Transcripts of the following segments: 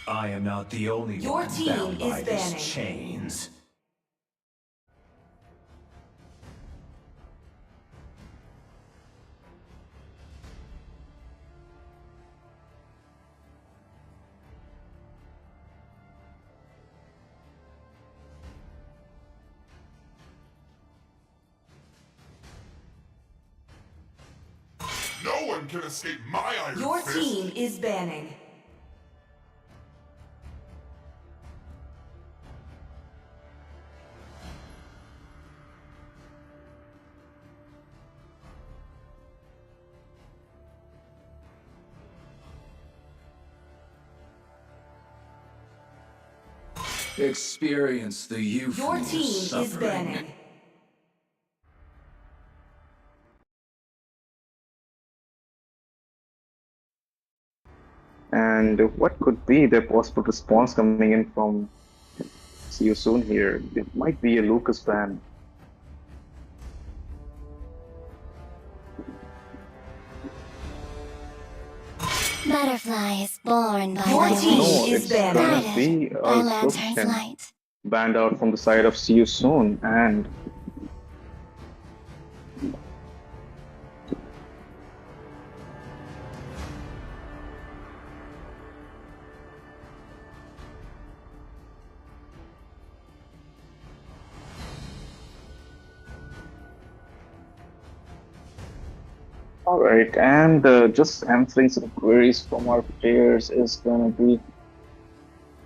I am not the only Your one team bound by is these banning. chains. No one can escape my iron Your fist. team is banning. Experience the youthful Your team suffering. is banning. And what could be the possible response coming in from See You Soon here? It might be a Lucas ban. Butterflies born by Your thy team No, wish, is it's gonna banning. be guided by a lantern's Christian light. banned out from the side of See You Soon. And all right, and just answering some queries from our players is gonna be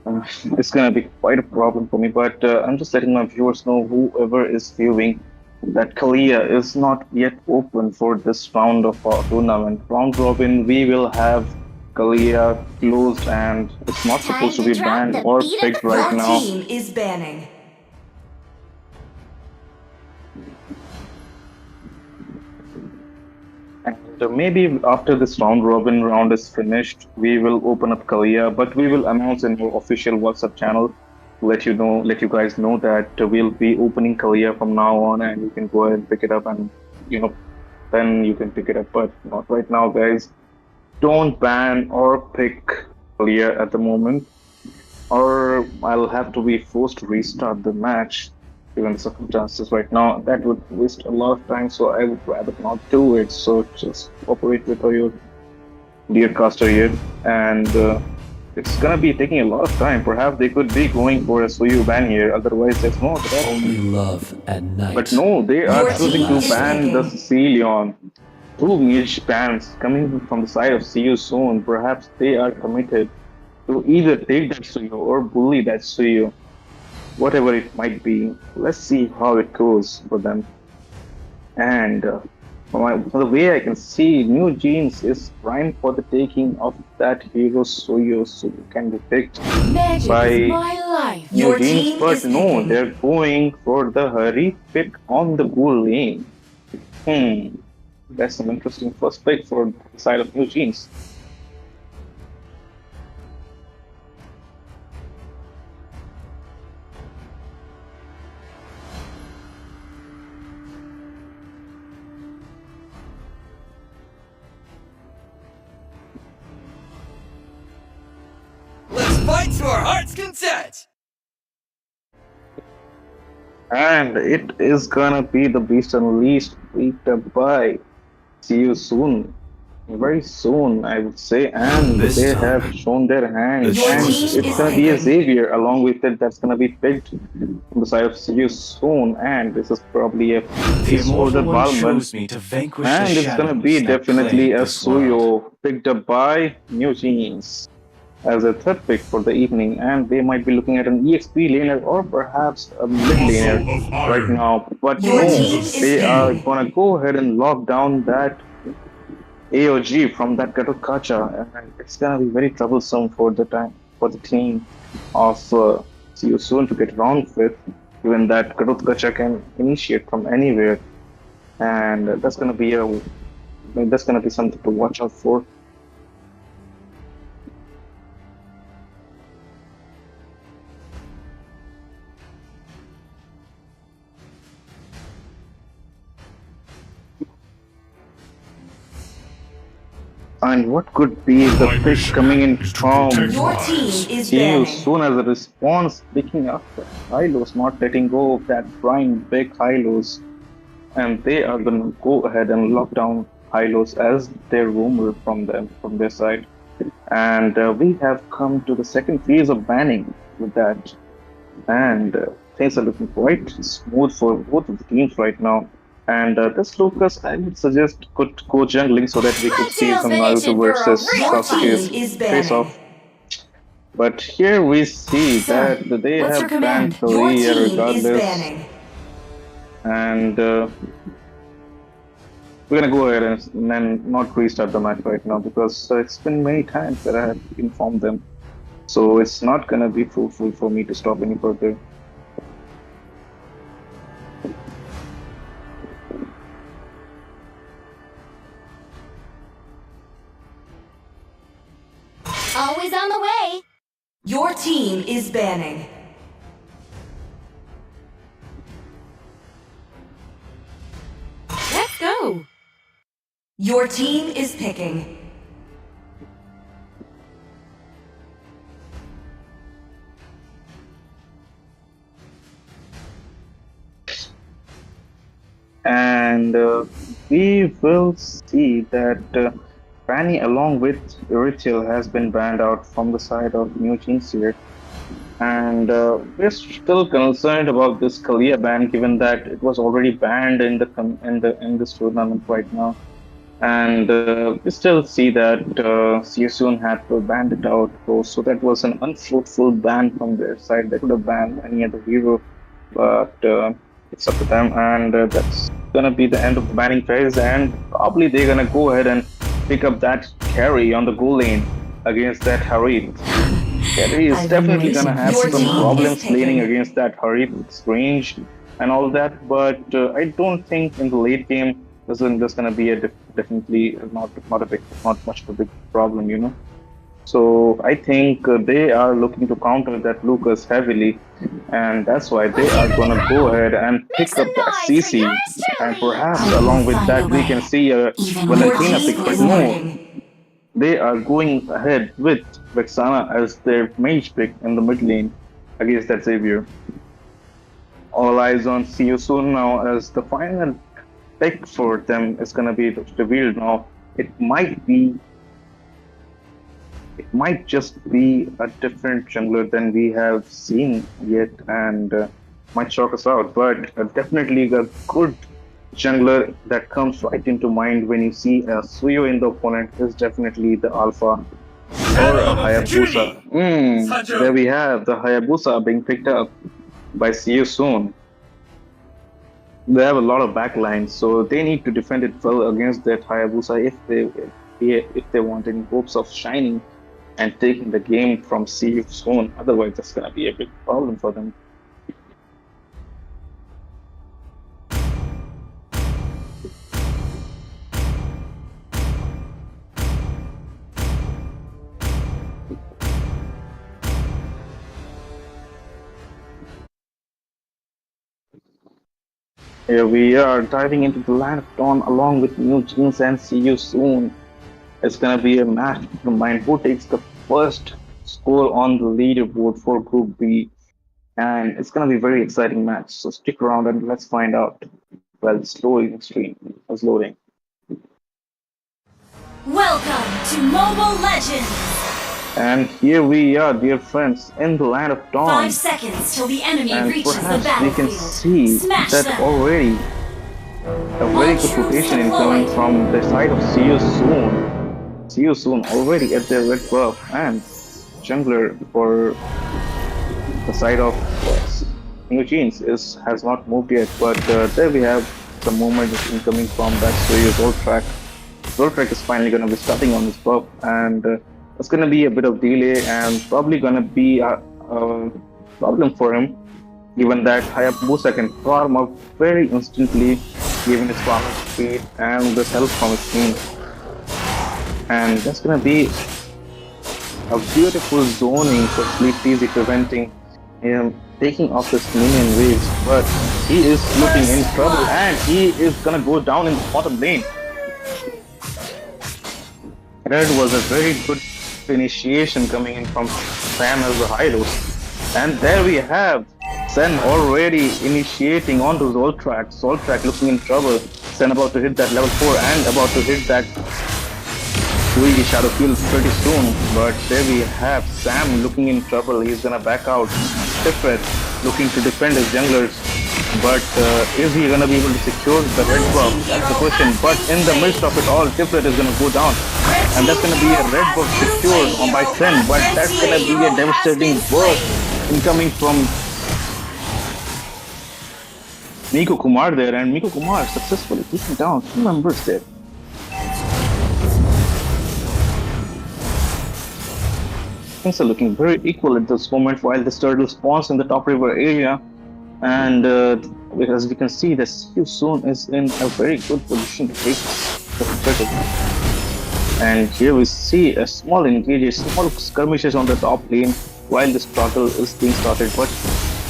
uh, it's gonna be quite a problem for me. But I'm just letting my viewers know, whoever is viewing, that Kalia is not yet open for this round of our tournament. Round robin, we will have Kalia closed, and it's not supposed Time to to be drop banned the or beat of the picked right Your clock. now. team is banning. And maybe after this round robin round is finished, we will open up Kalia, but we will announce in our official WhatsApp channel, let you guys know that we'll be opening Kalia from now on, and you can go ahead and pick it up, and you know, then you can pick it up, but not right now, guys. Don't ban or pick Kalia at the moment, or I'll have to be forced to restart the match given the circumstances right now. That would waste a lot of time, so I would rather not do it. So just cooperate with your dear caster here, and it's gonna be taking a lot of time. Perhaps they could be going for a Suyu ban here, otherwise there's no other Only option. love at But night no, they are Your has choosing team to is lasted. ban the picking. Sicilian. Two niche bans coming from the side of See You Soon. Perhaps they are committed to either take that Suyu or bully that Suyu, whatever it might be. Let's see how it goes for them. And from the way I can see, New Jeans is prime for the taking of that hero Suyu, so can be picked Magic is by my life. New Your Jeans, team but is no, picking. they're going for the hurry pick on the bull lane. Hmm, that's some interesting first pick for the side of New Jeans. Let's fight to our heart's content! And it is gonna be the Beast Unleashed picked up by See You Soon. Very soon, I would say, and This they have time, shown their the hand, Your and choice team is it's is gonna mine. be a picking. Xavier along with it that's gonna be picked from the side of See You Soon, and this is probably a The piece for the Immortal One Balman, chose me to vanquish the and it's gonna be shadows that definitely plague a this world. Suyo picked up by New Jeans as a third pick for the evening, and they might be looking at an EXP laner or perhaps a mid laner Muscle of right iron. now. But Your Wings no, of team is they are steel. picking. gonna go ahead and lock down that AOG from that Kacha, and it's gonna be very troublesome for the team of See You Soon to get around with, given that Kacha can initiate from anywhere, and that's gonna be something to watch out for. And what could be the My pick mission coming in is to from protect Your team lives. is you banning. soon as a response, picking up the Hylos, not letting go of that prime big Hylos, and they are gonna go ahead and lock down Hylos as their rumor from them from their side. And we have come to the second phase of banning with that, and things are looking quite smooth for both of the teams right now. And this Lucas, I would suggest could go jungling so that we could My see tail's some been Naruto itching for a versus real Your fight. team Sasuke's is face banning. off. But here we see Sir, that they what's your have banned command? Your Kalia team is regardless, banning. and we're gonna go ahead and then not restart the match right now because it's been many times that I have informed them. So it's not gonna be fruitful for me to stop any further. Always on the way. Your team is banning. Let's go. Your team is picking. And we will see that Fanny, along with Rachel, has been banned out from the side of New Jeans here. And we're still concerned about this Kalia ban, given that it was already banned in the in this tournament right now. And we still see that Seasoon had to ban it out, so that was an unfruitful ban from their side. They could have banned any other hero, but it's up to them. And that's gonna be the end of the banning phase. And probably they're gonna go ahead and pick up that carry on the goal lane against that Harit. Carry is I've been definitely gonna waiting for have Your this some team moment. is problems laning picking. against that Harit with his range and all that. But I don't think in the late game there's gonna be a definitely not a big not much of a big problem, you know. So I think they are looking to counter that Lucas heavily, and that's why they Let's are hear for gonna the go crowd. ahead and Make pick some up that noise for CC, yours and truly. perhaps I will along with find a that we can way, see a even when Your it Valentina costs team pick. But is blood. no, picking. they are going ahead with Vexana as their mage pick in the mid lane against that Xavier. All eyes on See You Soon now as the final pick for them is going to be revealed now. It might be, it might just be a different jungler than we have seen yet and might shock us out, but definitely a good jungler that comes right into mind when you see a Suyo in the opponent is definitely the Alpha or Shadow a of Hayabusa. opportunity. There Sancho. we have the Hayabusa being picked up by See You Soon. They have a lot of backlines, so they need to defend it well against that Hayabusa if they want any hopes of shining and taking the game from See You Soon. Otherwise, that's gonna be a big problem for them. Here we are diving into the land of dawn along with New Jeans and See You Soon. It's gonna be a match to determine who takes the first score on the leaderboard for Group B, and it's gonna be a very exciting match. So stick around and let's find out. Well, it's loading stream. It's loading. Welcome to Mobile Legends. And here we are, dear friends, in the land of 5 dawn. seconds till the enemy And reaches the perhaps we can battlefield. see Smash that them. already a very All good troops rotation incoming deployed. from the side of See You Soon. See You Soon already at their red buff and jungler for the side of New Jeans is has not moved yet, but there we have some movement is incoming from that Suyo Gold track. Gold track is finally going to be starting on this buff, and it's going to be a bit of delay and probably going to be a problem for him, given that Hayabusa can farm up very instantly, given his farming speed and the help from his team. And that's going to be a beautiful zoning for Sleep Easy, preventing him taking off his minion waves, but he is looking in First trouble blood. and he is gonna go down in the bottom lane. Red was a very good initiation coming in from Sam as the Hylos. And there we have Sen already initiating onto Zoltrak. Zoltrak looking in trouble. Sen about to hit that level 4 and about to hit that Luigi Shadow Kill pretty soon. But there we have Sam looking in trouble. He's gonna back out. Tiferet looking to defend his junglers. But is he gonna be able to secure the red buff? That's the question. But in the midst of it all, Tiferet is gonna go down. And that's gonna be a red buff secured on by Sen. But that's gonna be a devastating burst incoming from Miko Kumar there, and Miko Kumar successfully taking down 2 members there. Things are looking very equal at this moment while this turtle spawns in the top river area. And because we can see that Siu Soon is in a very good position to take the turtle. And here we see a small engage, small skirmishes on the top lane while this turtle is being started. But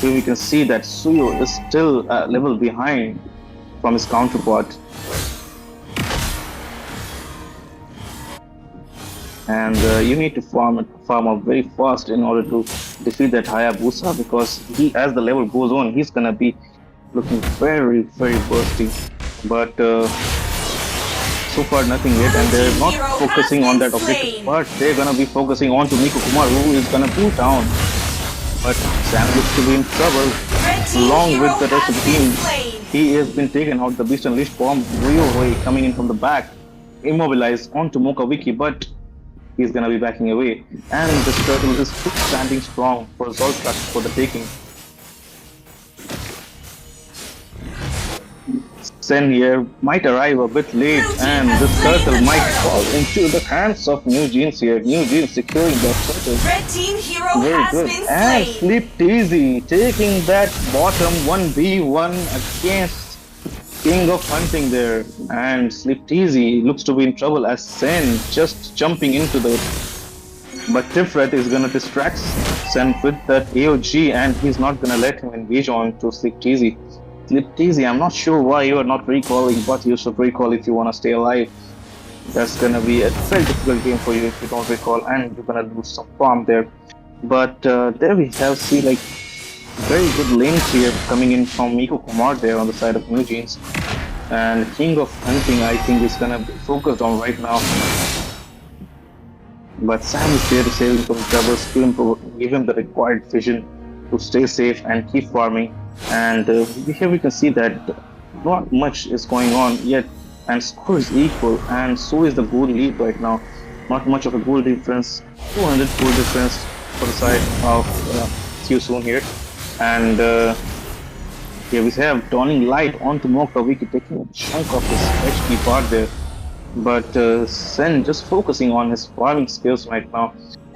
here we can see that Suyo is still a level behind from his counterpart. And you need to farm up very fast in order to defeat that Hayabusa, because he, as the level goes on, he's gonna be looking very, very bursty. But so far nothing yet, and they're not focusing on that objective, but they're gonna be focusing on to Miko Kumar, who is gonna pull down. But Sam looks to be in trouble, along with the rest of the team. He has been taken out. The Beast Unleashed bomb, Ryo coming in from the back, immobilized onto Mokawiki, but he's gonna be backing away. And this turtle is standing strong for Zoltrak for the taking. Sen here might arrive a bit late, and this turtle might fall into the hands of New Jeans here. New Jeans securing that turtle. Red team hero Very has good. been And slain. Sleep Teasy taking that bottom 1v1 against King of Hunting there. And Sleep Teasy looks to be in trouble as Sen just jumping into the... But Tiferet is gonna distract Sen with that AOG, and he's not gonna let him engage on to Sleep Teasy. Sleep Teasy, I'm not sure why you are not recalling, but you should recall if you wanna stay alive. That's gonna be a very difficult game for you if you don't recall, and you're gonna lose some farm there. But there we have like very good lanes here coming in from Miko Kumar there on the side of New Jeans. And King of Hunting, I think, is gonna be focused on right now. But Sam is there to save him from troubles, give him the required vision to stay safe and keep farming. And here we can see that not much is going on yet, and score is equal, and so is the goal lead right now. Not much of a goal difference, 200 goal difference for the side of Siu Soon here. And here we have Dawning Light onto Mokawiki, taking a chunk of his HP part there. But Sen just focusing on his farming skills right now,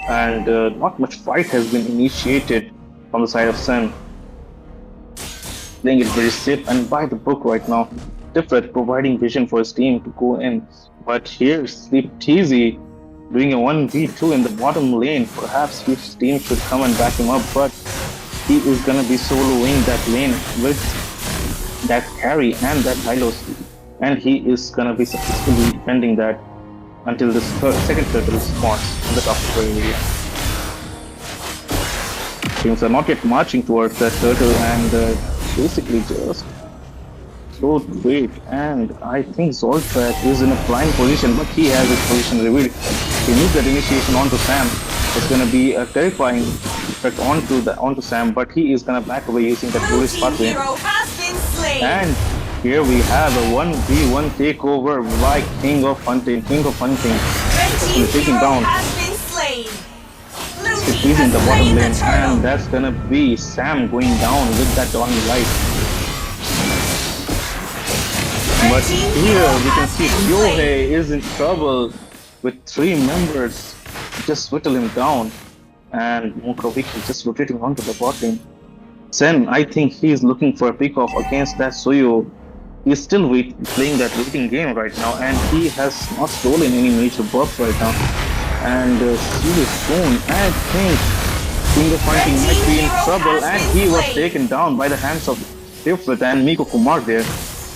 and not much fight has been initiated from the side of Sen. Playing it very safe and by the book right now. Tiferet providing vision for his team to go in. But here Sleep Teasy doing a 1v2 in the bottom lane. Perhaps his team should come and back him up, but he is gonna be soloing that lane with that carry and that Hylos. And he is gonna be successfully defending that until this second turtle spawns in the top of the area. Teams are not yet marching towards that turtle, and basically just slow wait. And I think Zoltrak is in a prime position, but he has his position revealed. He needs that initiation onto Sam. It's gonna be a terrifying effect onto Sam, but he is gonna back away using that Blue Polish team pathway. hero has been slain. And here we have a 1v1 takeover by King of Hunting. King of Hunting Red team taking hero down has been slain. Blue He's team in the has bottom slain the lane, turtle. and that's gonna be Sam going down with that Dawning Light. But here we can see Ryohei is in trouble with 3 members, just whittle him down, and Mokawiki just rotating onto the bot lane. Sen, I think he is looking for a pick off against that Suyo. He's still playing that waiting game right now, and he has not stolen any major buffs right now. And Siu Soon, I think King of Hunting might be in trouble, and he was taken down by the hands of Tiferet and Miko Kumar there.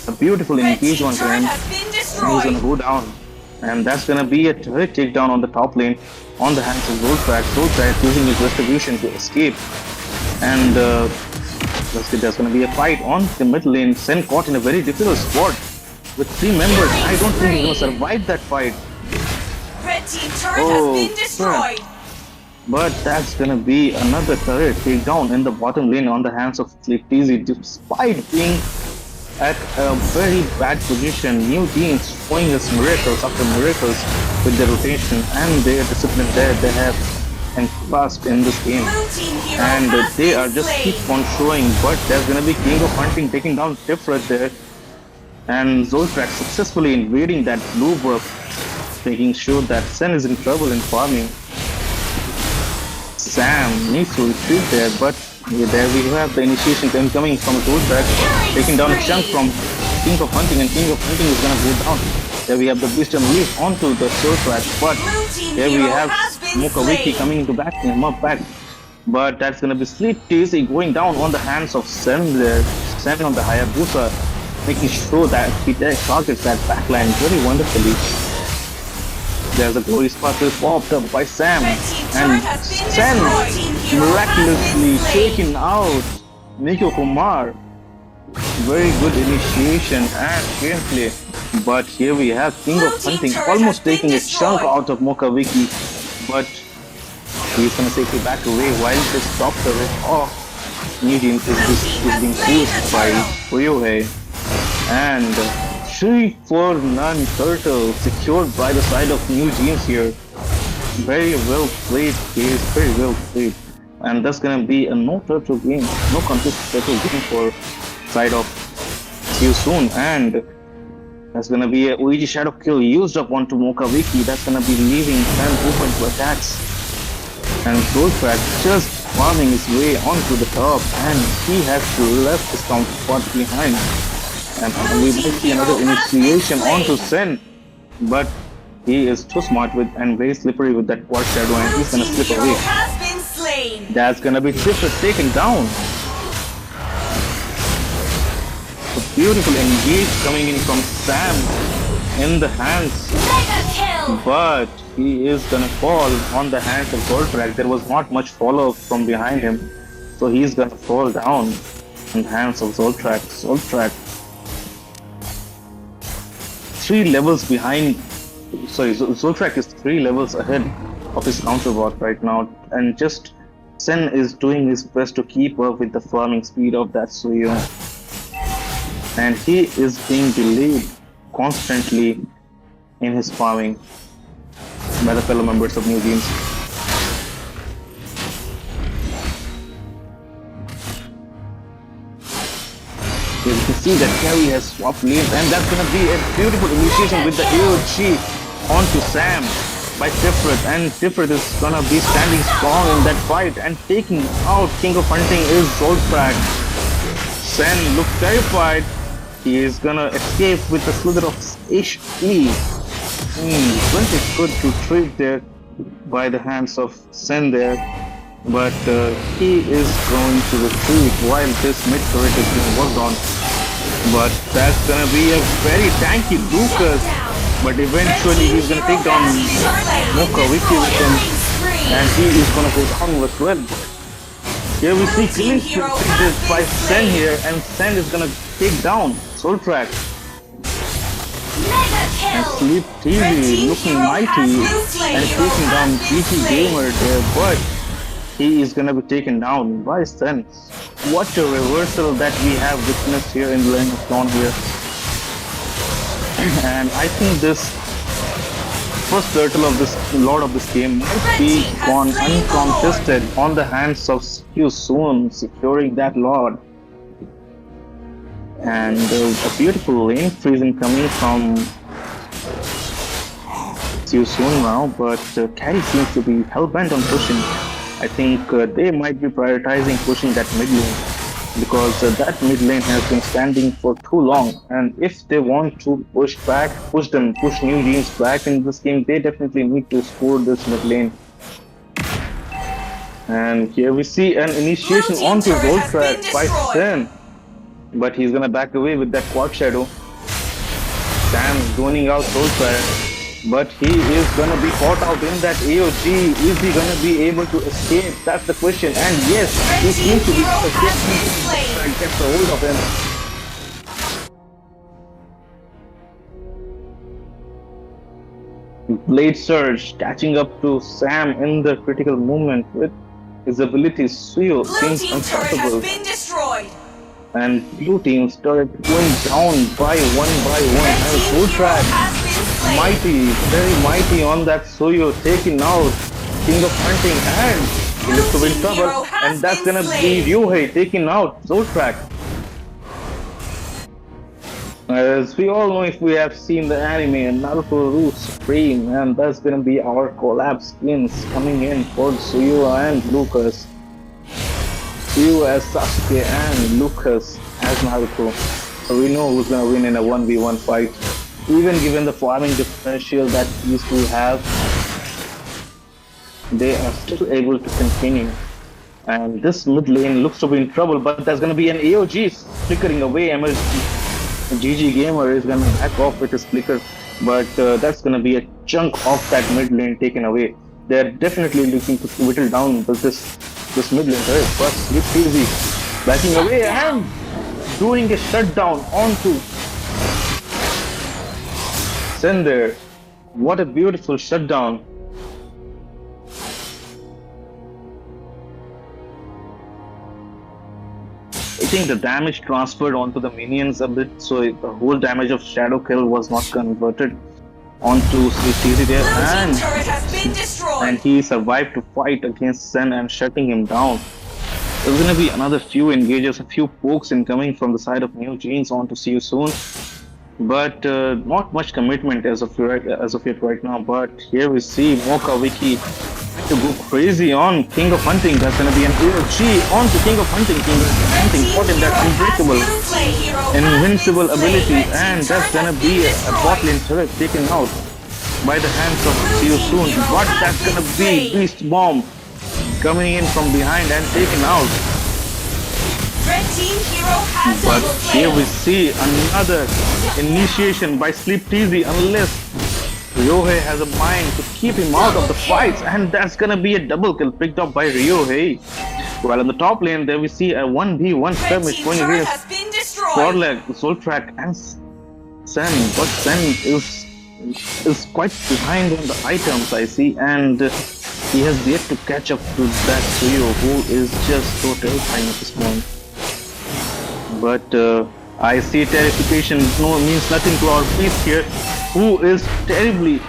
A beautiful Red engage team onto turret him, has been and he's destroyed. gonna go down. And that's gonna be a turret takedown on the top lane on the hands of Zoltrak. Zoltrak using his retribution to escape. And there's gonna be a fight on the mid lane. Sen caught in a very difficult spot with 3 members. I don't think he's gonna survive that fight. Red team turret Oh, has been destroyed. But that's gonna be another turret takedown in the bottom lane on the hands of Sleepy, despite being at a very bad position. New teams showing us miracles after miracles with their rotation and their discipline there. They have enforced in this game, Blue team hero and has they been are just slain. keep on showing. But there's gonna be King of Hunting taking down Tiferet there, and Zoltrak successfully invading that blue buff, making sure that Sen is in trouble in farming. Sam needs to retreat there, but there we have the initiation coming from Zoltrak, taking down a chunk from King of Hunting, and King of Hunting is gonna go down. There we have the Wisdom Leaf onto the Zoltrak, but Blue team here we hero have has been Mokawiki slain. coming to back him up back. But that's gonna be Sleep Teasy going down on the hands of Sen there. Sen on the Hayabusa, making sure that he targets that backline very wonderfully. There's a glory sparkle popped up by Sam, Red team and turret has been Sen destroyed. Team hero miraculously has been slain. taking out Nico Kumar. Very good initiation and gameplay. But here we have King Blue of team Hunting turret almost has been taking a chunk destroyed. out of Mokawiki, but he's gonna safely back away while this top turret of New Jeans is being pushed by Ryohei. And 3 for none turtle secured by the side of New Jeans here. Very well played, guys. Very well played. And that's gonna be a no turtle game, no contest turtle game for side of See You Soon. And that's gonna be a OEG Shadow Kill used up onto Mokawiki. That's gonna be leaving Sam open to attacks. And Zoltrak just farming his way onto the top, and he has left his counterpart behind. And we might see another initiation onto Sen, but he is too smart with and very slippery with that quad shadow, and Blue he's gonna team slip hero away. has been slain. That's gonna be Tiferet taken down. A beautiful engage coming in from Sam in the hands, Mega kill. but he is gonna fall on the hands of Zoltrak. There was not much follow from behind him, so he's gonna fall down in the hands of Zoltrak. Zoltrak 3 levels behind. Sorry, Zoltrak is 3 levels ahead of his counterpart right now, and just Sen is doing his best to keep up with the farming speed of that Suyo. And he is being delayed constantly in his farming by the fellow members of New Games. Here we can see that Carrie has swapped lanes, and that's gonna be a beautiful initiation with the AOG onto Sam by Tiferet, and Tiferet is gonna be standing strong in that fight and taking out King of Hunting is Zoltrak. Sen looks terrified. He is gonna escape with a slither of HP. Plenty good to treat there by the hands of Sen there, but he is going to retreat while this mid turret is being worked on. But that's gonna be a very tanky Lucas. But eventually he's gonna take down Mokawiki with him, and he is gonna go down as well. Here we see killing succeeded by Sen here, and Sen is gonna take down Zoltrak. Mega And kill. Sleep TV looking mighty and taking down GT Gamer there, but he is gonna be taken down by Sen. What a reversal that we have witnessed here in the Lane of Dawn here. And I think this first turtle of this lord of this game might be gone uncontested on the hands of you soon, securing that lord. And a beautiful lane freezing coming from you soon now, but Carry seems to be hell-bent on pushing. I think they might be prioritizing pushing that mid lane, because that mid lane has been standing for too long, and if they want to push New Jeans back in this game, they definitely need to score this mid lane. And here we see an initiation onto Zoltrak by Sen, but he's gonna back away with that quad shadow. Sam zoning out Zoltrak, But he is gonna be caught out in that AOG. Is he gonna be able to escape? That's the question. And yes, he Red team seems to be hero has been escaping. slain. Gets a hold of him. Blade Surge catching up to Sam in the critical moment with his abilities. Suyo Blue seems team turret has unstoppable. been destroyed. And blue team's turret going down by one. Red And team full hero track. has been slain. Mighty, very mighty on that Suyo, taking out King of Hunting, and he looks to be in Blue team trouble, hero has and that's been gonna slain. be Ryuhei taking out Zoltrak. As we all know, if we have seen the anime Naruto Root Supreme, and that's gonna be our collab skins coming in for Suyo and Lucas. Suyo as Sasuke and Lucas as Naruto. So we know who's gonna win in a 1v1 fight. Even given the farming differential that these two have, they are still able to continue. And this mid lane looks to be in trouble, but there's gonna be an AOG flickering away. GG Gamer is gonna back off with his flicker, but that's gonna be a chunk of that mid lane taken away. They're definitely looking to whittle down this mid lane, right? But it's easy. Backing away and doing a shutdown onto Sender. What a beautiful shutdown. I think the damage transferred onto the minions a bit, so the whole damage of Shadow Kill was not converted onto CC there, Blue team and turret has been destroyed. he survived to fight against Sen and shutting him down. There's gonna be another few engages, a few pokes incoming from the side of New Jeans on to see you soon. But not much commitment as of yet right now. But here we see Mocha Wiki to go crazy on King of Hunting. That's gonna be an AOG on to King of Hunting. King of Hunting caught in that unbreakable, invincible ability, and that's gonna be a bot lane turret taken out by the hands of See You Soon. But that's gonna be Beast Bomb coming in from behind and taken out. Red team hero has But double here kill. we see another initiation by Sleep Teasy, unless Ryohei has a mind to keep him out of the fights, and that's gonna be a double kill picked up by Ryohei. While on the top lane, there we see a 1v1 Red skirmish team going turret against has been destroyed. Forlag, Zoltrak, and Sen. But Sen is quite behind on the items, I see, and he has yet to catch up to that trio, who is just so terrifying at this point. But I see Terrification means nothing to our priest here, who is terribly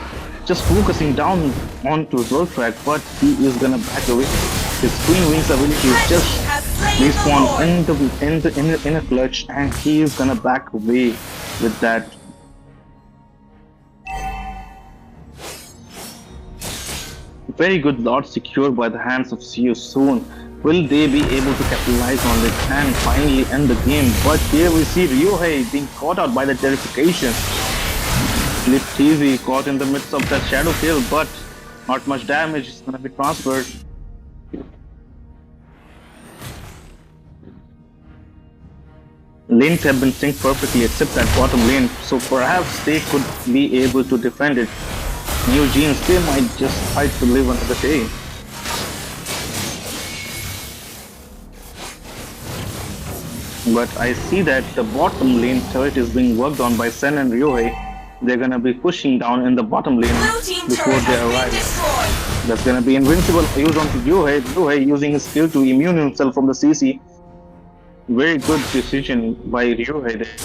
just focusing down onto Zoltrak, but he is gonna back away. His Queen Wings ability is Red just team has slain the respawn Lord. in a clutch, and he is gonna back away with that. Very good lot secured by the hands of See You Soon. Will they be able to capitalize on it and finally end the game? But here we see Ryohei being caught out by the Terrification. Slip Teasy caught in the midst of that Shadow Kill, but not much damage is gonna be transferred. Lanes have been synced perfectly except that bottom lane, so perhaps they could be able to defend it. New Jeans, they might just fight to live another day. But I see that the bottom lane turret is being worked on by Sen and Ryohei. They're gonna be pushing down in the bottom lane Blue team before turret they has been arrive. destroyed. That's gonna be invincible use onto Ryohei. Ryohei using his skill to immune himself from the CC. Very good decision by Ryohei there.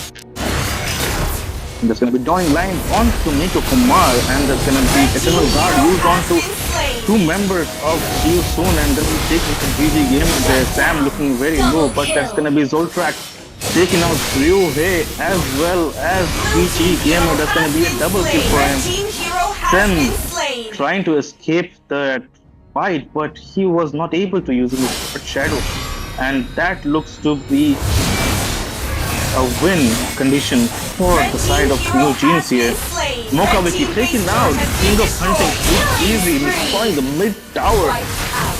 There's gonna be drawing line onto Miko Kumar, and there's gonna be Eternal Guard used onto two members of See You Soon, and then we take the GG game there. Sam looking very low, but that's gonna be Zoltrak taking out Ryohei as well as GG Gamer. That's gonna be a double kill for Red him. team hero has Sen been slain. trying to escape that fight, but he was not able to using his shadow, and that looks to be a win condition for the side of New Jeans here. Mocha Wiki taking out King of Hunting easy, destroying the mid tower,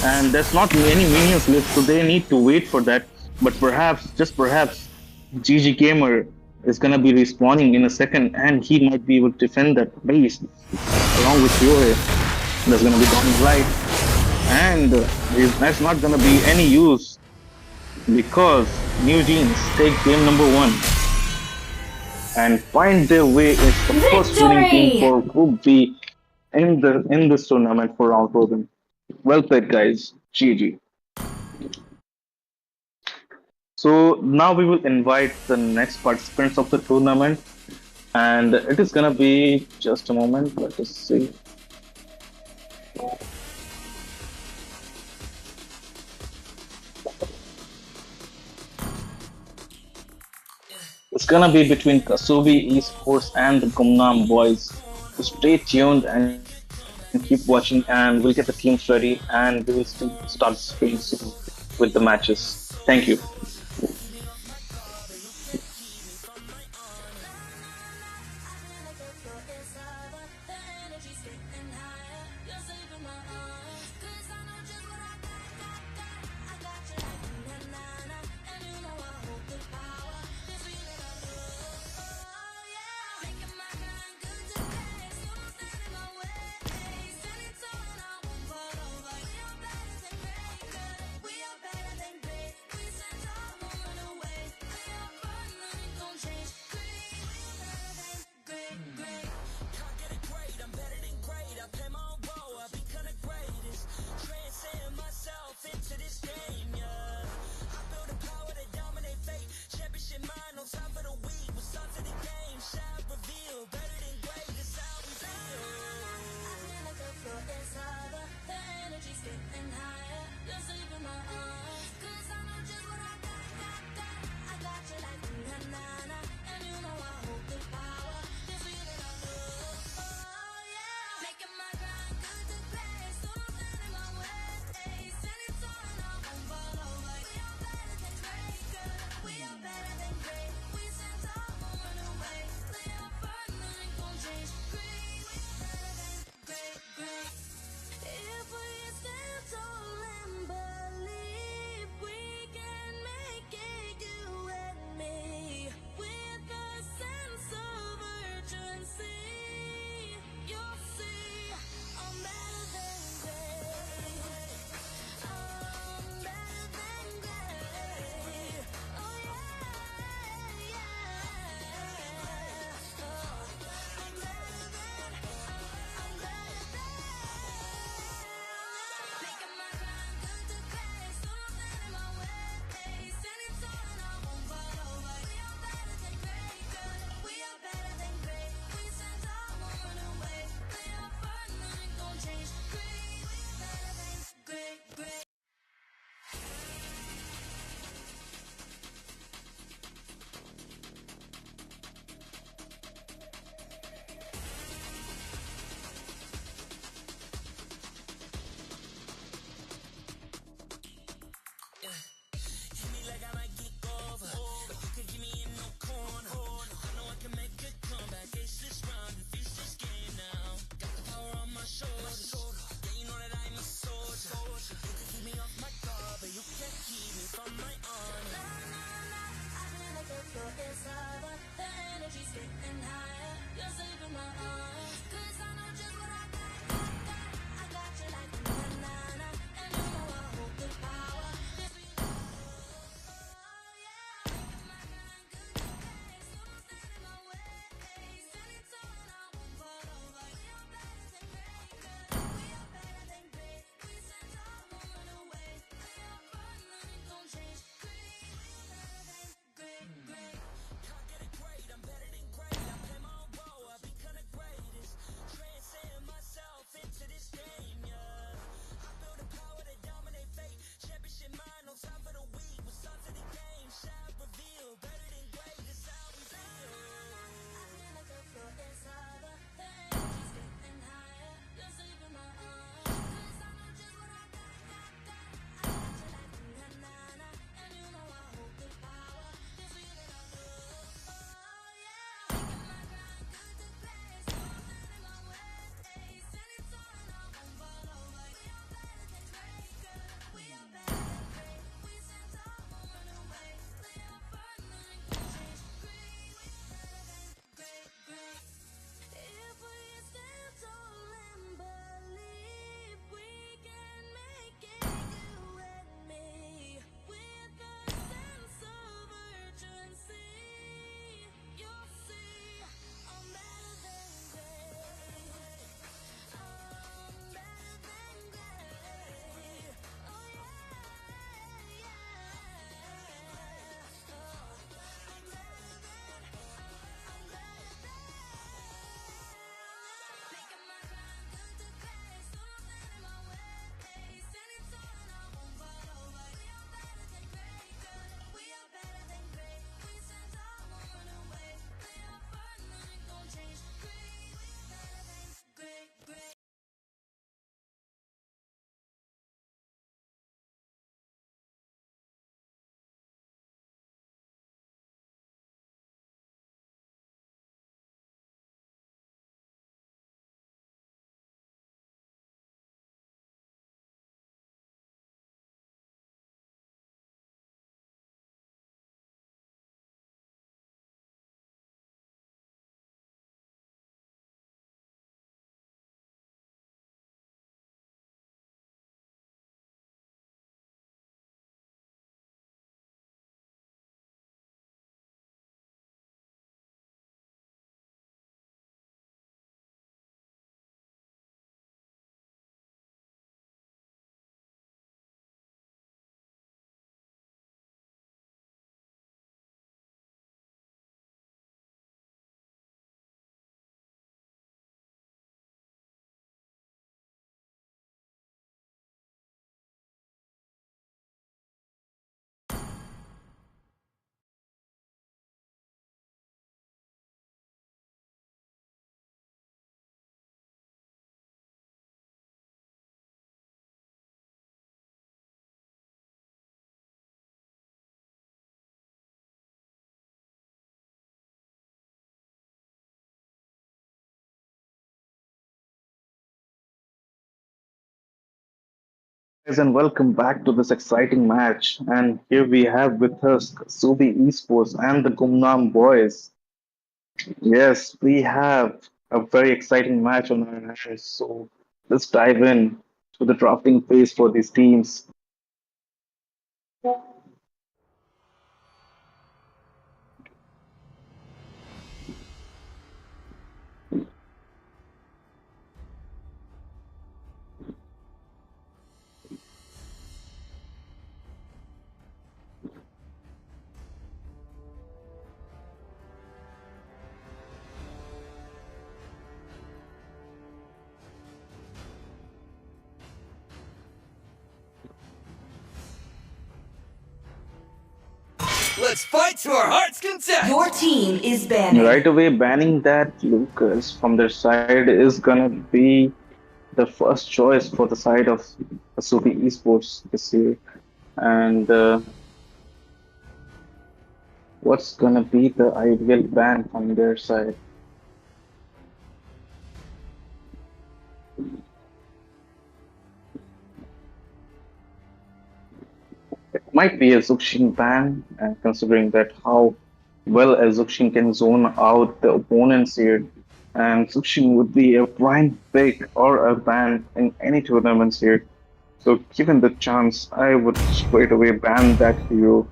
and there's not many minions left, so they need to wait for that. But perhaps, just perhaps, GG Gamer is gonna be respawning in a second, and he might be able to defend that base along with Yuri. That's gonna be down right, and that's not gonna be any use because New Jeans take game number one and find their way as the first winning team Victory! for Group B in this tournament for round robin. Well played, guys. GG. So now we will invite the next participants of the tournament, and it is gonna be just a moment. Let us see. It's gonna be between Kasubi Esports and the Gumnam boys. So stay tuned and keep watching, and we'll get the teams ready, and we will start the screen soon with the matches. Thank you. Guys, and welcome back to this exciting match. And here we have with us Subi Esports and the Gumnam boys. Yes, we have a very exciting match on our hands. So let's dive in to the drafting phase for these teams. Let's fight to our heart's content. Your team is banning. Right away, banning that Lucas from their side is gonna be the first choice for the side of Subi Esports this year. And what's gonna be the ideal ban from their side? It might be a Zuxing ban, and considering that how well a Zuxing can zone out the opponents here, and Zuxing would be a prime pick or a ban in any tournaments here. So given the chance, I would straight away ban that hero.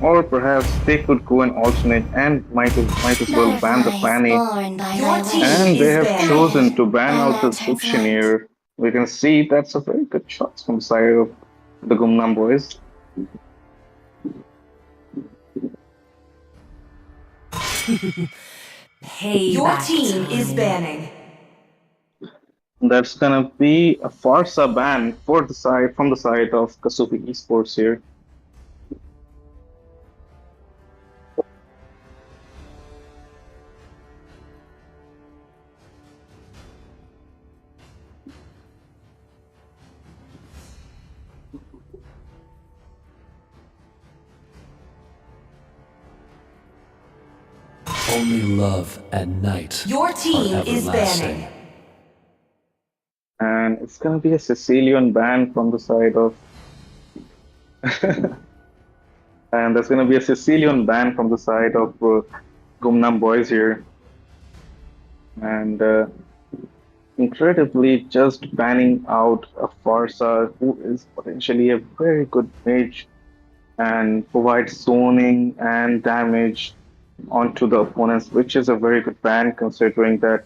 Or perhaps they could go and alternate and might as well ban the Butterflies Fanny. born by Your my team wish. And they is have banned. chosen to ban By out the my Zuxing flight. here. We can see that's a very good choice from the side of the Gumnam boys. Your team is banning. That's gonna be a Farsa ban for the side from the side of Kasubi Esports here. Only love and night. Your are team is everlasting. banning. And it's gonna be a Sicilian ban from the side of and there's gonna be a Sicilian ban from the side of Gumnam boys here. And incredibly just banning out a Farsa who is potentially a very good mage and provides zoning and damage onto the opponents, which is a very good ban considering that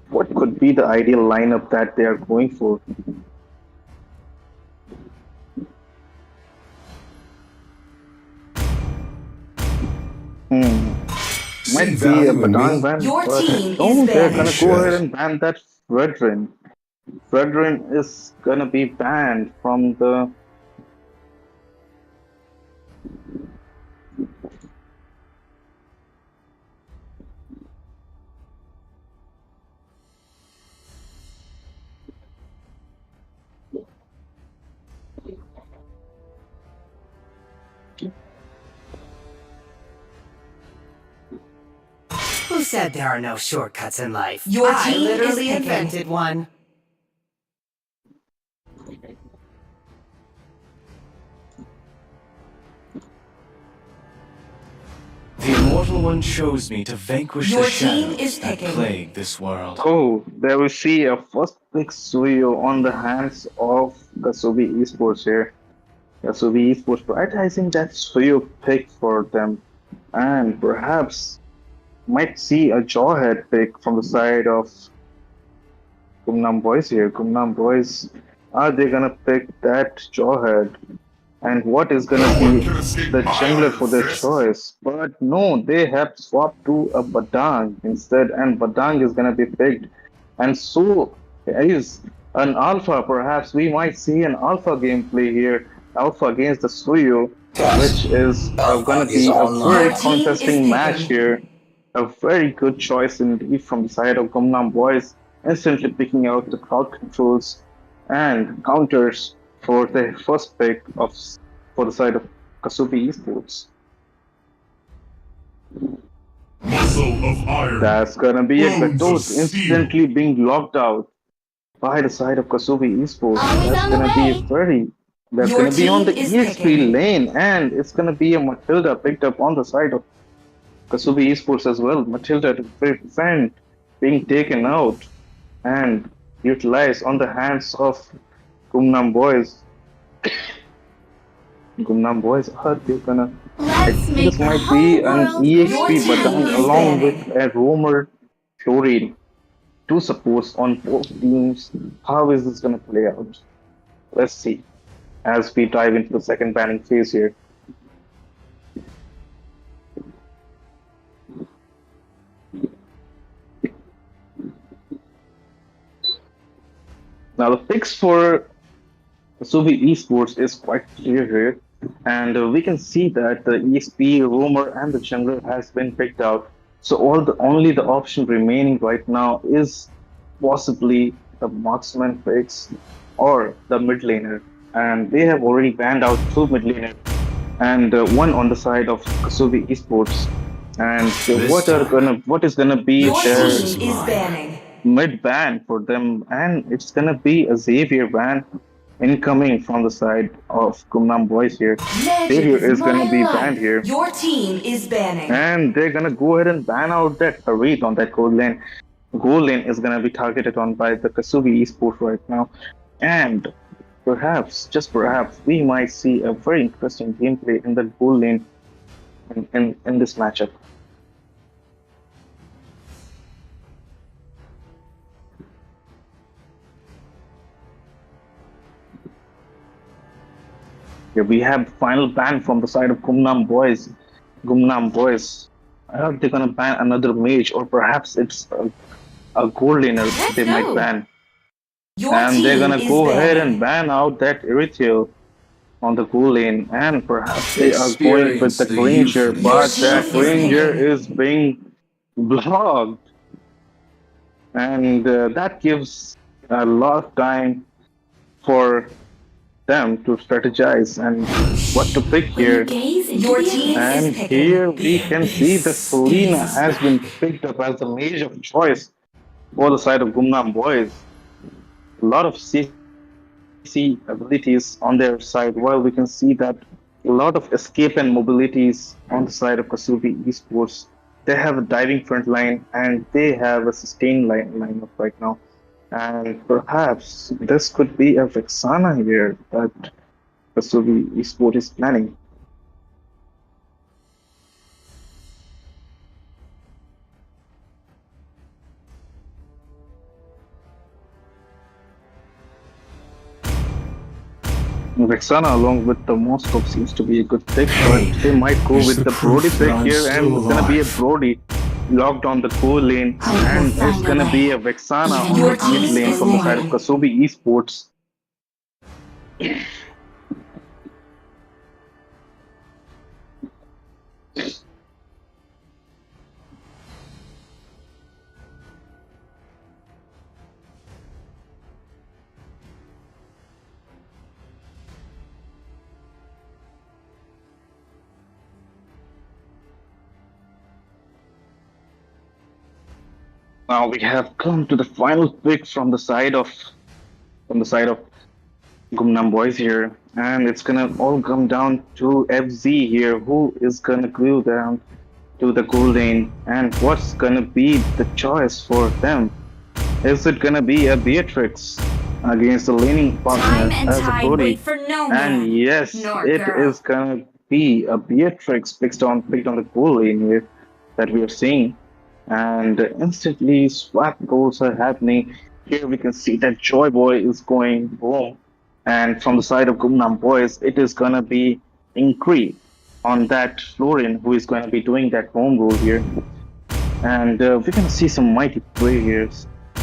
what could be the ideal lineup that they are going for. Hmm. See Might be a value in Badang me? ban, Your but team is no, they're banning. gonna You go ahead should. and ban that Fredrin. Fredrin is gonna be banned from the. Who said there are no shortcuts in life? Your I team is literally picking. invented one. The Immortal One chose me to vanquish Your the team shadows is that picking. plague this world. Oh, there we see a first pick Suyo on the hands of Gasubi Esports here. Gasubi Esports prioritizing that Suyo pick for them, and perhaps might see a jawhead pick from the side of Gumnam Boys here. Gumnam Boys, are they gonna pick that jawhead? And what is gonna No one be can escape the my jungler iron for their fist. choice? But no, they have swapped to a Badang instead, and Badang is gonna be picked. And so is an alpha. Perhaps we might see an alpha gameplay here, alpha against the Suyo, which is gonna be a Your very team is contesting match picking. here. A very good choice indeed from the side of Gumnam Boys, instantly picking out the crowd controls and counters for the first pick of for the side of Kasubi Esports. Muscle of iron. That's gonna be a Bones of Gatot steel. instantly being locked out. by the side of Kasubi Esports. Always on the way. That's Your gonna be on team the is EXP picking. lane, and it's gonna be a Matilda picked up on the side of Kasubi Esports as well. Matilda to prevent being taken out and utilized on the hands of Gumnam boys. Gumnam boys are they gonna? I Let's think this make the might be whole an world Your EXP great team button is again. along with banning. a roamer Florine. Two supports on both teams. How is this gonna play out? Let's see as we dive into the second banning phase here. Now the picks for Subi Esports is quite clear here, and we can see that the ESP, roamer, and the jungler has been picked out. So all the only the option remaining right now is possibly the marksman picks or the mid laner, and they have already banned out two mid laner and one on the side of Kasubi Esports. And This time, what is gonna be the Your choice their is team is mine. banning. mid ban for them? And it's gonna be a Xavier ban incoming from the side of Kumnam boys here. Magic Xavier is is my gonna be banned life. here, Your team is banning. and they're gonna go ahead and ban out that Harit on that gold lane. Gold lane is gonna be targeted on by the Kasubi Esports right now, and perhaps, just perhaps, we might see a very interesting gameplay in the gold lane in this matchup. Here we have the final ban from the side of Gumnam boys. Gumnam boys. Are they gonna ban another mage, or perhaps it's a gold laner Let's they might go. ban? Your And they're team gonna is go ahead and banning. ban out that Eritreal on the gold lane, and perhaps they are going with Experience the the Granger, Your euphonies but team that is suffering. Granger picking. is being blocked, and that gives a lot of time for them to strategize and what to pick When you here. gaze into Your the team is abyss, And picking. here The we can see that abyss Selena is has been back. picked up as the mage of choice for the side of Gumnam boys. A lot of CC abilities on their side, while we can see that a lot of escape and mobilities on the side of Kasubi Esports. They have a diving front line and they have a sustained lineup right now. And perhaps this could be a Vexana here that Kasubi Esports is planning. Vexana along with the Moskov seems to be a good pick, but Pain they might go is with the the Brody proof that pick I'm here, still and it's gonna be a alive. Brody locked on the core lane, hope will and it's find a gonna be a way, Vexana even on the Your when mid all team lane is is from the side of banning. forfeit. Kasubi Esports. Now we have come to the final pick from the side of Gumnam boys here, and it's gonna all come down to FZ here, who is gonna glue down to the goal lane, and what's gonna be the choice for them? Is it gonna be a Beatrix against the leaning Time partner and as a tide wait Brody? for no And man, yes, nor it girl. is gonna be a Beatrix picked on the goal lane here that we are seeing. And instantly swap goals are happening. Here we can see that Joy Boy is going boom. And from the side of Gumnam Boys, it is gonna be Incree on that Florian who is going to be doing that home rule here. And we're going to see some mighty play here.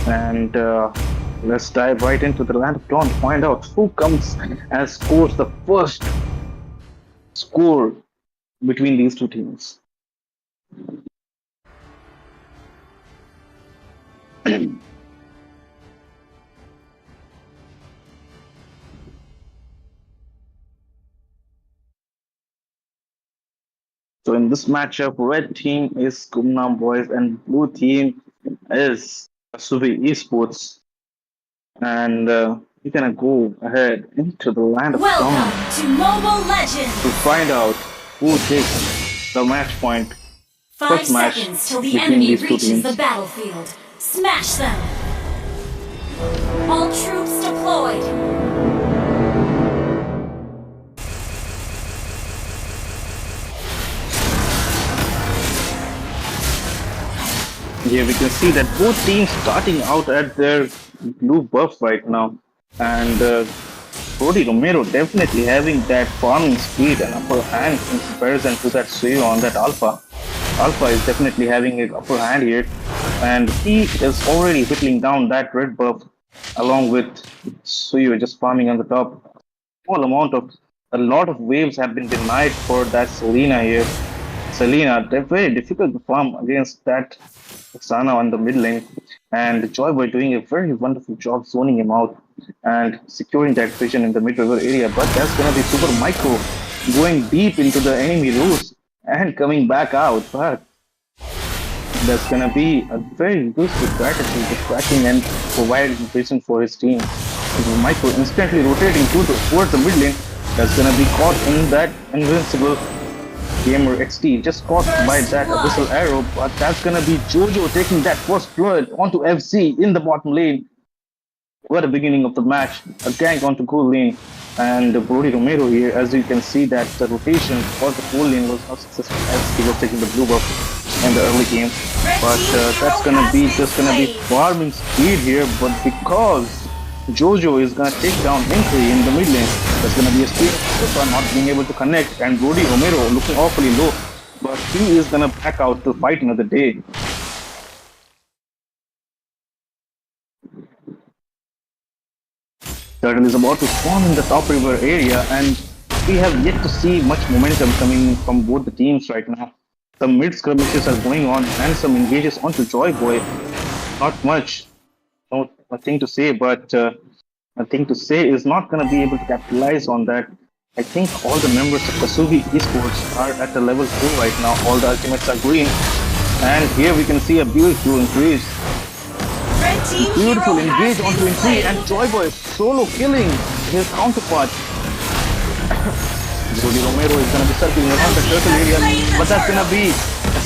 And let's dive right into the Land of Dawn to find out who comes and scores the first score between these two teams. So in this matchup, red team is Gumnam Boys and blue team is Subi Esports. And we're gonna go ahead into the land of dawn Welcome to Mobile to Legends. find out who takes the match point. 5 First match seconds till the between enemy these two reaches the teams. battlefield. Smash them. All troops deployed. Here we can see that both teams starting out at their blue buff right now. And Brody Romero definitely having that farming speed and upper hand in comparison to that Suyo on that Alpha. Alpha is definitely having an upper hand here, and he is already whittling down that red buff along with Suyo just farming on the top. A lot of waves have been denied for that Selena here. Selena, they're very difficult to farm against that Sana on the mid lane, and Joyboy doing a very wonderful job zoning him out and securing that vision in the mid river area. But that's gonna be Super Micro going deep into the enemy roots and coming back out. But that's gonna be a very useful strategy to tracking and providing vision for his team. Michael instantly rotating towards the mid lane. That's gonna be caught in that invincible Gamer XT. Just caught by First that abyssal blood. arrow, but that's gonna be Jojo taking that first blood onto FC in the bottom lane. What a beginning of the match. A gank onto gold lane. And Brody Romero here, as you can see that the rotation for the gold lane was not successful as he was taking the blue buff in the early game. Red But team that's hero gonna has be been just gonna be slain. farming speed here, but because Jojo is gonna take down Inquiry in the mid lane, there's gonna be a speed of not being able to connect, and Brody Romero looking awfully low, but he is gonna back out to fight another day. Turtle is about to spawn in the top river area, and we have yet to see much momentum coming from both the teams right now. Some mid skirmishes are going on, and some engages onto Joy Boy. Not much, nothing to say, but nothing to say is not going to be able to capitalize on that. I think all the members of Kasugi Esports are at the level 2 right now. All the ultimates are green, and here we can see a beautiful increase. Red team Beautiful hero has engage onto been Infinity, slain. and Joyboy solo killing his counterpart. Brody Romero is going to be circling around the turtle area, but that's going to be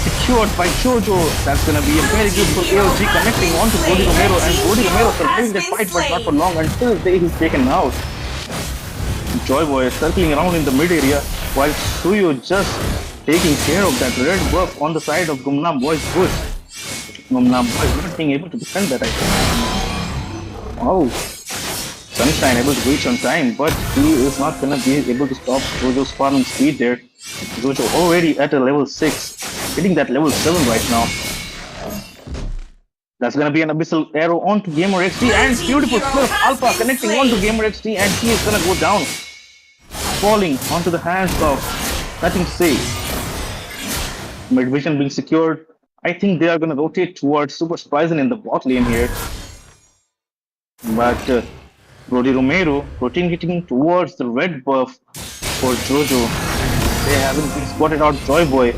secured by Jojo. That's going to be a very beautiful AOG connecting onto Brody Romero, and Brody Romero surviving that fight, but not for long until the day he's taken out. Joyboy is circling around in the mid area, while Suyo just taking care of that red buff on the side of Gumnam Boy's bush. Gumnam Boy not being able to defend that, I think. Oh, Sunshine able to reach on time, but he is not gonna be able to stop Jojo's farming speed there. Jojo already at a level 6, hitting that level 7 right now. That's gonna be an abyssal arrow onto Gamer XT, and beautiful split of Alpha connecting onto Gamer XT, and he is gonna go down, falling onto the hands of nothing to say. Mid vision being secured. I think they are gonna rotate towards Super Spryzen in the bot lane here. But Brody Romero rotating towards the red buff for Jojo. They haven't been spotted out Joyboy.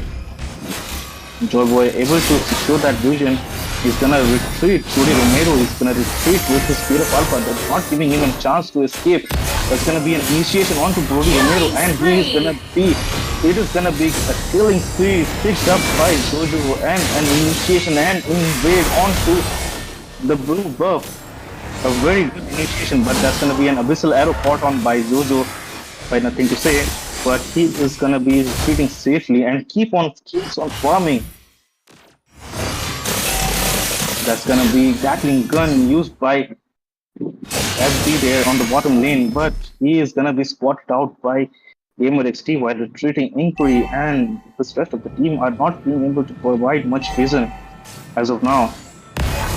Joyboy able to secure that vision. He's gonna retreat. Brody Romero is gonna retreat with his speed of Alpha. That's not giving him a chance to escape. That's gonna be an initiation onto Brody Romero, and he is gonna be. It is gonna be a killing spree picked up by Jojo, and an initiation and invade onto the blue buff. A very good initiation, but that's gonna be an abyssal arrow caught on by Jojo, by nothing to say. But he is gonna be retreating safely and keeps on farming. That's gonna be Gatling gun used by FD there on the bottom lane, but he is gonna be spotted out by Gamer XT while retreating Inquiry, and the rest of the team are not being able to provide much vision as of now.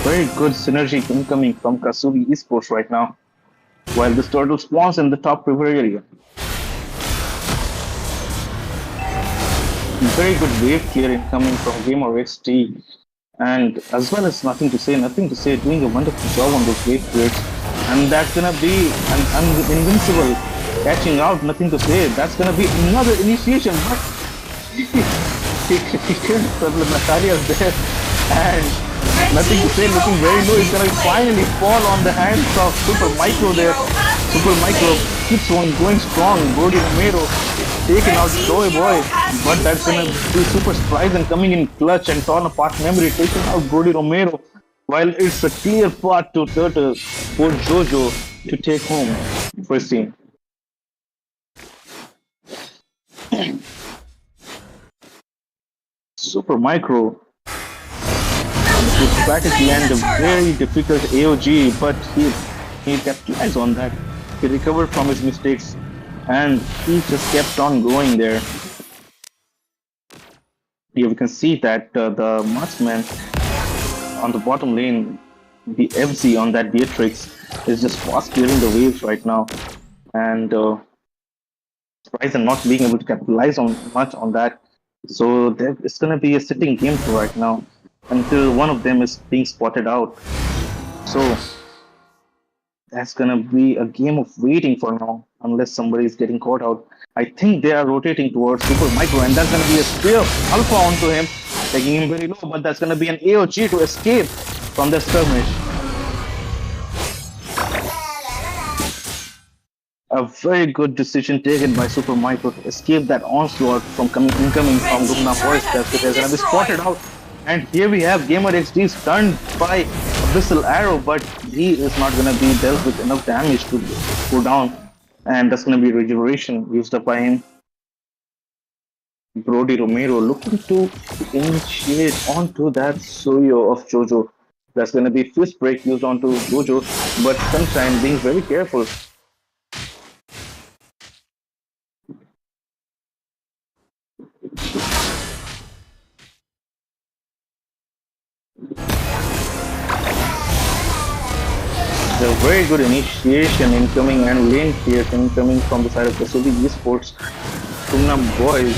Very good synergy incoming from Kasugi Esports right now, while this turtle spawns in the top river area. Very good wave clearing coming from Gamer XT, and as well as nothing to say, doing a wonderful job on those wave clears. And that's gonna be an invincible catching out, nothing to say. That's gonna be another initiation, but he killed Natalia's there, and Red Nothing team to say, hero looking very has low. been It's gonna slain. finally fall on the hands of Super Blue Micro team there. hero has been Super Micro slain. keeps on going strong. Brody Romero taking Red out team Joy hero Boy. has But been that's gonna slain. be Super Surprise and coming in clutch and torn apart memory, taking out Brody Romero. While it's a clear path to Turtle for Jojo to take home first team. Super Micro Blue to team has try to slain land the a turtle. very difficult AOG, but he capitalized on that. He recovered from his mistakes and he just kept on going there. Here we can see that the marksman on the bottom lane, the FZ on that Beatrix, is just fast clearing the waves right now. And Ryzen not being able to capitalize on much on that. So it's going to be a sitting game for right now until one of them is being spotted out. So that's gonna be a game of waiting for now, unless somebody is getting caught out. I think they are rotating towards Super Micro, and that's gonna be a spear of Alpha onto him, taking him very low, but that's gonna be an AOG to escape from the skirmish. A very good decision taken by Super Micro to escape that onslaught from incoming Red from team Gumna turret Boys. has That's been they're gonna be spotted destroyed. out. And here we have Gamer XD stunned by Abyssal Arrow, but he is not gonna be dealt with enough damage to go down. And that's gonna be regeneration used up by him. Brody Romero looking to initiate onto that Soyo of Jojo. That's gonna be fist break used onto Jojo, but Sunshine being very careful. A very good initiation incoming and lane clear incoming from the side of Kasubi ESports. Kumnam boys,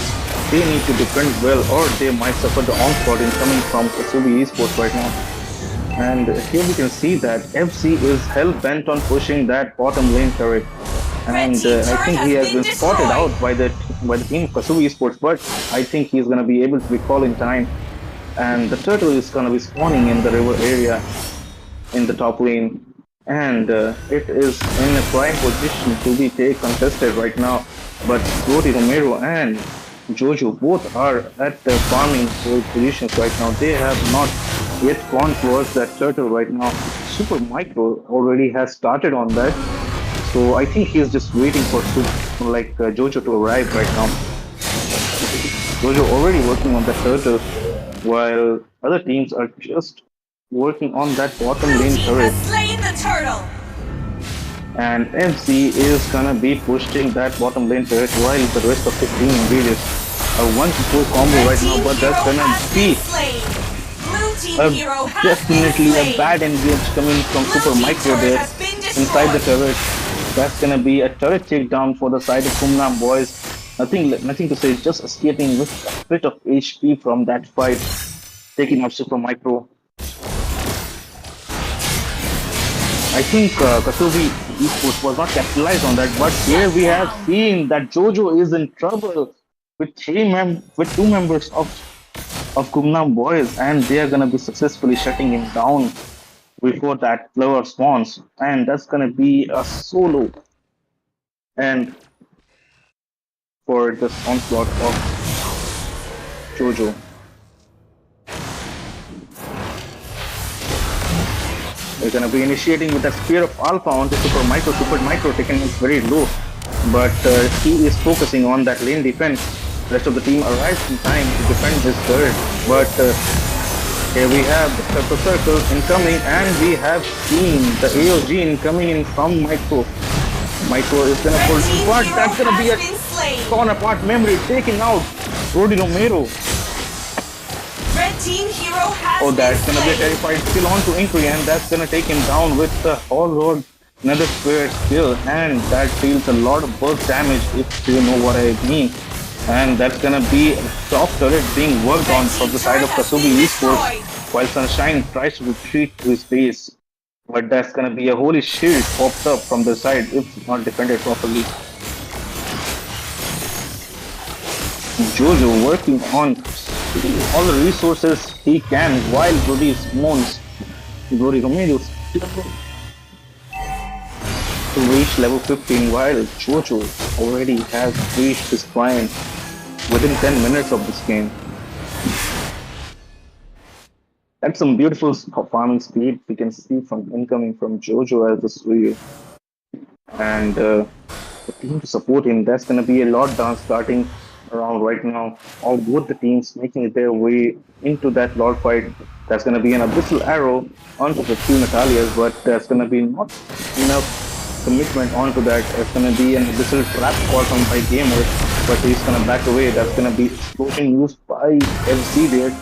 they need to defend well or they might suffer the onslaught incoming from Kasubi ESports right now. And here we can see that FC is hell bent on pushing that bottom lane turret. Red And team I turret think he has has been been spotted destroyed. out by the team of Kasubi Esports, but I think he's gonna be able to recall in time. And the turtle is gonna be spawning in the river area in the top lane, and it is in a prime position to be take contested right now. But Brody Romero and Jojo both are at the farming positions right now. They have not yet gone towards that turtle right now. Super Micro already has started on that, so I think he's just waiting for Jojo to arrive right now. Jojo already working on the turtle, while other teams are just working on that bottom Blue lane team has turret. slain the turtle. And FC is gonna be pushing that bottom lane turret while the rest of the team engages a 1-4 combo Red right now, team but hero that's gonna has been be slain. Blue team a hero has been definitely a slain. bad engage coming from Blue Super team Micro turret there has been inside the destroyed. turret. That's gonna be a turret takedown for the side of Kumnam boys. Nothing to say, just escaping with a bit of HP from that fight, taking out Super Micro. I think Kasubi Esports was not capitalized on that, but here Shut we have down. seen that Jojo is in trouble with with two members of Gumnam Boys, and they are gonna be successfully shutting him down before that flower spawns, and that's gonna be a solo end for this onslaught of Jojo. They're gonna be initiating with a spear of alpha onto Super Micro. Super Micro taking it very low, but he is focusing on that lane defense. The rest of the team arrives in time to defend this turret, but here we have the Purple Circle incoming, and we have seen the AOG incoming in from Micro. Micro is gonna Red pull, team but hero that's gonna be has a been slain. torn apart memory taking out Brody Romero. Red team hero has Oh, been that's gonna be a slain. terrified skill onto Inkry, and that's gonna take him down with the whole road. Another spirit skill, and that deals a lot of burst damage if you know what I mean. And that's gonna be a top turret being worked Red on from team the side turret of has Kasubi been Esports, destroyed. while Sunshine tries to retreat to his base. But that's gonna be a holy shield popped up from the side if not defended properly. Jojo working on all the resources he can while Brody moans. Brody Romero still to reach level 15 while Jojo already has reached his prime within 10 minutes of this game. That's some beautiful farming speed we can see from incoming from Jojo as the Surya. And the team to support him, that's gonna be a lot done starting around right now. All both the teams making their way into that Lord fight. That's gonna be an abyssal arrow onto the two Natalias, but there's gonna be not enough commitment onto that. It's gonna be an abyssal trap caught on by Gamer, but he's gonna back away. That's gonna be explosion used by FC there.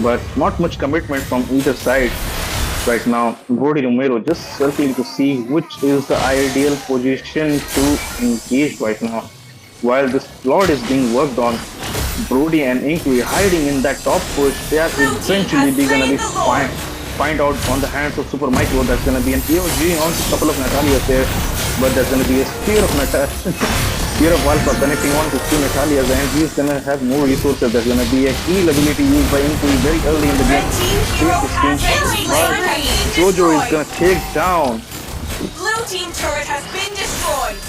But not much commitment from either side right now. Brody Romero just circling to see which is the ideal position to engage right now. While this Lord is being worked on, Brody and Inkui hiding in that top push, they are eventually gonna be find out on the hands of Super Micro. That's gonna be an EOG on a couple of Natalias there, but there's gonna be a spear of Spear of Alpha connecting on to two Natalias, and he's gonna have more resources. There's gonna be a heal ability used by Inkui very early in the game. Jojo is gonna take down. Blue team turret has been destroyed.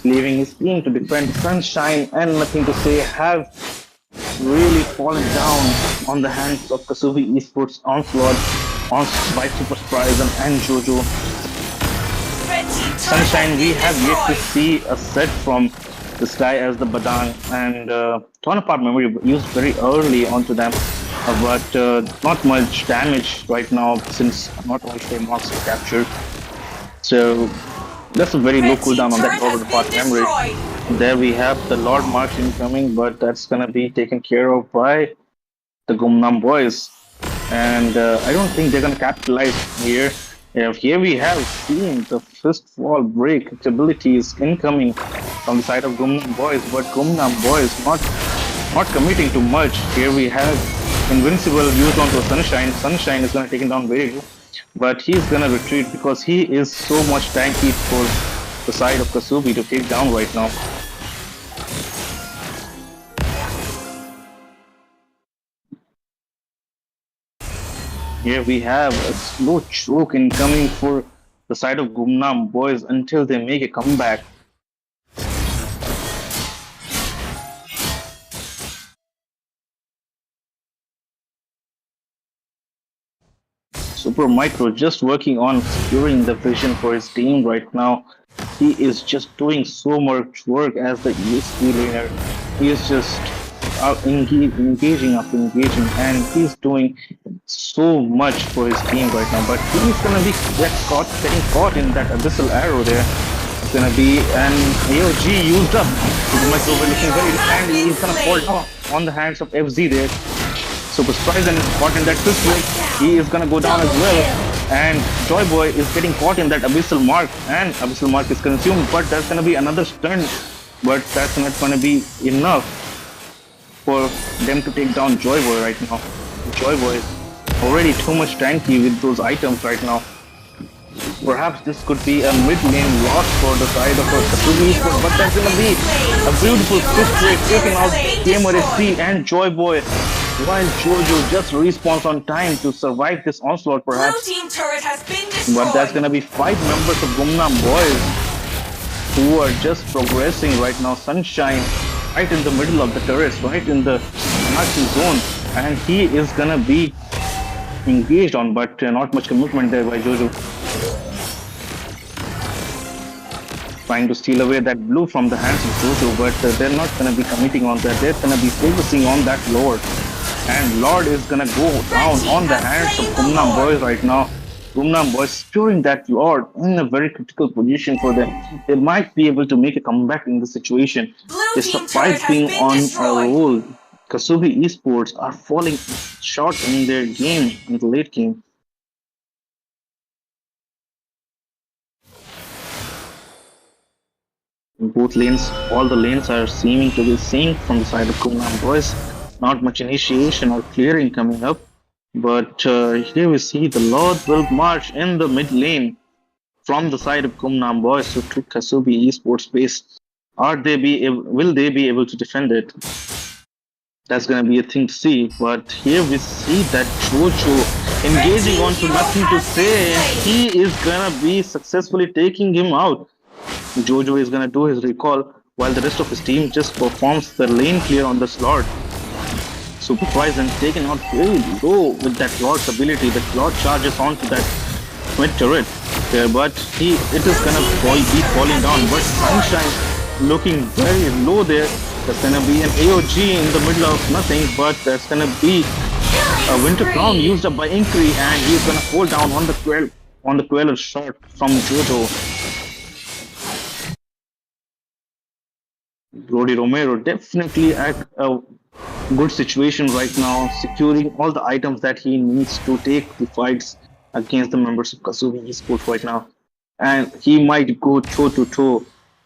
Leaving his team to defend. Sunshine and Nothing to Say have really fallen down on the hands of Kasubi Esports onslaught on by Super Surprise and Jojo. Sunshine, we have yet to see a set from this guy as the Badang, and torn apart memory used very early onto them, but not much damage right now since not all frame marks are captured. So that's a very low cooldown on that torn apart memory. There we have the Lord March incoming, but that's gonna be taken care of by the Gumnam boys, and I don't think they're gonna capitalize here. Here we have seen the fist wall break abilities incoming from the side of Gumnam boys, but Gumnam boys not committing to much. Here we have Invincible used onto Sunshine. Sunshine is gonna take him down very low, but he's gonna retreat because he is so much tanky for the side of Kasubi to take down right now. Here we have a slow choke incoming for the side of Gumnam boys until they make a comeback. Super Micro just working on securing the vision for his team right now. He is just doing so much work as the ESP laner. He is just engaging after engaging, and he's doing so much for his team right now. But he's gonna be getting caught in that abyssal arrow there. It's gonna be an AOG used up. Super Micro looking very, and he's gonna fall down on the hands of FZ there. Super Surprise and caught in that fist wave. He is gonna go down as well. And Joy Boy is getting caught in that Abyssal Mark, and Abyssal Mark is consumed, but there's gonna be another stun, but that's not gonna be enough for them to take down Joy Boy right now. Joy Boy is already too much tanky with those items right now. Perhaps this could be a mid-lane loss for the side of Kasubi, but that's gonna be a beautiful fist wave taking out Gamer SC and Joy Boy, while Jojo just respawns on time to survive this onslaught perhaps. Blue team turret has been destroyed. But that's gonna be 5 members of Gumnam boys who are just progressing right now. Sunshine right in the middle of the turrets, right in the marking zone, and he is gonna be engaged on, but not much commitment there by Jojo. Trying to steal away that blue from the hands of Jojo, but they're not gonna be committing on that. They're gonna be focusing on that Lord. And Lord is gonna go down on the hands of Gumnam boys right now. Gumnam boys securing that Lord in a very critical position for them. They might be able to make a comeback in the situation. Despite being on a roll, Kasubi Esports are falling short in their game in the late game. In both lanes, all the lanes are seeming to be synced from the side of Gumnam boys. Not much initiation or clearing coming up, but here we see the Lord will march in the mid lane from the side of Gumnam boys to Kasubi Esports base. Will they be able to defend it? That's gonna be a thing to see. But here we see that Jojo Red engaging team onto hero nothing to has been say. slain. He is gonna be successfully taking him out. Jojo is gonna do his recall while the rest of his team just performs the lane clear on the slot. Supervised and taken out very low with that Lord's ability. The Lord charges onto that mid turret. But it is Blue gonna team base be turret falling has down. been But destroyed. Sunshine looking very low there. There's gonna be an AOG in the middle of nothing, but there's gonna be a Killing Winter Crown spree. used up by Inkri, and he's gonna fall down on the 12 shot from Jojo. Brody Romero definitely at a good situation right now, securing all the items that he needs to take the fights against the members of Kasubi Esports right now. And he might go toe to toe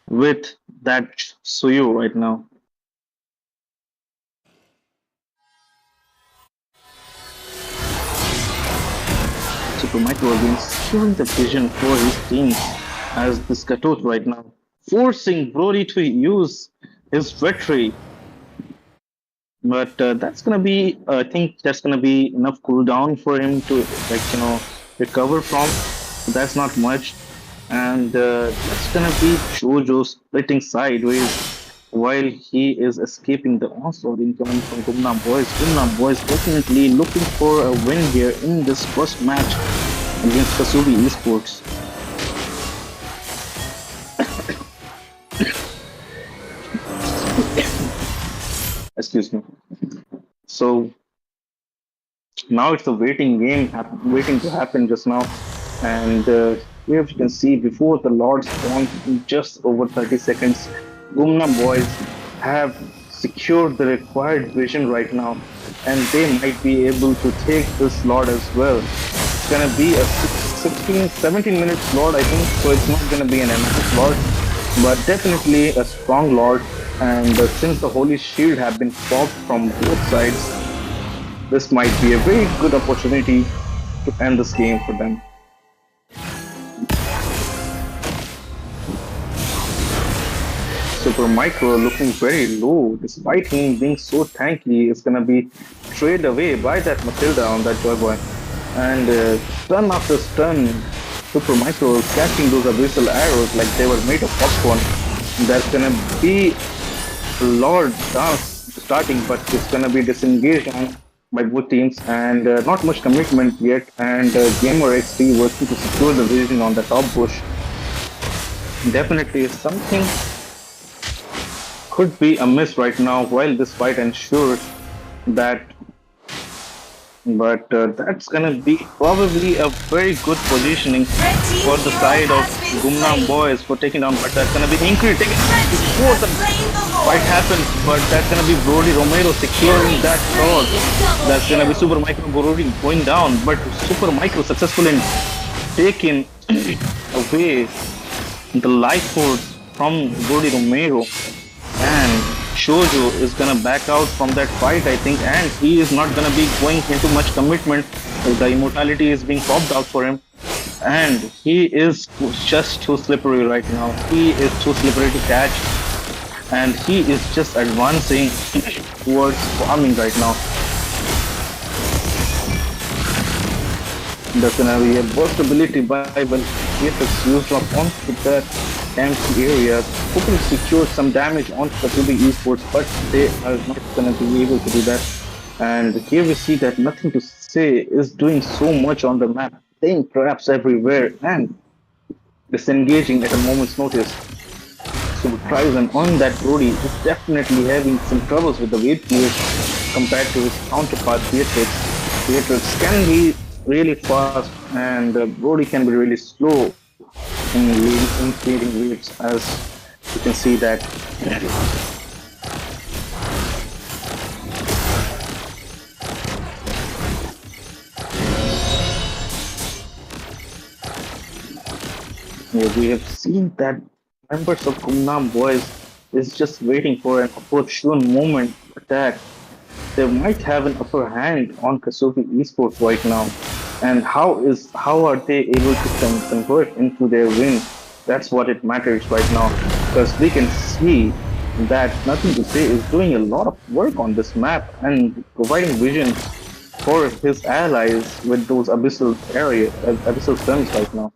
with that Suyu right now. Super Micro again securing the vision for his team as this Katot right now, forcing Brody to use his victory. But that's gonna be, I think that's gonna be enough cooldown for him to recover from. That's not much, and that's gonna be Jojo splitting sideways while he is escaping the onslaught incoming from Gumnam Boys. Gumnam Boys definitely looking for a win here in this first match against Kasubi Esports. Excuse me. So now it's a waiting game, waiting to happen just now. And here you can see before the Lord spawn in just over 30 seconds, Gumnam boys have secured the required vision right now, and they might be able to take this Lord as well. It's gonna be a 16, 17 minutes Lord, I think, so it's not gonna be an enhanced Lord, but definitely a strong Lord. And since the Holy Shield have been popped from both sides, this might be a very good opportunity to end this game for them. Super Micro looking very low, despite him being so tanky, is gonna be traded away by that Matilda on that Joy Boy. And stun after stun, Super Micro is catching those abyssal arrows like they were made of popcorn. There's gonna be a Lord dance starting, but it's gonna be disengaged by both teams, and not much commitment yet. And Gamer XT working to secure the vision on the top bush. Definitely something could be amiss right now while this fight ensures that, but that's gonna be probably a very good positioning Red team for the hero side of has been Gumnam slain. boys for taking down, but that's gonna be Inkri taking Red team before has the slain the fight Lord. happens, but that's gonna be Brody Romero securing Killing that sword. spree. Double That's gonna be kill. Super Micro Brody going down, but Super Micro successful in taking away the life force from Brody Romero, and Shoujo is gonna back out from that fight, I think, and he is not gonna be going into much commitment. The immortality is being popped out for him, and he is just too slippery right now. He is too slippery to catch, and he is just advancing towards farming right now. There's gonna be a burst ability by when VFX used up onto that empty area, hoping to secure some damage onto the 2B esports, but they are not gonna be able to do that. And here we see that Nothing to Say is doing so much on the map, playing traps everywhere and disengaging at a moment's notice. So Tryson on that Brody is definitely having some troubles with the weight clears compared to his counterpart Beatrix. Beatrix can be really fast, and Brody can be really slow in clearing weights, as you can see that. Yeah, we have seen that members of Gumnam Boys is just waiting for an opportune moment to attack. They might have an upper hand on Kasubi Esports right now. And how are they able to convert into their win? That's what it matters right now, because we can see that Nothing to Say is doing a lot of work on this map and providing vision for his allies with those abyssal stems right now.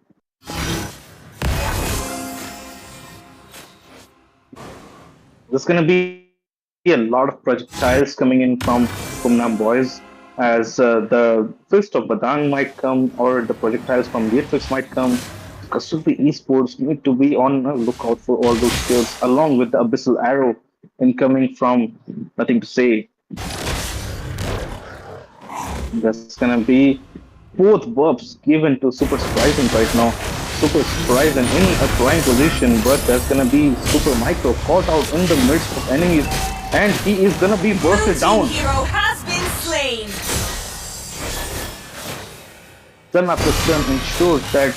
There's gonna be a lot of projectiles coming in from Kumnam boys, as the Fist of Badang might come, or the projectiles from Beatrix might come. Kasubi Esports need to be on the lookout for all those skills, along with the Abyssal Arrow incoming from Nothing to Say. That's gonna be both buffs given to Super Surprising right now. Super Surprising in a prime position, but there's gonna be Super Micro caught out in the midst of enemies, and he is gonna be Blue bursted team down. hero has been slain. Stun after stun ensures that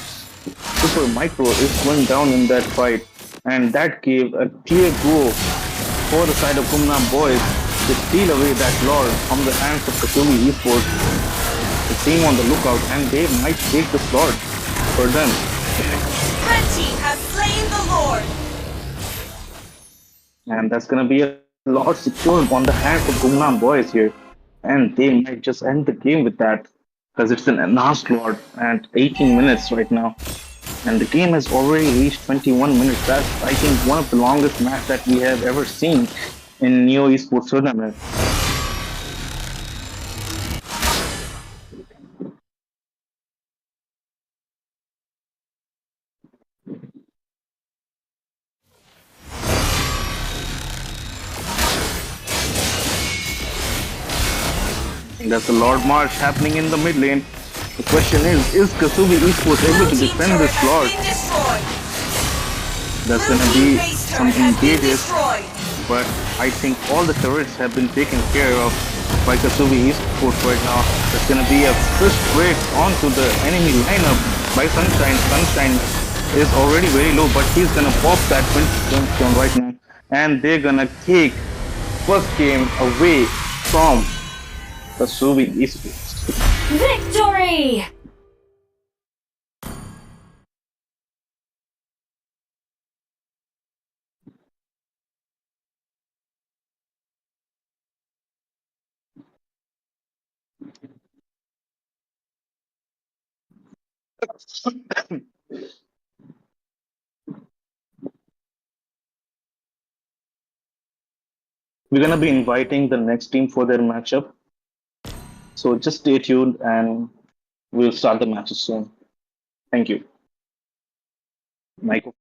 Super Micro is going down in that fight, and that gave a clear go for the side of Kumnam boys to steal away that lord from the hands of Kasumi Esports. The team on the lookout, and they might take this lord for them. Red team has slain the Lord. And that's gonna be a lot secured on the hands of Kumnam boys here. And they might just end the game with that. Because it's an enhanced lord and 18 minutes right now. And the game has already reached 21 minutes. That's, I think, one of the longest matches that we have ever seen in Neo Esports tournament. There's a Lord March happening in the mid lane. The question is Kasumi Esports able Blue to team defend turret this has Lord? been destroyed. There's Blue gonna team be base some turret has been engages, destroyed. but I think all the turrets have been taken care of by Kasumi Esports right now. There's gonna be a fist break onto the enemy lineup by Sunshine. Sunshine is already very low, but he's gonna pop that Flintstone right now, and they're gonna take first game away from Kasumi Esports. Victory! We're gonna be inviting the next team for their matchup, so just stay tuned and we'll start the matches soon. Thank you. Michael.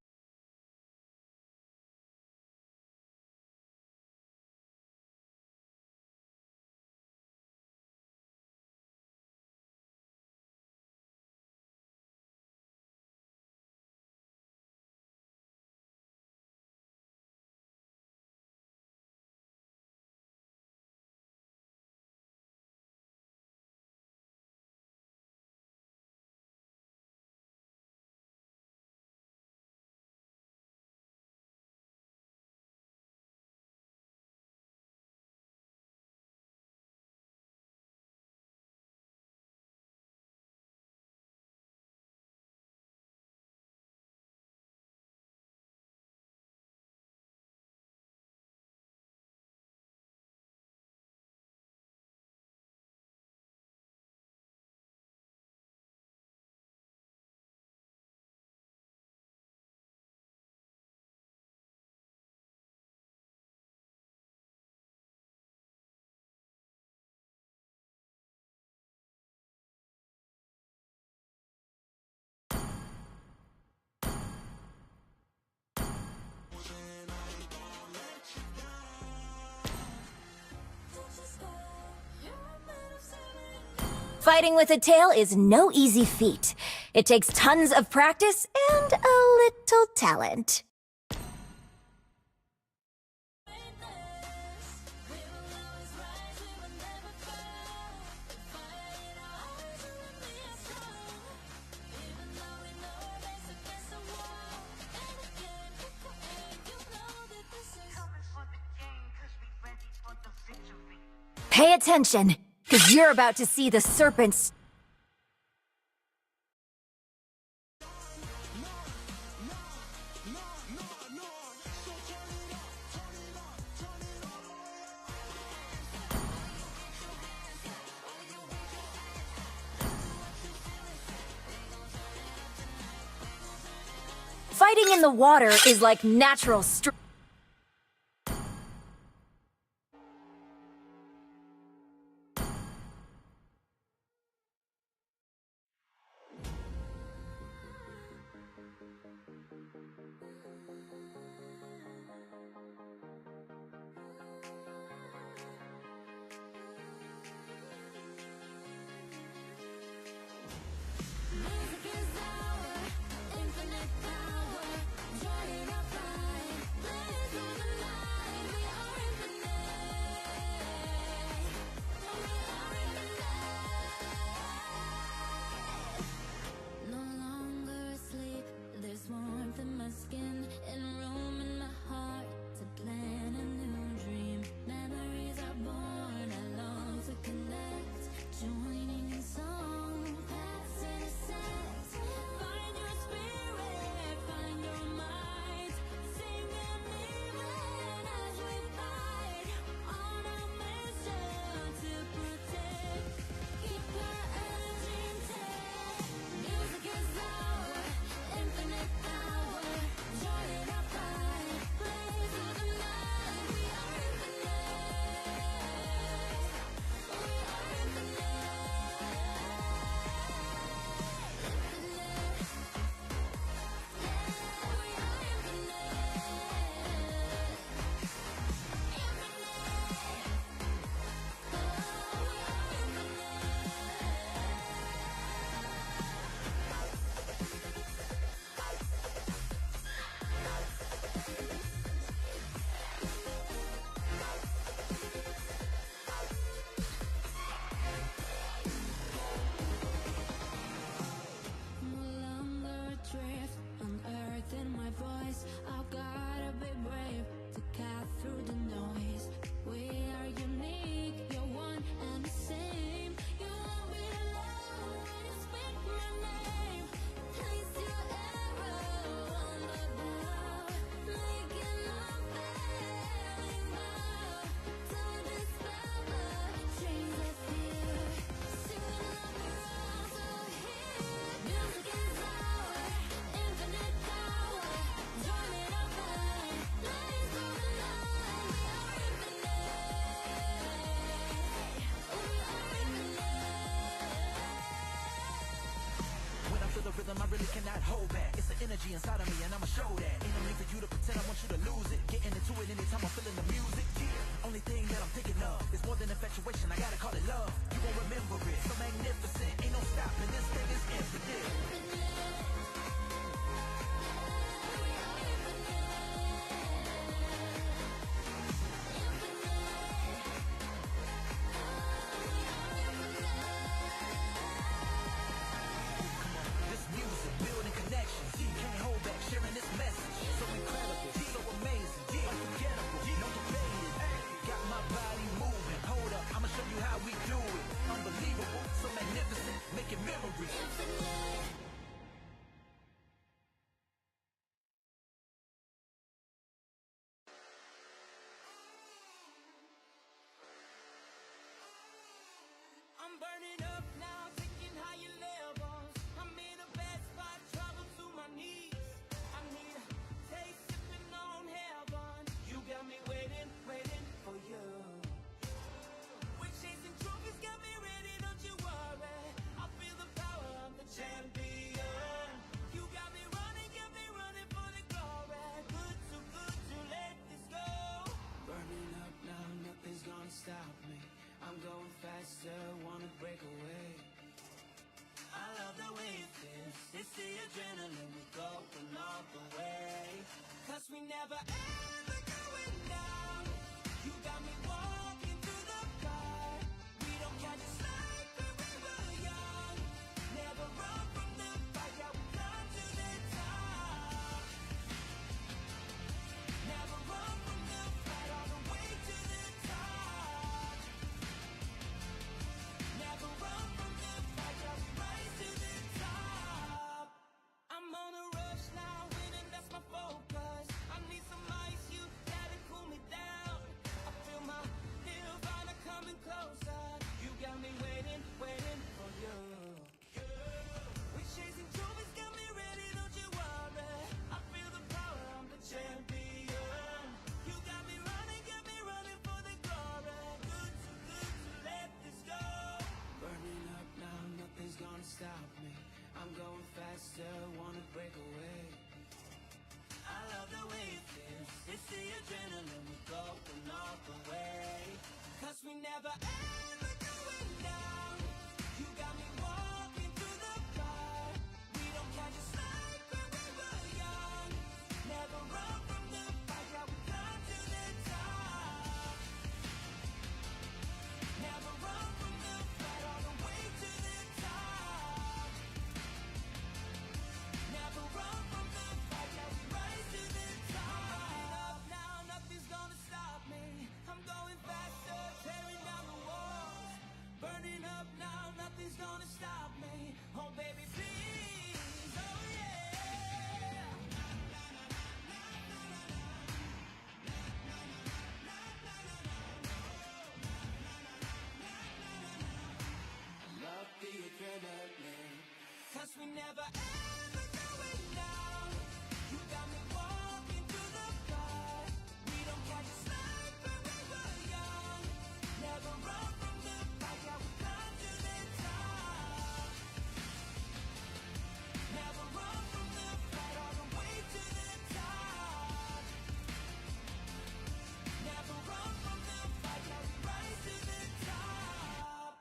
Fighting with a tail is no easy feat. It takes tons of practice and a little talent. Pay attention, because you're about to see the serpents. Fighting in the water is like natural strength. rhythm, I really cannot hold back. It's the energy inside of me and I'ma show that. Ain't no need for you to pretend I want you to lose it. Getting into it anytime I'm feeling the music. Yeah. Only thing that I'm thinking of is more than infatuation, I gotta call it love. You won't remember it, so magnificent. Ain't no stopping, this thing is infinite. I'm burning up now, taking higher levels. I'm in a bad spot, trouble to my knees. I need a taste, sipping on heaven. You got me waiting, waiting for you. We're chasing trophies, got me ready, don't you worry. I feel the power of the champion. You got me running for the glory. Good to let this go. Burning up now, nothing's gonna stop me. I'm going faster, wanna break away. never ever going down. You got me walking through the fire. We don't catch a slide when we were young. Never run from the fight, yeah, we climb to the top. Never run from the fight, all the way to the top. Never run from the fight, yeah, we rise to the top. Up now, nothing's gonna stop me. I'm going faster, tearing down the walls. Burning up now, nothing's gonna stop me. Oh baby, please, oh yeah. Love the adrenaline, 'cause we never ever going down. You got me walking through the fire. We don't catch a slide when we were young. Never run from the fight, yeah, we climb to the top. Never run from the fight, all the way to the top. Never run from the fight, yeah, we rise to the top.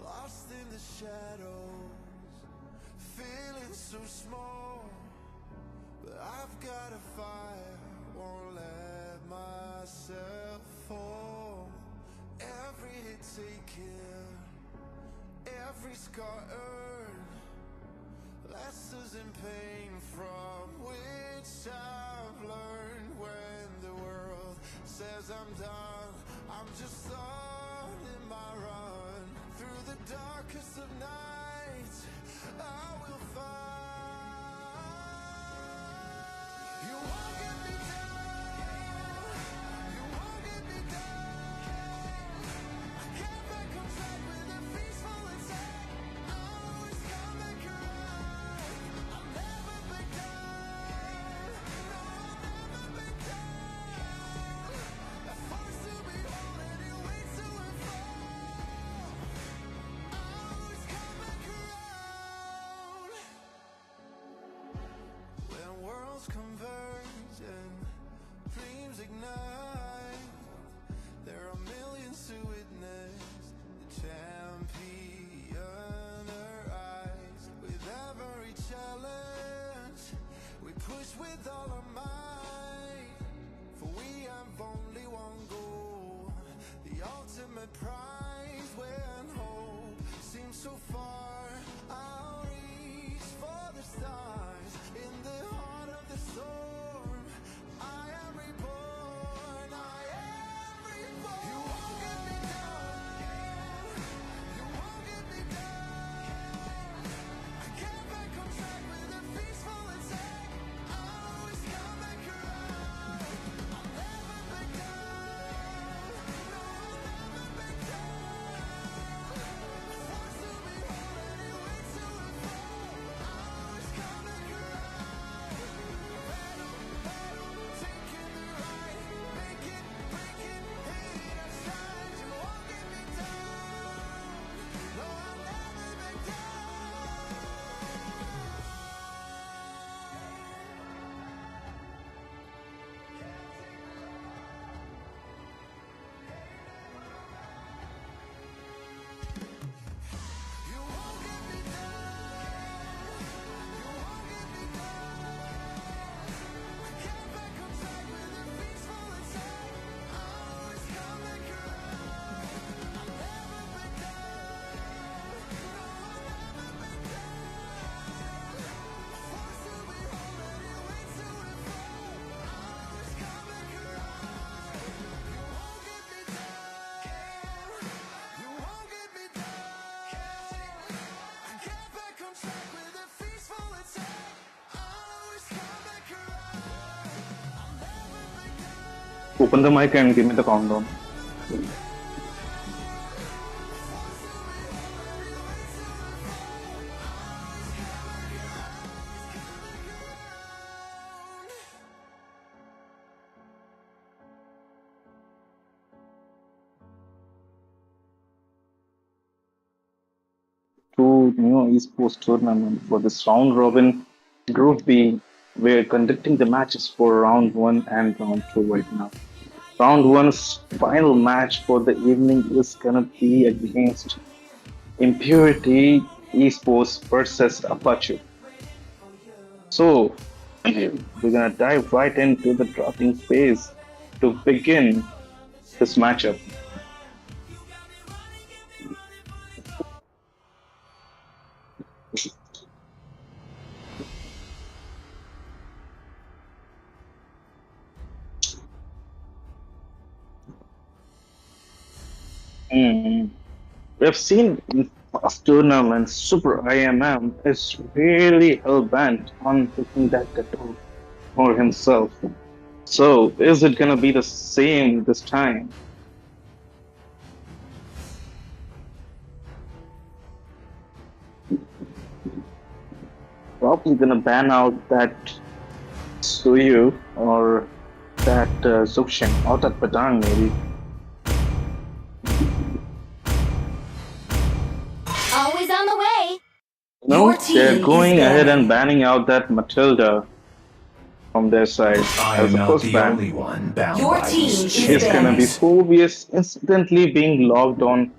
Lost in the shadows, feeling so small. But I've got a fire, won't let myself fall. Every hit taken, every scar earned, lessons in pain from which I've learned. When the world says I'm done, I'm just starting my run. Through the darkest of nights, I will find. You won't get me down, you won't get me down. I can't back on track with a peaceful attack. I always come back around. I'll never back down, no, I'll never back down. That force to behold and it waits to unfold. I always come back around. When worlds converge and dreams ignite, there are millions to witness the champion arise. With every challenge, we push with all our might. For we have only one goal, the ultimate prize. When hope seems so far, I'll reach for the stars. In the heart of the storm, I am reborn, I am reborn. You won't get me down, you won't get me down. I can't back on track with a peaceful attack. I always come back around. I'll never back down, no, I'll never back down. Forced to behold and it waits to unfold. I always come back around. Battle, taking the right, make it, break it, hit it, I shine. You won't get me down, no, I'll never back down. You won't get me down, you won't get me down. I can't back on track with a peaceful attack. I always come back around. I'll never back down, no, I'll never back down. Forced to behold and it waits to unfold. I always come back around. You won't get me down, you won't get me down. I can't back on track with a peaceful attack. I always come back around. I'll never back down. Open the mic and give me the countdown. to esports tournament for this round robin group B. We're conducting the matches for round one and round two right now. Round one's final match for the evening is gonna be against Impurity Esports versus Apache. So we're gonna dive right into the drafting phase to begin this matchup. Mm. We have seen in past tournaments, Super IMM is really hell bent on taking that title for himself. So, is it gonna be the same this time? Probably gonna ban out that Suyu or that Zuxin or that Padang maybe. Always on the way. No, Your they're team is going ahead and banning. banning out that Matilda from their side I as am the not first the ban. only one bound Your by team these is It's gonna be chains. Phobius instantly being logged on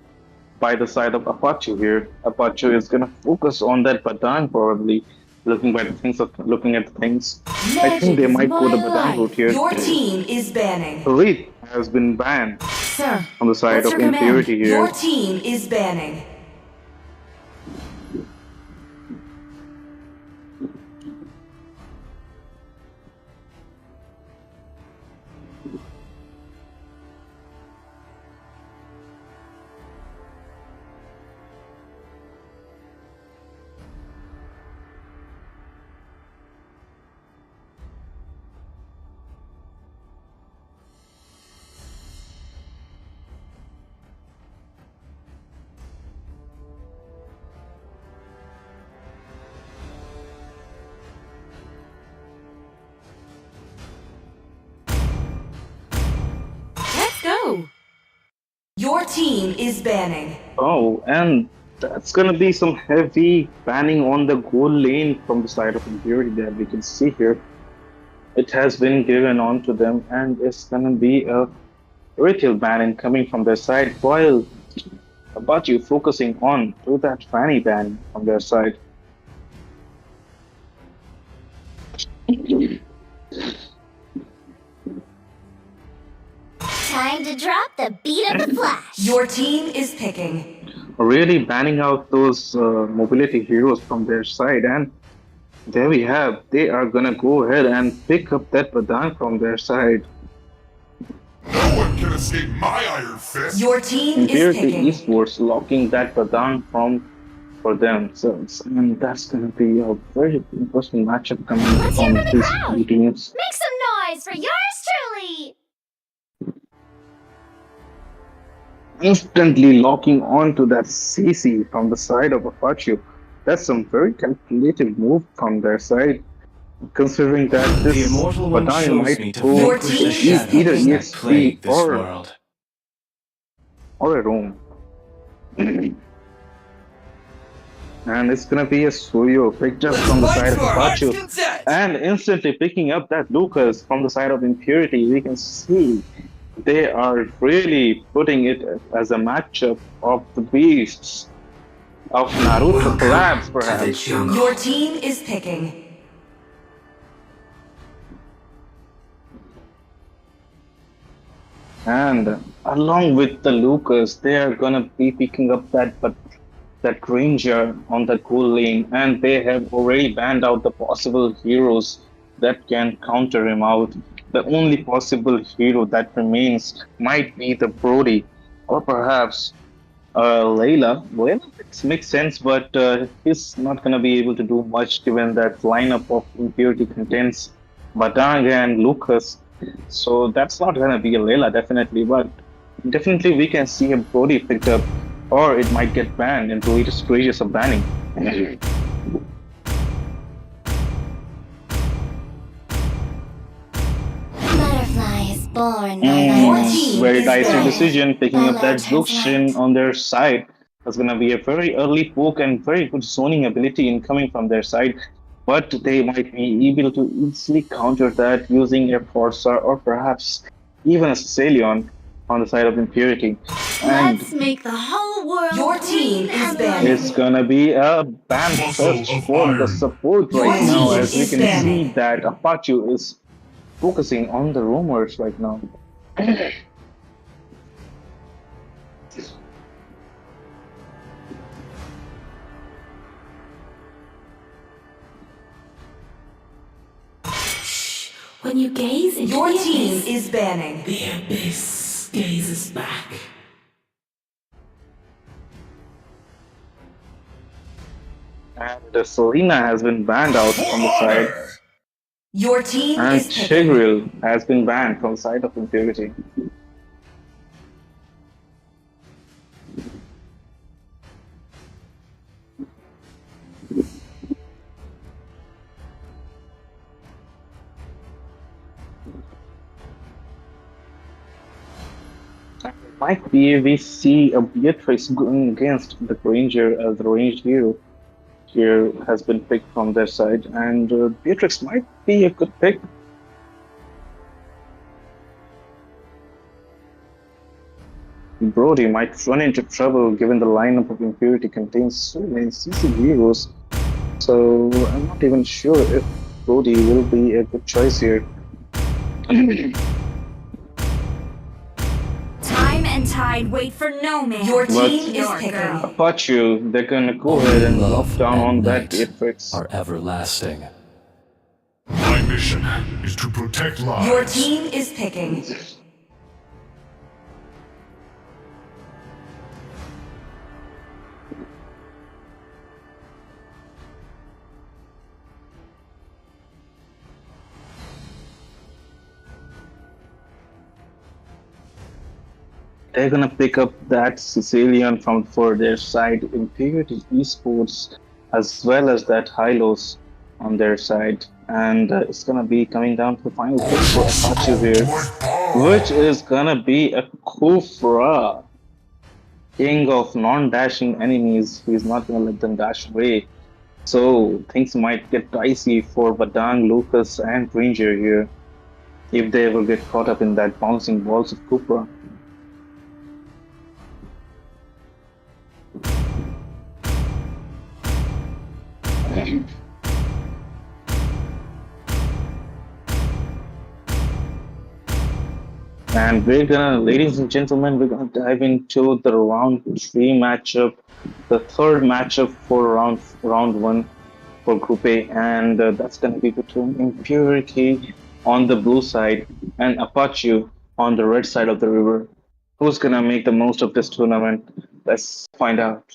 by the side of Apache here. Apache is gonna focus on that Badan probably, looking at the things. I think Magic they is might go my the Badan route life. here. Your team is banning. Reed has been banned Sir, on the side what's of your command? Impurity Your here. team is banning. Let's go. Your team is banning. Oh, and that's gonna be some heavy banning on the goal lane from the side of Impurity that we can see here. It has been given on to them, and it's gonna be a retail banning coming from their side, while about you focusing on to that fanny ban from their side. Time to drop the beat of the flash. Your team is picking. Really banning out those mobility heroes from their side, and there we have. They are gonna go ahead and pick up that Badang from their side. No one can escape my iron fist. Your team is Impurity picking. Esports locking that Badang from for themselves, and that's gonna be a very interesting matchup coming Let's hear from from the these crowd. two teams. Make some noise for yours truly. Instantly locking onto that CC from the side of Apache. That's some very calculated move from their side, considering that The this Immortal One Badang chose might me to go Your vanquish the team is either picking. shadows that EXP plague this world. or a roam. And it's gonna be a Suyo picked up Let's from the fight side of to our heart's Apache. content. And instantly picking up that Lucas from the side of Impurity, we can see they are really putting it as a matchup of the beasts of Naruto, perhaps, To the perhaps. jungle. Your team is picking. And along with the Lucas, they are gonna be picking up that Ranger on the goal lane, and they have already banned out the possible heroes that can counter him out. The only possible hero that remains might be the Brody, or perhaps Layla. Well, it makes sense, but he's not gonna be able to do much given that lineup of Impurity contains Batang and Lucas. So that's not gonna be a Layla definitely, but definitely we can see a Brody picked up, or it might get banned into later stages of banning. Butterfly is born by Your my team Very is dicey banning. decision picking up that Zuxin on their side. There's gonna be a very early poke and very good zoning ability incoming from their side, but they might be able to easily counter that using a Forza or perhaps even a Cecilion on the side of Impurity. And Let's make the whole world Your team green is and banning. it's gonna be a ban Muscle fest of for the iron. support Your right now, team as we is can see banning. that Apache is focusing on the rumors right now. When you gaze into Your the team abyss, is banning. The abyss gazes back. And Selena has been banned out For from the side, honor. Your team and is picking. Chigril has been banned from the side of Impurity. Might be we see a Beatrix going against the Ranger as the ranged hero here has been picked from their side, and Beatrix might be a good pick. Brody might run into trouble given the lineup of Impurity contains so many CC heroes, so I'm not even sure if Brody will be a good choice here. time and tide wait for no man. Your But team is Your picking. girl. Apache, they're gonna go Only ahead and lock love down on and that night Beatrix. are everlasting. My mission is to protect lives. Your team is picking. They're gonna pick up that Sicilian from for their side, Impurity Esports, as well as that Hylos on their side, and it's gonna be coming down to the final pick for Apache here, which is gonna be a Kufra, king of non-dashing enemies. He's not gonna let them dash away. So things might get dicey for Badang, Lucas, and Ranger here if they ever get caught up in that bouncing balls of Kufra. And we're gonna, ladies and gentlemen, we're gonna dive into the round three matchup, the third matchup for round one for Group A, and that's gonna be between Impurity on the blue side and Apache on the red side of the river. Who's gonna make the most of this tournament? Let's find out.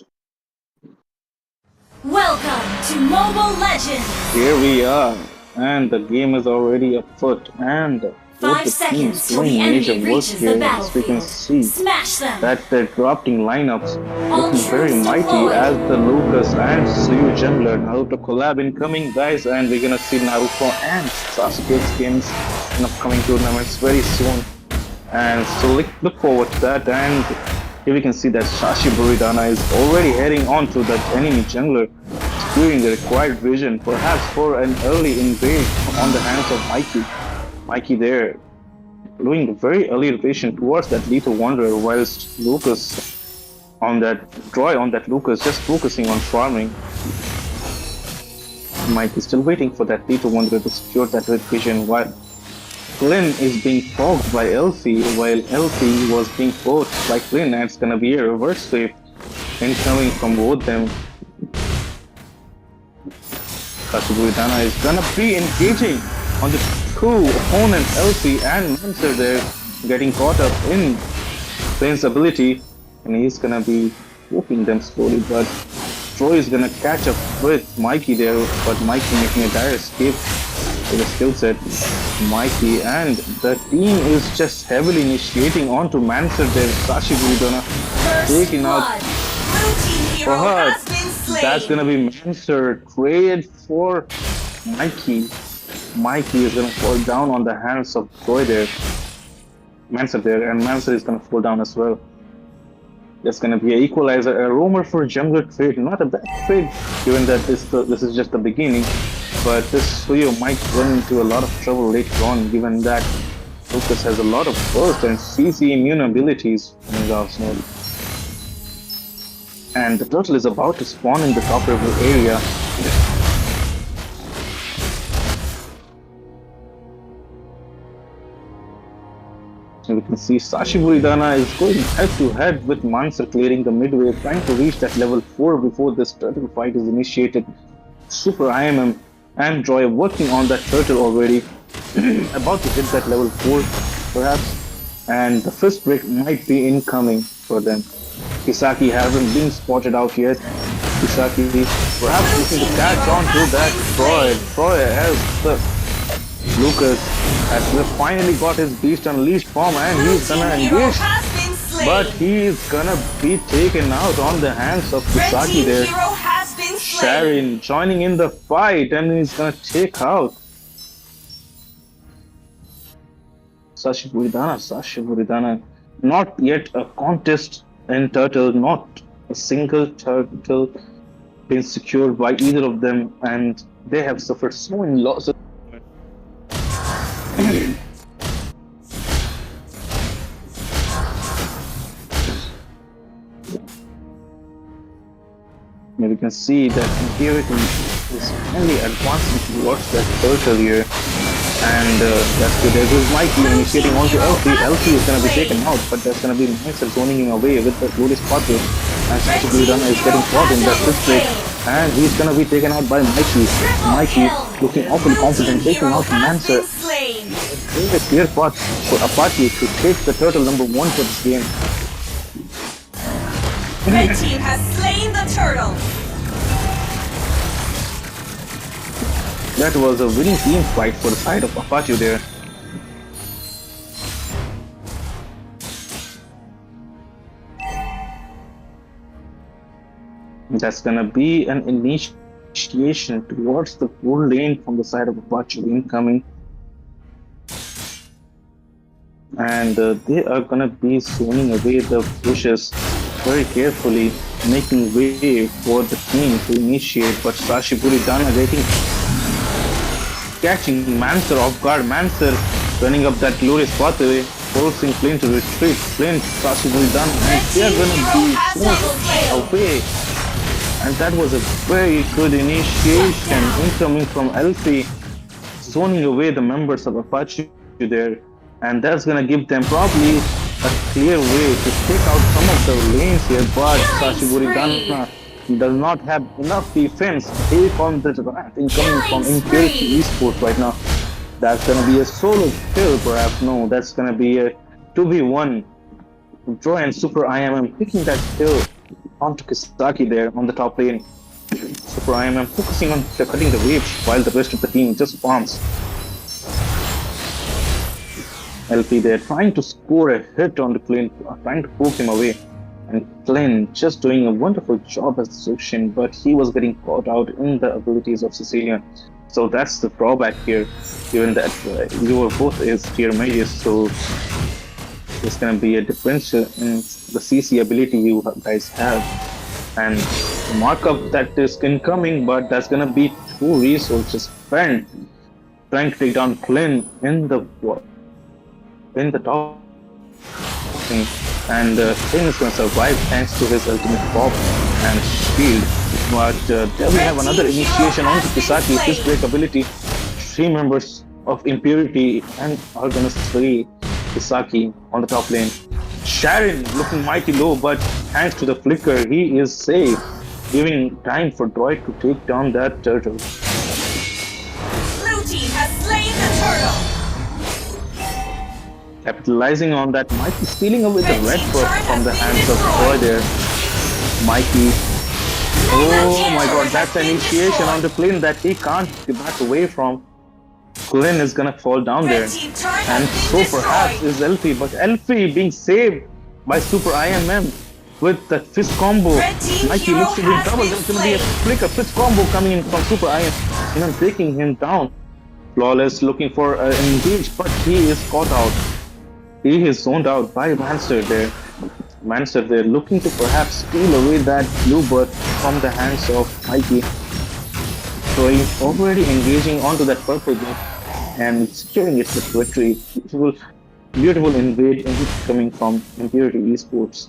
Welcome to Mobile Legends. Here we are, and the game is already afoot, and both 5 the teams seconds till the doing major enemy work reaches the here, as we can battlefield. see Smash them. that they're drafting lineups All looking very troops mighty deployed. as the Lucas and Suyu Jungler Naruto collab incoming, guys, and we're gonna see Naruto and Sasuke skins in upcoming tournaments very soon, and so look forward to that. And here we can see that Shashi Buridana is already heading on to that enemy jungler, securing the required vision, perhaps for an early invade on the hands of Mikey. Mikey there doing a very early rotation towards that Lethal Wanderer, whilst Lucas on that Troy on that Lucas just focusing on farming. Mike is still waiting for that Lethal Wanderer to secure that red vision, while Flynn is being fogged by Elfie, while Elfie was being poked by Flynn, and it's gonna be a reverse sweep incoming from both them. Kashiburidana is gonna be engaging on the two opponents, Elfie and Manser there, getting caught up in Flynn's ability, and he's gonna be whooping them slowly, but Troy is gonna catch up with Mikey there, but Mikey making a dire escape with a skill set. Mikey and the team is just heavily initiating onto Manser there. Kashiburidana taking out Blue team hero for her. has been slain. That's gonna be Manser traded for Mikey. Mikey is gonna fall down on the hands of Troy there. Manser there, and Manser is gonna fall down as well. There's gonna be an equalizer, a roamer for jungler trade. Not a bad trade, given that this is just the beginning. But this trio might run into a lot of trouble later on, given that Lucas has a lot of burst and CC immune abilities in his arsenal. And the turtle is about to spawn in the top river area. And we can see Sashi Buridana is going head to head with Mansa clearing the midway, trying to reach that level 4 before this turtle fight is initiated. Super IMM and Joy working on that turtle already, about to hit that level 4 perhaps, and the first break might be incoming for them. Kisaki hasn't been spotted out yet. Kisaki perhaps looking to catch on to that Troy has the Lucas has finally got his beast unleashed form and he's gonna engage, but he's gonna be taken out on the hands of Kisaki there. Sharon joining in the fight and he's gonna take out Sashi Buridana. Not yet a contest in turtle, not a single turtle been secured by either of them, and they have suffered so many losses. And we can see that Impurity is only advancing towards that turtle here, and that's good. There goes Mikey initiating onto LP. LP is going to be taken out, but there's going to be Mindset zoning him away with the glorious pathway, and Sashi Buridana is getting caught in that fifth break, and he's going to be taken out by Mikey. Mikey looking awfully confident, taking out Mancer. A clear path for Apache to take the turtle number 1 for this game. Red team has slain the turtle. That was a winning team fight for the side of Apache there. That's gonna be an initiation towards the full lane from the side of Apache incoming. And they are gonna be zoning away the bushes very carefully, making way for the team to initiate, but Sashi Buridana catching Mancer off guard. Mancer running up that glorious pathway, forcing Flynn to retreat. Flynn, Sashi Buridana, and they are gonna be so away. And that was a very good initiation incoming from Elfie, zoning away the members of Apache there. And that's gonna give them probably a clear way to take out some of the lanes here, but Sashi Buridana does not have enough defense to take on the wrath incoming from Impurity ESports right now. That's gonna be a solo kill perhaps. No, that's gonna be a 2v1. Joy and Super IMM picking that kill onto Kisaki there on the top lane. Super IMM focusing on cutting the waves while the rest of the team just farms. LP there trying to score a hit on the Flynn, trying to poke him away. And Flynn just doing a wonderful job as the solution, but he was getting caught out in the abilities of Sicilian. So that's the drawback here, given that you are both is tier mages, so there's gonna be a differential in the CC ability you guys have. And the markup that is incoming, but that's gonna be 2 resources spent trying to take down Flynn in the top, and Flynn is going to survive thanks to his ultimate pop and shield. But there we have another initiation onto Kisaki, his break ability. 3 members of Impurity and are going to slay Kisaki on the top lane. Sharon looking mighty low, but thanks to the flicker, he is safe, giving time for Droid to take down that turtle. Blue team has slain the turtle. Capitalizing on that, Mikey stealing away the red buff from the hands of Troy there. Mikey. Oh my god, that's an initiation on the Flynn that he can't get back away from. Flynn is gonna fall down there. And so perhaps is Elfie, but Elfie being saved by Super IMM with that fist combo. Mikey looks to be in trouble. There's gonna be a flicker fist combo coming in from Super IMM, taking him down. Flawless looking for an engage, but he is caught out. He is zoned out by Manster there. Manser there, looking to perhaps steal away that blue bird from the hands of Mikey. Troy already engaging onto that purple bird and securing it with victory. Beautiful invade coming from Impurity Esports.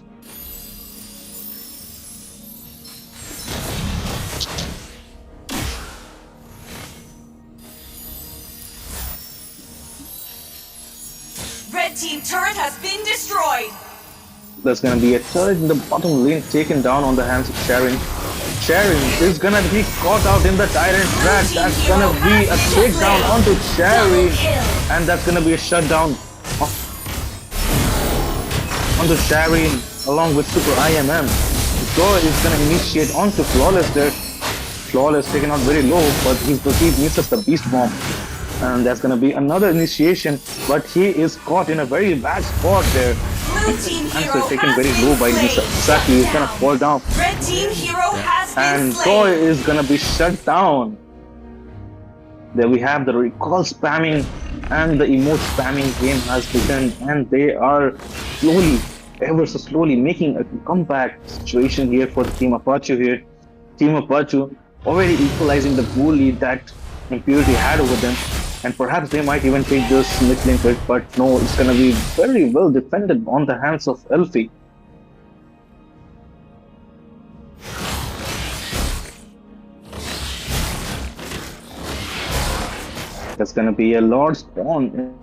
Red team turret has been destroyed. There's gonna be a turret in the bottom lane taken down on the hands of Sharon. Sharon is gonna be caught out in the Tyrant trap. That's gonna be a takedown onto Sharon. And that's gonna be a shutdown onto Sharon along with Super IMM. Joy is gonna initiate onto Flawless there. Flawless taken out very low, but he misses the Beast Bomb. And that's gonna be another initiation, but he is caught in a very bad spot there. Blue team hero Answer taken has very been low by slain. Misaki. He's gonna fall down. Red team hero has been And slain. Troy is gonna be shut down. There we have the recall spamming and the emote spamming game has begun, and they are slowly, ever so slowly, making a comeback situation here for the Team Apache here. Team Apache already equalizing the goal lead that Impurity had over them, and perhaps they might even take this mid-lane pick, but no, it's gonna be very well defended on the hands of Elfie. There's gonna be a Lord spawn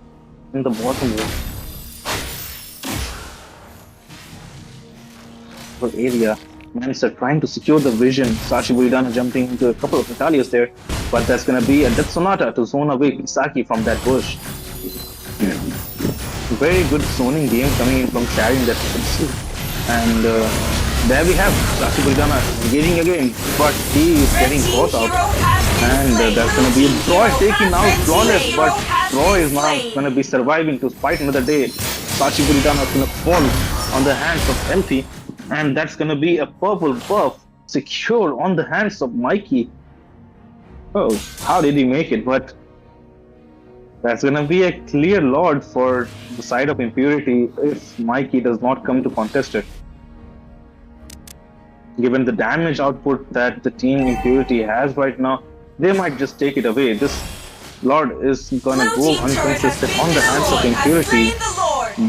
in the bottom area. Manser trying to secure the vision. Sashi Buridana jumping into a couple of Italias there, but that's gonna be a Death Sonata to zone away Kisaki from that bush. Very good zoning game coming in from Sharon that you can see. And there we have Sashi Buridana engaging again, but he is getting caught out. And that's gonna be Troy taking out Flawless, but Troy is now gonna be surviving to fight another day. Sashi Buridana is gonna fall on the hands of Elfie, and that's gonna be a purple buff secure on the hands of Mikey. Oh, how did he make it? But that's gonna be a clear Lord for the side of Impurity if Mikey does not come to contest it. Given the damage output that the team Impurity has right now, they might just take it away. This Lord is gonna go uncontested on the hands of Impurity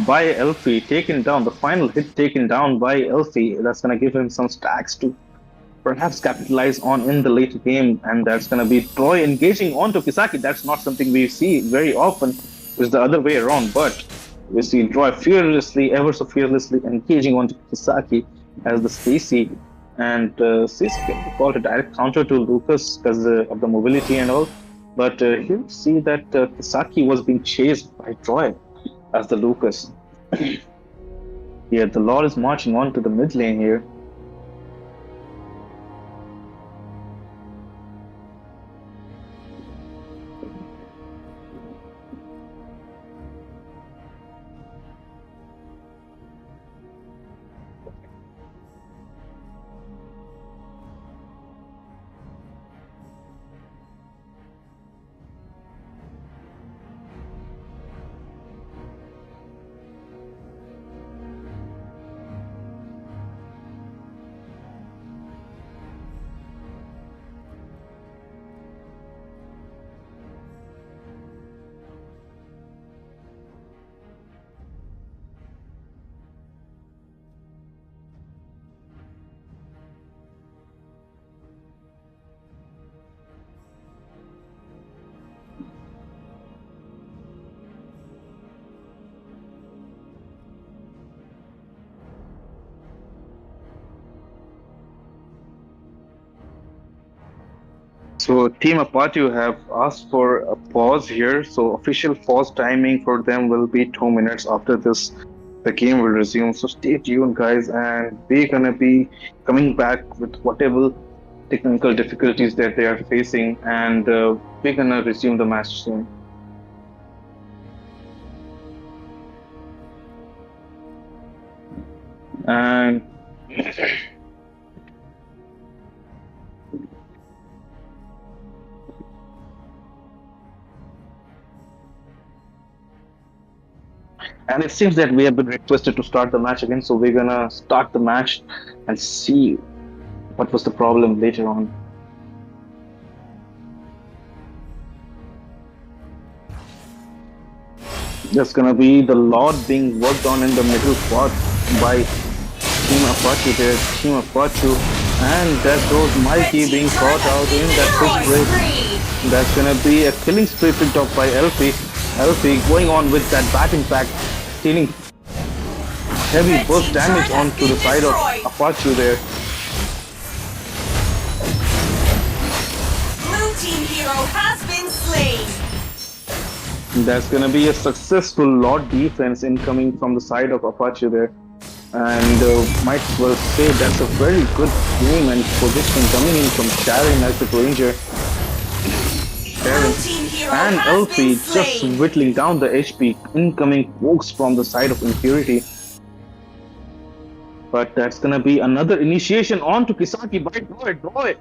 by Elfie, taken down, the final hit taken down by Elfie. That's gonna give him some stacks to perhaps capitalize on in the later game, and that's gonna be Troy engaging onto Kisaki. That's not something we see very often, it's the other way around, but we see Troy fearlessly, ever so fearlessly engaging onto Kisaki as the Stacy, and Stacy can be called a direct counter to Lucas because of the mobility and all, but here we see that Kisaki was being chased by Troy as the Lucas. Yeah, the Lord is marching on to the mid lane here. So Team Apache have asked for a pause here. So official pause timing for them will be 2 minutes. After this, the game will resume. So stay tuned, guys, and we're gonna be coming back with whatever technical difficulties that they are facing, and we're gonna resume the match soon. And And it seems that we have been requested to start the match again, so we're gonna start the match and see what was the problem later on. There's gonna be the Lord being worked on in the middle part by Team Apache there, Team Apache, and that goes Red Mikey being team's turret caught has out been in that fish destroyed. break. Spree. That's gonna be a killing spree picked up by Elfie. Elfie going on with that batting pack, dealing heavy Red burst team damage turret has onto the been side of destroyed. Apache there. Blue team hero has been slain. That's gonna be a successful Lord defense incoming from the side of Apache there. And might as well say that's a very good game and positioning coming in from Sharon as the Ranger. Blue Sharon team hero and has been Elfie just slain. whittling down the HP, incoming pokes from the side of Impurity. But that's gonna be another initiation onto Kisaki by Droid.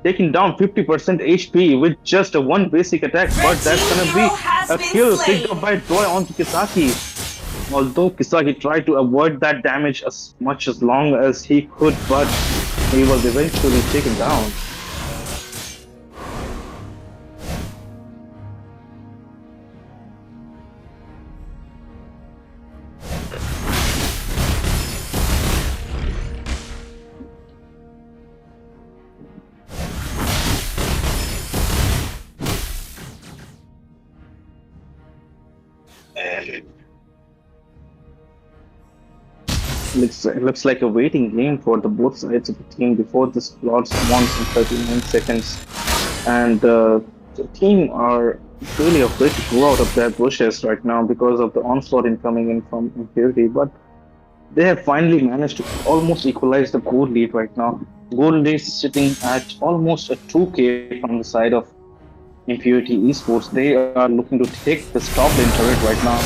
Taking down 50% HP with just a one basic attack. Red But that's team gonna hero be has a been kill picked slain. up by Droid onto Kisaki. Although Kisaki tried to avoid that damage as much as long as he could, but he was eventually taken down. Looks like a waiting game for the both sides of the team before this plot spawns in 39 seconds. And the team are really afraid to go out of their bushes right now because of the onslaught incoming in from Impurity. But they have finally managed to almost equalize the goal lead right now. Goal lead is sitting at almost a 2k from the side of Impurity Esports. They are looking to take this top lane turret right now.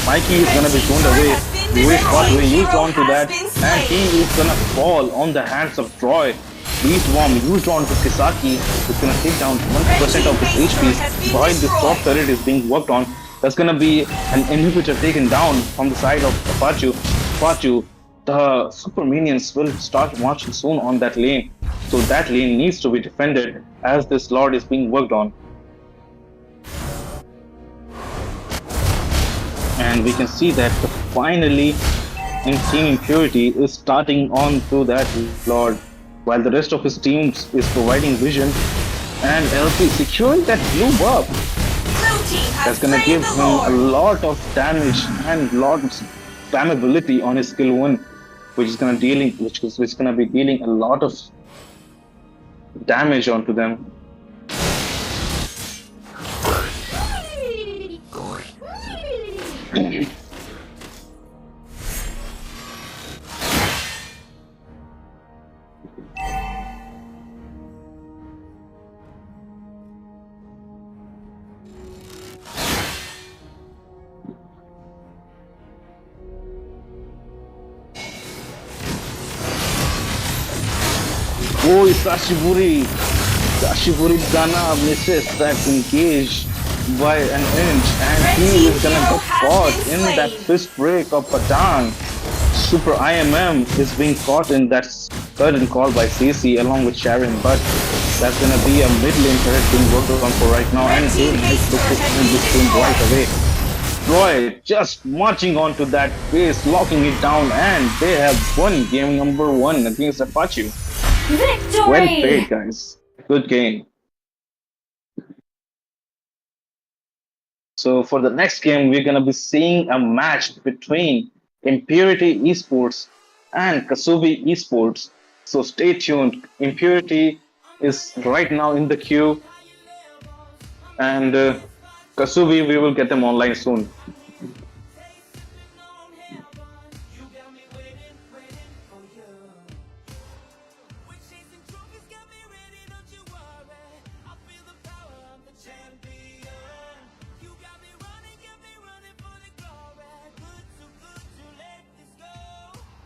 Mikey is gonna be Red thrown team's away. turret has been Great spot destroyed. we used Hero onto has that, been and he slain. is gonna fall on the hands of Troy. Beast Bomb used onto Kisaki is gonna take down Red 1% team of his base turret HP. has been Behind this top destroyed. turret is being worked on. That's gonna be an inhibitor taken down from the side of Apache. Apache, the super minions will start marching soon on that lane. So that lane needs to be defended as this lord is being worked on. And we can see that finally in Team Impurity is starting on to that Lord, while the rest of his teams is providing vision and LP securing that blue buff. Blue team That's has gonna slain give the him a Lord. lot of damage and lot of spammability on his skill 1, which is gonna be dealing a lot of damage onto them. Oh, Sashiburi! Sashiburi Gana misses that engage by an inch, and Red he team is gonna hero get has caught been in that slain. fist break of Patang. Super IMM is being caught in that sudden call by CC along with Sharon, but that's gonna be a mid lane turret being worked on for right now, Red and they team might base look to turret has end been this game right destroyed. away. Troy just marching onto that base, locking it down, and they have won game number 1 against Apache. Well Victory! played, guys. Good game. So for the next game, we're gonna be seeing a match between Impurity Esports and Kasubi Esports. So stay tuned. Impurity is right now in the queue, and Kasubi, we will get them online soon.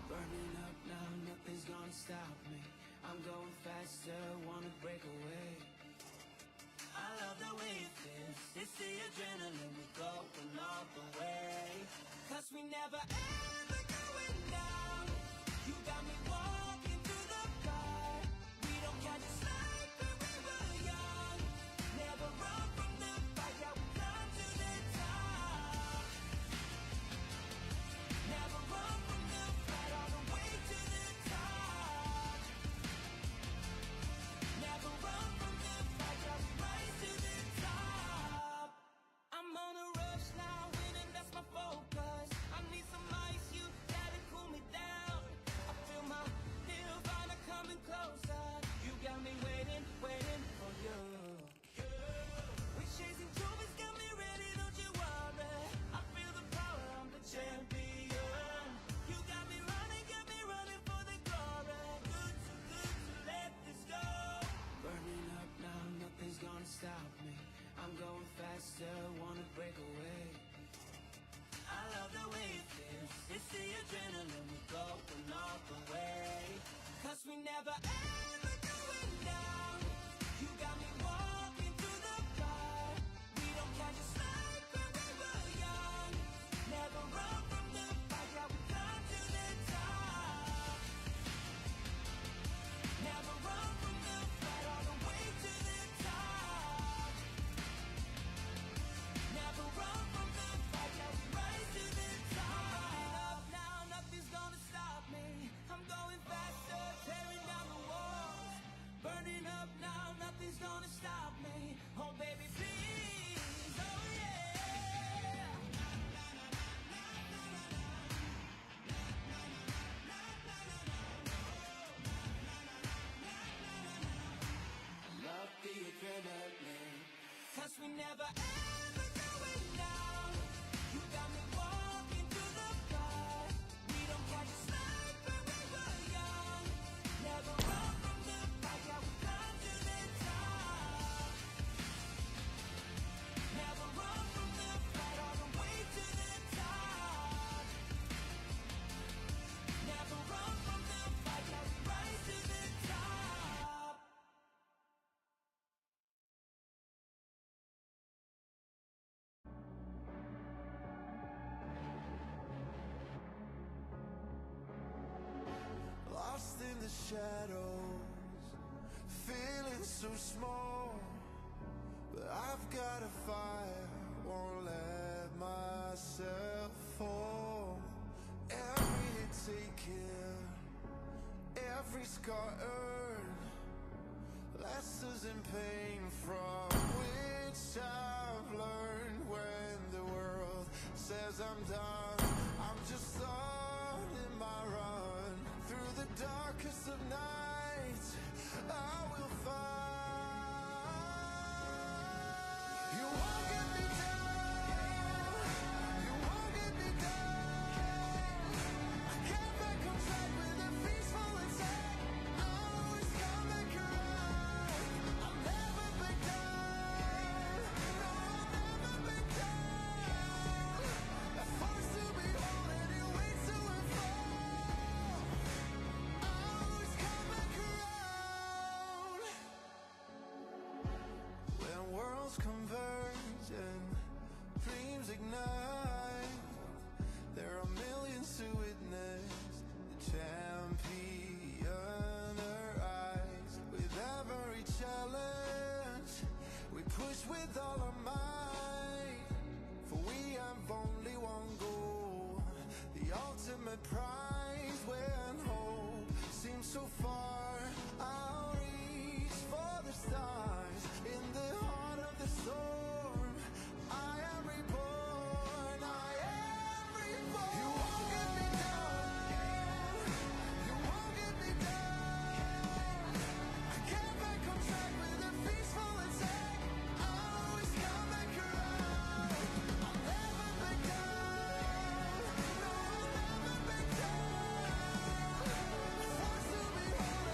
Burning up now, nothing's gonna stop me. I'm going faster, wanna break away. I love the way it feels. It's the adrenaline, we going all the way. 'Cause we never ever going down. You got me walking through the fire. We don't catch a slide when we were young. Never run from the fight, yeah, we come to the top. Never run from the fight, all the way to the top. Never run from the fight, yeah, we rise to the top. I'm on a rush now, winning, that's my focus. I need some ice, you gotta cool me down. I feel my nirvana coming closer. You got me waiting, waiting for you. We chasing trophies, got me ready, don't you worry. I feel the power, I'm the champion. You got me running for the glory. Good to let this go. Burning up now, nothing's gonna stop me. I'm going faster, wanna break away. I love the way it feels. It's the adrenaline, we going all the way. 'Cause we never ever going down. You got me walking through the fire. We don't catch a slide when we were young. Never run from the fight, yeah, we come to the top. Never run from the fight, all the way to the top. Never run from the fight, yeah, we rise to the top. Up now, nothing's gonna stop me. I'm going faster, tearing down the walls. Burning up now, nothing's gonna stop me. Oh baby, please, oh yeah. Love the adrenaline. 'Cause we never ever going down. You got me walking through the fire. We don't catch a slide when we were young. Never run from the fight, yeah, we come to the top. Never run from the fight, all the way to the top. Never run from the fight, yeah, we rise to the top. Lost in the shadows, feeling so small. But I've got a fire, won't let myself fall. Every hit taken, every scar earned, lessons in pain from which I've learned. When the world says I'm done, I'm just on in my run. Through the darkest of nights, I will find. You won't get me down. You won't get me down. I can't back on track with a peaceful attack. I always come back around. I'll never back down. No, I'll never back down. A force to behold, and it waits to unfold. I always come back around. When worlds converge and dreams ignite, there are millions to witness the champion arise. With every challenge, we push with all our might. For we have only one goal, the ultimate prize. When hope seems so far, I'll reach for the stars. In the heart of the storm, I am reborn. I am reborn. You won't get me down. You won't get me down. I can't back on track with a peaceful attack. I always come back around. I'll never back down. No, I'll never back down. Forced to behold,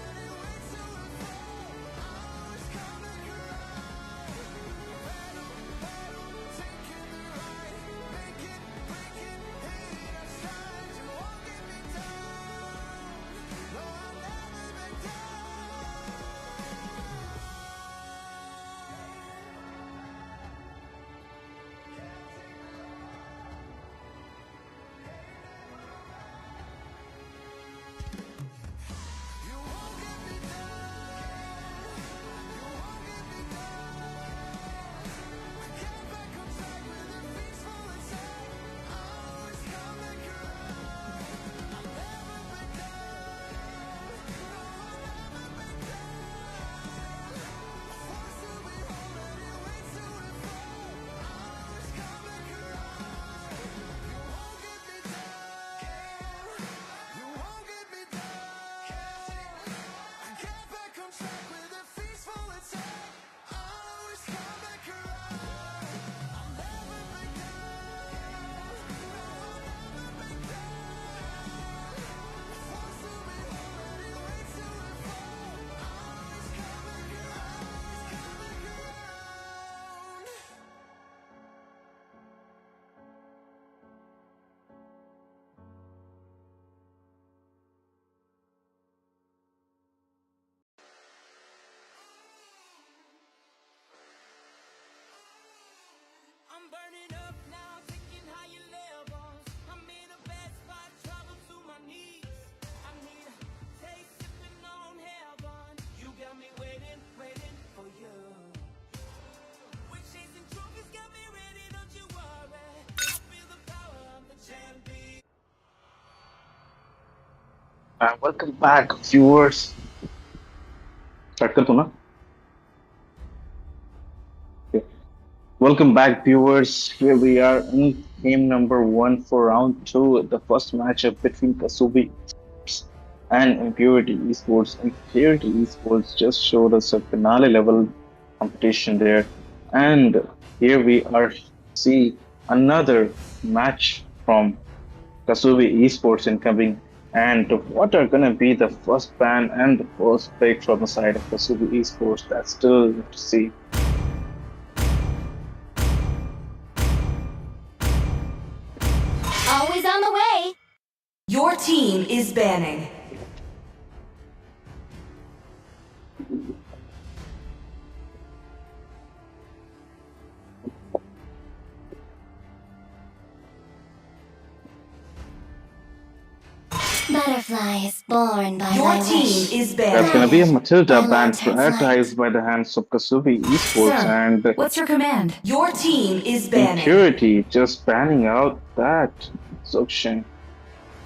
Welcome back, viewers. Start कर दूं ना? Okay. Welcome back, viewers. Here we are in game number one for round two, the first matchup between Kasubi and Impurity Esports. Impurity Esports just showed us a finale level competition there, and here we are see another match from Kasubi Esports incoming. And what are gonna be the first ban and the first pick from the side of Kasubi Esports? That's still yet to see. Always on the way. Your team is banning. Butterflies born by Your my team wish. is That's banning. gonna be a Matilda My ban lantern's prioritized by the hands of Kasubi Esports and What's your command? Your team is banning. Impurity just banning out that Zuxin.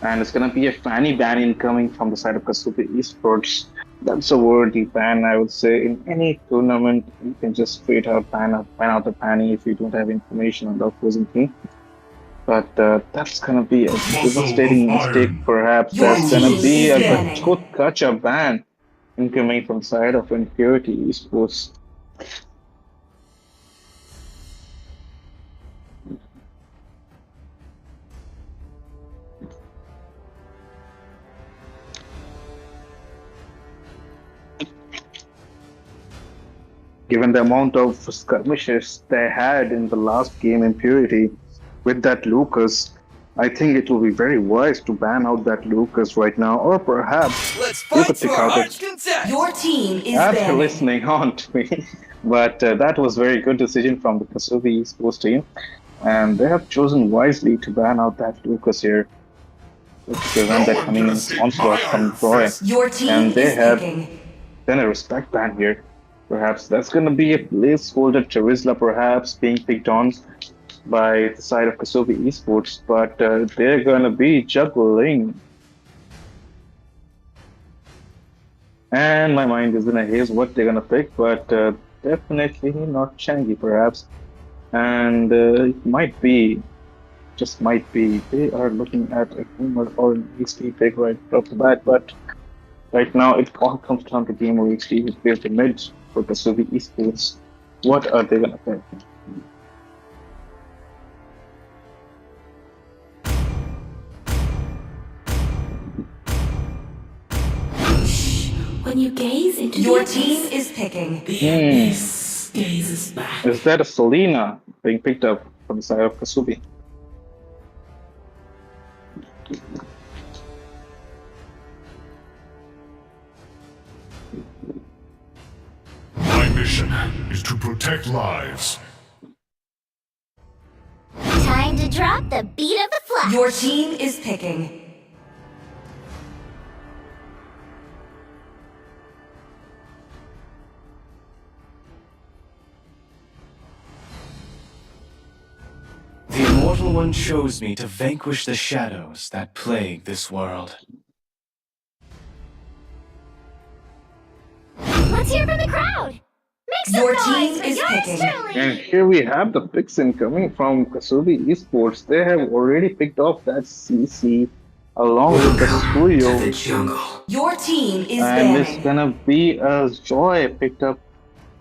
And it's gonna be a Fanny ban incoming from the side of Kasubi Esports. That's a worthy ban, I would say. In any tournament, you can just straight out ban out the Fanny if you don't have information on the opposing team. But that's gonna be a Muscle devastating of mistake. iron. Perhaps Your there's gonna team be is a banning. Gacha ban incoming from the side of Impurity Esports. Given the amount of skirmishes they had in the last game, Impurity, with that Lucas, I think it will be very wise to ban out that Lucas right now, or perhaps Let's you fight could to pick our out heart's it content. Your team is after banning. listening on to me. But that was very good decision from the Kasubi Esports team, and they have chosen wisely to ban out that Lucas here to No prevent that one can coming escape my onslaught iron from Troy. fist. Your team And they is have picking. then a respect ban here. Perhaps that's going to be a placeholder Charizla perhaps being picked on by the side of Kasubi Esports, but they're going to be juggling. And my mind is in a haze what they're going to pick, but definitely not Changi perhaps. And it might be, just might be, they are looking at a Gamer or an XP pick right off the bat, but right now it all comes down to Gamer XP, who plays the mid for Kasubi Esports. What are they going to pick? When you gaze into Your the team abyss, is picking. The abyss gazes back. Is that a Selena being picked up from the side of Kasubi? My mission is to protect lives. Time to drop the beat of the flash. Your team is picking. The Immortal One chose me to vanquish the shadows that plague this world. Let's hear from the crowd. Make some Your noise team for is yours picking. truly. And here we have the picks incoming from Kasubi Esports. They have already picked off that CC along with the Welcome to the Suyo. jungle. Your team is And it's banning. gonna be a Joy picked up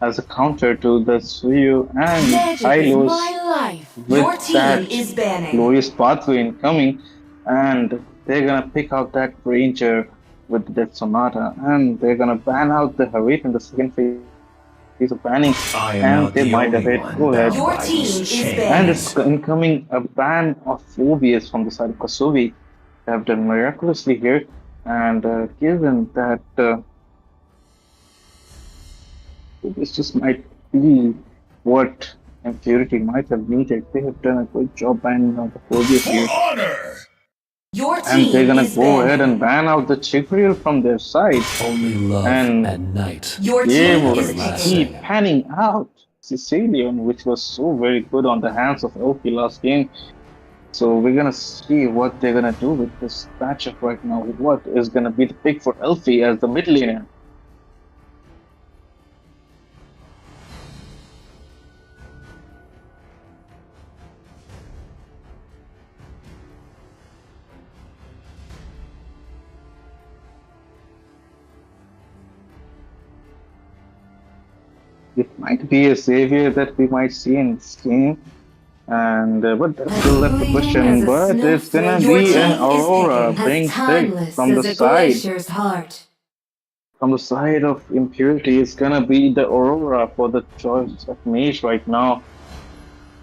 as a counter to the Suyu and magic is Hylos my life. Your with team that is banning. glorious pathway incoming. And they're gonna pick out that Ranger with the Death Sonata. And they're gonna ban out the Harit in the second phase of banning. And they I might am have now it. the Go only ahead. one bound Your by team these is chains. And banning. it's incoming a ban of Phobias from the side of Kasubi. They have done miraculously here. And given that this just might be what Impurity might have needed, they have done a good job banning out the Phobias For here. honor! Your And they're team gonna is go ahead banning. and ban out the Chickreal from their side. Only love And at night. Your they team will is keep picking. panning out Sicilian, which was so very good on the hands of LP last game. So we're gonna see what they're gonna do with this matchup right now. What is gonna be the pick for Elfie as the mid laner? It might be a savior that we might see in this game, and but that's still left the question. But it's gonna Your be an team is Aurora picking being picked timeless as a glacier's heart. from the side of Impurity. It's gonna be the Aurora for the choice of mage right now.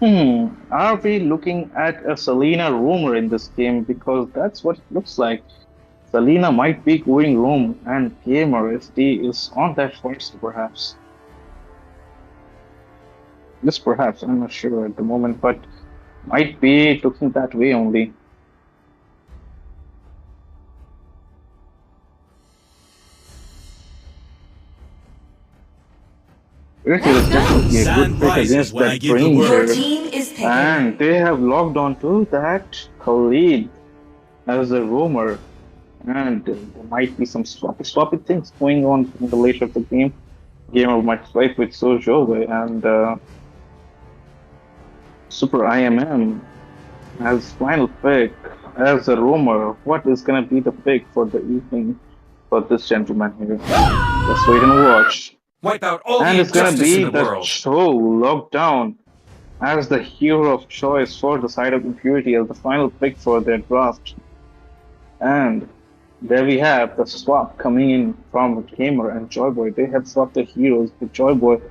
Are we looking at a Selena rumor in this game? Because that's what it looks like. Selena might be going room, and Gamer SD is on that first, perhaps. Yes, perhaps. I'm not sure at the moment, but might be looking that way only. It is definitely a good Sun pick rises against when I that give the word. Your Ranger, team is picking. and they have logged on to that Khalid as a roamer, and there might be some swappy things going on in the later of the game. Gamer might swipe with Sojo and Super IMM as final pick as a roamer. What is gonna be the pick for the evening for this gentleman here? Let's wait and watch. Wipe out all And the it's gonna injustice in be the the world. Cho locked down as the hero of choice for the side of Impurity as the final pick for their draft. And there we have the swap coming in from Gamer and Joyboy. They have swapped the heroes. The Joyboy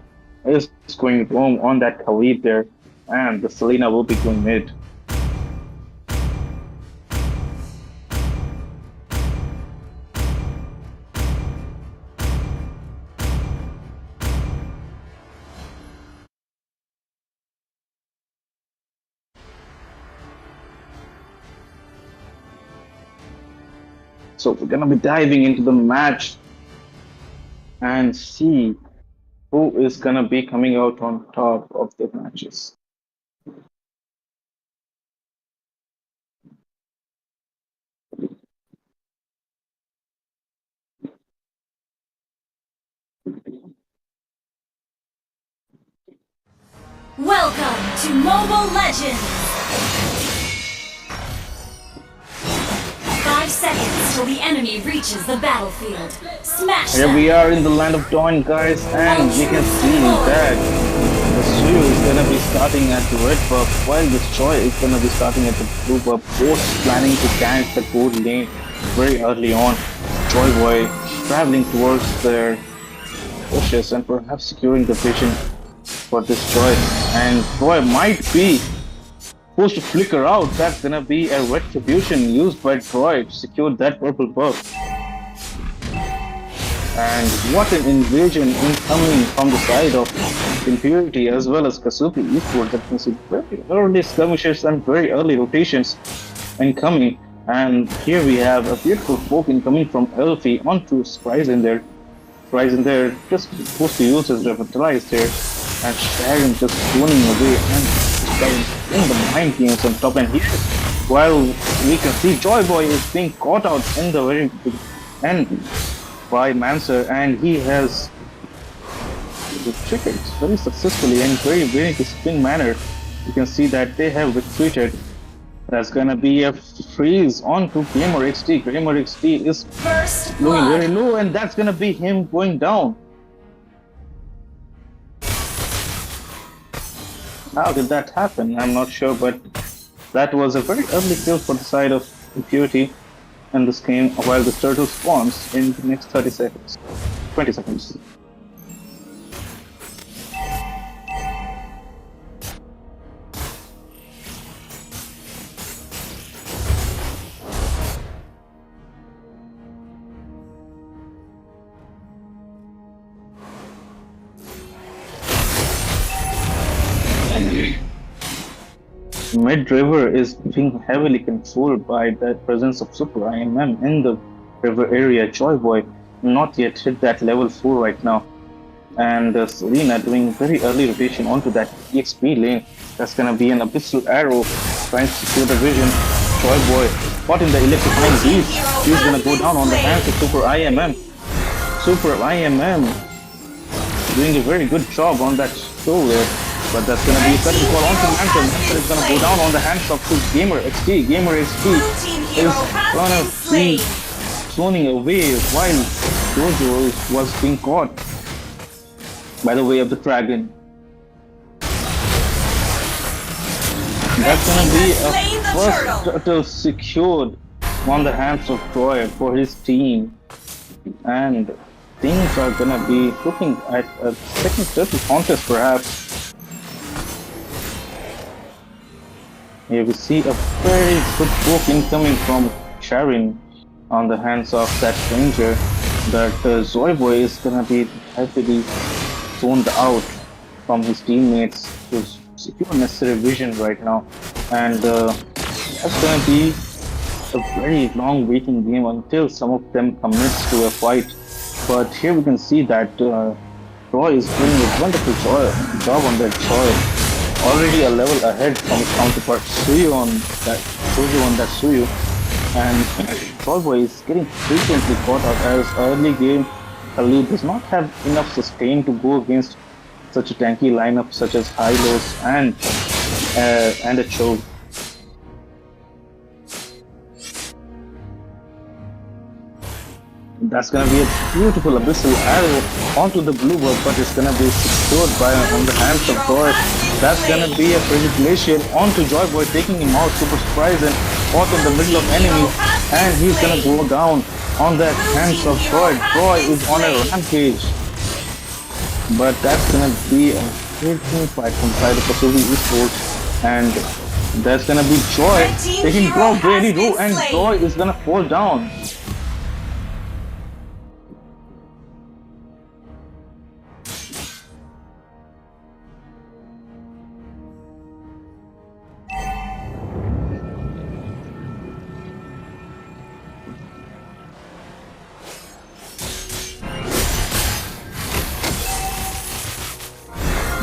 is going roam on that Khalid there, and the Selena will be going mid. So we're gonna be diving into the match and see who is gonna be coming out on top of the matches. Welcome to Mobile Legends! 5 seconds till the enemy reaches the battlefield. Smash Here them! we are in the land of Dawn, guys, and we can see that the Suyu is gonna be starting at the red buff, while the Choi is gonna be starting at the blue buff, both planning to gank the gold lane very early on. Choi Boy traveling towards their bushes and perhaps securing the vision for this choice. And Troy might be forced to flicker out. That's gonna be a retribution used by Troy to secure that purple buff. And what an invasion incoming from the side of Impurity as well as Kasuki ESports. That can see very early skirmishes and very early rotations incoming. And here we have a beautiful poke incoming from Elfie onto Spryzen in there. Spryzen in there just supposed to use his revitalized here. And Sharon just running away and in the mind games on top. And here, while we can see Joyboy is being caught out in the very end by Manser, and he has retreated very successfully and very disciplined manner. You can see that they have retreated. That's gonna be a freeze onto Gamer XD. Gamer XD is First looking blood. very low, and that's gonna be him going down. How did that happen? I'm not sure, but that was a very early kill for the side of Impurity in this game, while the turtle spawns in the next 30 seconds. 20 seconds. Mid river is being heavily controlled by the presence of Super IMM in the river area. Joyboy not yet hit that level 4 right now. And Selena doing very early rotation onto that EXP lane. That's gonna be an abyssal arrow trying to secure the vision. Joy Boy caught in the electrifying beast. He's gonna go down on the hands of Super IMM. Super IMM doing a very good job on that shoulder. But that's gonna be a sudden call onto Mantle. Mantle is gonna go down on the hands of his Gamer XT. Gamer XT is gonna be zoning away while Jojo was being caught by the way of the dragon. That's gonna be a first turtle secured on the hands of Troy for his team. And things are gonna be looking at a second turtle contest perhaps. Here we see a very good poke incoming from Sharon on the hands of that ranger. That Zoiboy is gonna be heavily zoned out from his teammates to secure necessary vision right now, and that's gonna be a very long waiting game until some of them commits to a fight. But here we can see that Troy is doing a wonderful job on that Troy. Already a level ahead from his counterpart Suyu on that Suyu, and Troyboy is getting frequently caught out as early game Khalid does not have enough sustain to go against such a tanky lineup such as Hylos and a Choke. That's gonna be a beautiful abyssal arrow onto the blue bird, but it's gonna be secured by on the hands of Troy. That's gonna be a frigid glacier onto Joyboy, taking him out super surprise and caught in the middle of enemies, and he's gonna go down on the hands of Troy. Troy is on a rampage, but that's gonna be a great team fight from side of Kasubi Esports, and that's gonna be Joy taking Troy very low, and Troy is gonna fall down.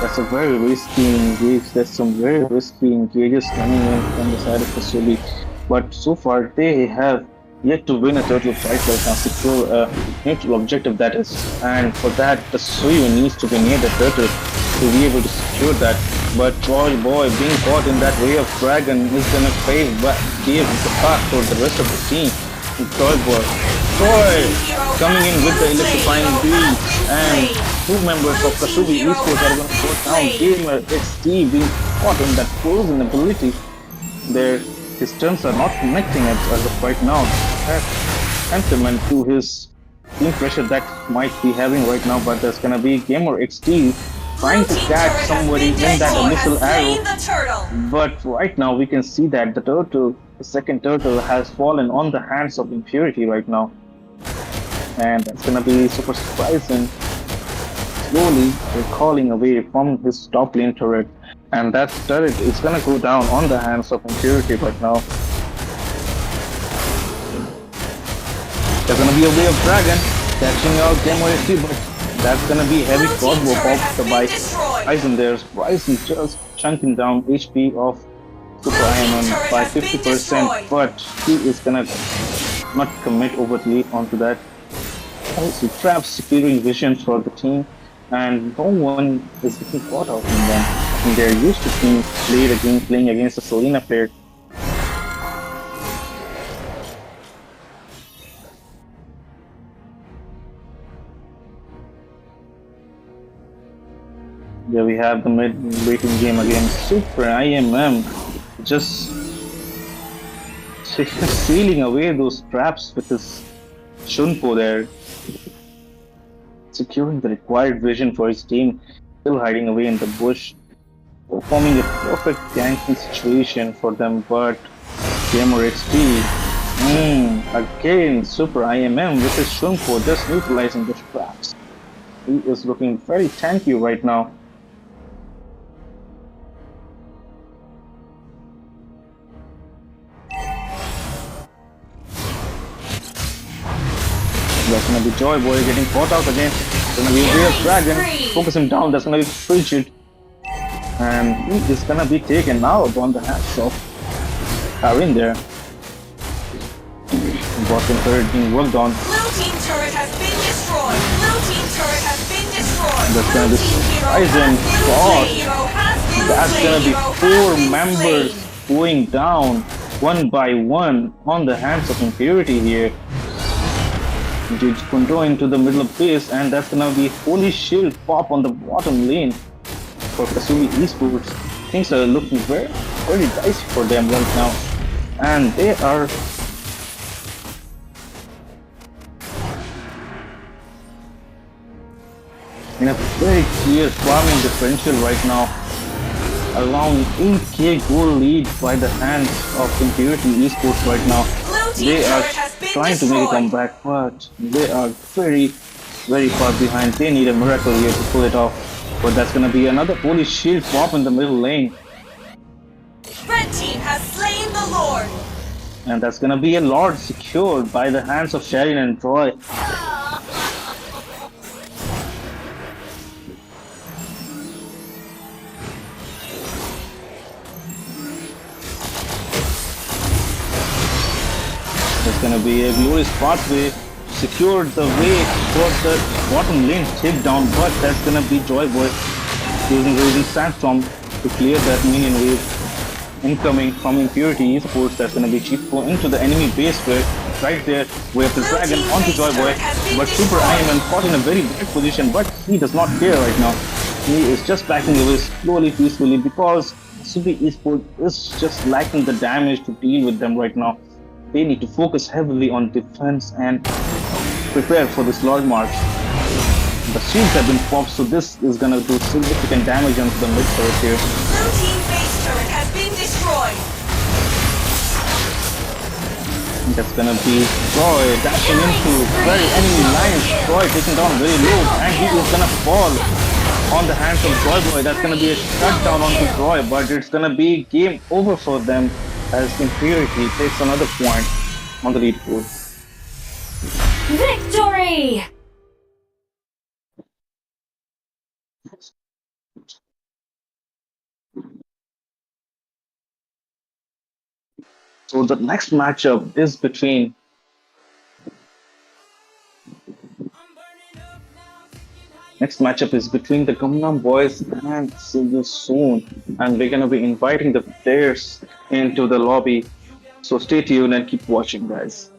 That's a very risky engage. There's some very risky engages coming in from the side of Kasubi. But so far they have yet to win a turtle fight right now, secure a neutral objective that is. And for that the Suyu needs to be near the turtle to be able to secure that. But Troy Boy being caught in that way of dragon is gonna give the path for the rest of the team. Troy Boy. Troy coming in with the electrifying beat, and two members of Kasubi Esports are going to go down. Gamer XT being caught in that frozen ability. His turns are not connecting as of right now. That's testament to his team pressure that might be having right now, but there's gonna be Gamer XT trying to catch somebody in that abyssal arrow. But right now we can see that the second turtle has fallen on the hands of Impurity right now. And that's gonna be super surprising. Slowly recalling away from his top lane turret, and that turret is gonna go down on the hands of Impurity right now. There's gonna be a way of dragon catching out Gamer XT, but that's gonna be heavy crossbow popped by Bryson there. Bryson just chunking down HP of Super IMM by 50%, but he is gonna not commit overtly onto that. Also traps securing vision for the team, and no one is getting caught out in them. And they're used to being playing against a Selena player. There we have the mid-waiting game against Super IMM, just sealing away those traps with his Shunpo there, securing the required vision for his team, still hiding away in the bush, forming a perfect ganking situation for them. But Gamer XT, again Super IMM with his Shunpo just neutralizing the traps. He is looking very tanky right now. That's gonna be Joy Boy getting caught out again. It's gonna be a real dragon. Focus him down. That's gonna be Frigid. And he is gonna be taken out on the hands of are in there. Bottom turret being worked on. Blue team turret has been destroyed. Blue team turret has been destroyed. That's Blue gonna be team hero Ryzen has been Frost. slain. Hero has been That's slain. gonna be Hero has 4 been members slain. going down one by one on the hands of Impurity here. Judge Kunto into the middle of base, and that's gonna be Holy Shield pop on the bottom lane for Kasumi Esports. Things are looking very, very dicey for them right now, and they are in a very clear farming differential right now. Around 8k gold lead by the hands of Impurity Esports right now. They are trying to make a comeback, but they are very, very far behind. They need a miracle here to pull it off. But that's gonna be another Holy Shield pop in the middle lane. Red team has slain the Lord. And that's gonna be a Lord secured by the hands of Sharon and Troy. There's gonna be a glorious pathway, secured the way for the bottom lane takedown, but that's gonna be Joy Boy using Raging Sandstorm to clear that minion wave incoming from Impurity Esports. That's gonna be Chico into the enemy base where right there we have the dragon onto Joy Boy, but Super Iron caught in a very bad position, but he does not care right now. He is just backing away slowly, peacefully, because Super Esports is just lacking the damage to deal with them right now. They need to focus heavily on defense and prepare for this Lord March. The shields have been popped, so this is gonna do significant damage onto the mid turret here. Blue team base turret has been destroyed. That's gonna be Troy dashing into very enemy lines. Troy taking down very low, and he is gonna fall on the hands of Joy Boy. That's gonna be a shutdown onto Troy, but it's gonna be game over for them as Impurity takes another point on the leaderboard. Victory! So the next matchup is between the Gangnam Boys and Silver Soon, and we're gonna be inviting the players into the lobby. So stay tuned and keep watching, guys.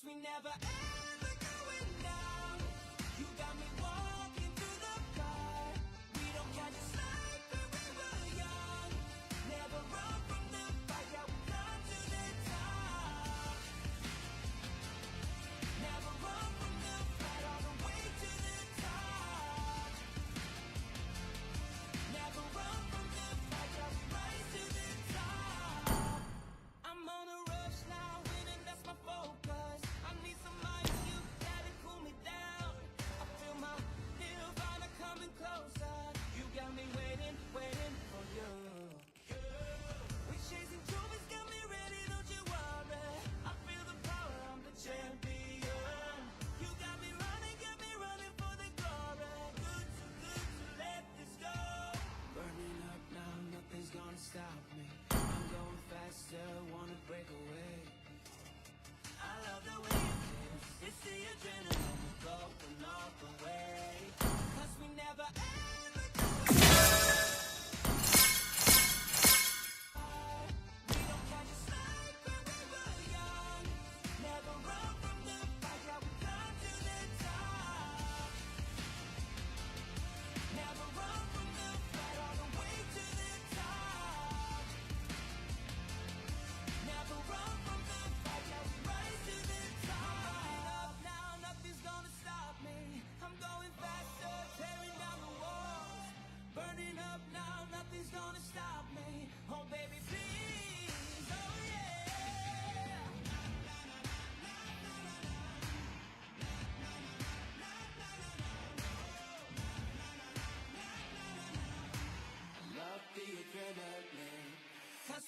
We never ever going down. You got me walking through the fire. We don't catch us like forever young. Never run from the fight. Yeah, we come to the top. Never run from the fight. All the way to the top. Never run from the fight. Yeah, we rise to the top. I'm on a rush now, winning, that's my focus. I need some money.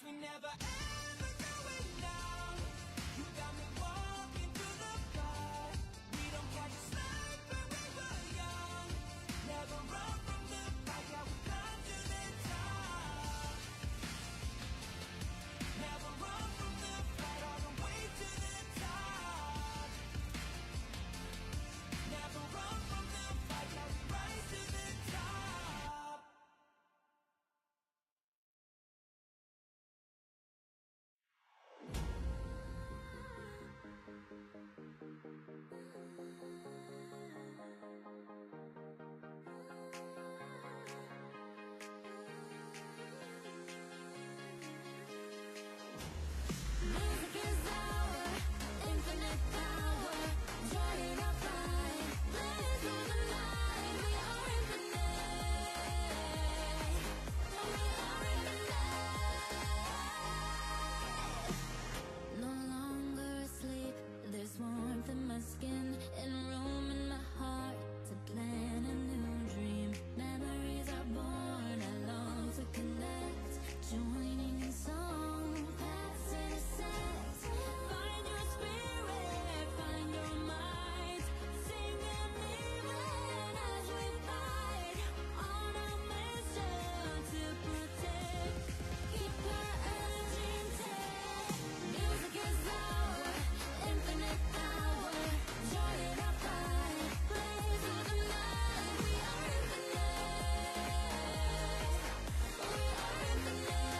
we never ever going down. You got me walking through the fire. We don't catch a slide when we were young. Never run from the fight, yeah, we come to the top. Never run from the fight, all the way to the top. Never run from the fight, yeah, we rise to the top. Music is our infinite power. Joining our fight, blaze through the night. We are infinite. We are infinite. No longer asleep. There's warmth in my skin and room in my heart to plan a new dream. Memories are born. I long to connect. Joining in song, paths intersect. Find your spirit, find your might. Sing and even as we fight on a mission to protect. Keep our energy intact. Music is our infinite power. Joining our fight, blaze through the night. We are infinite. We are infinite.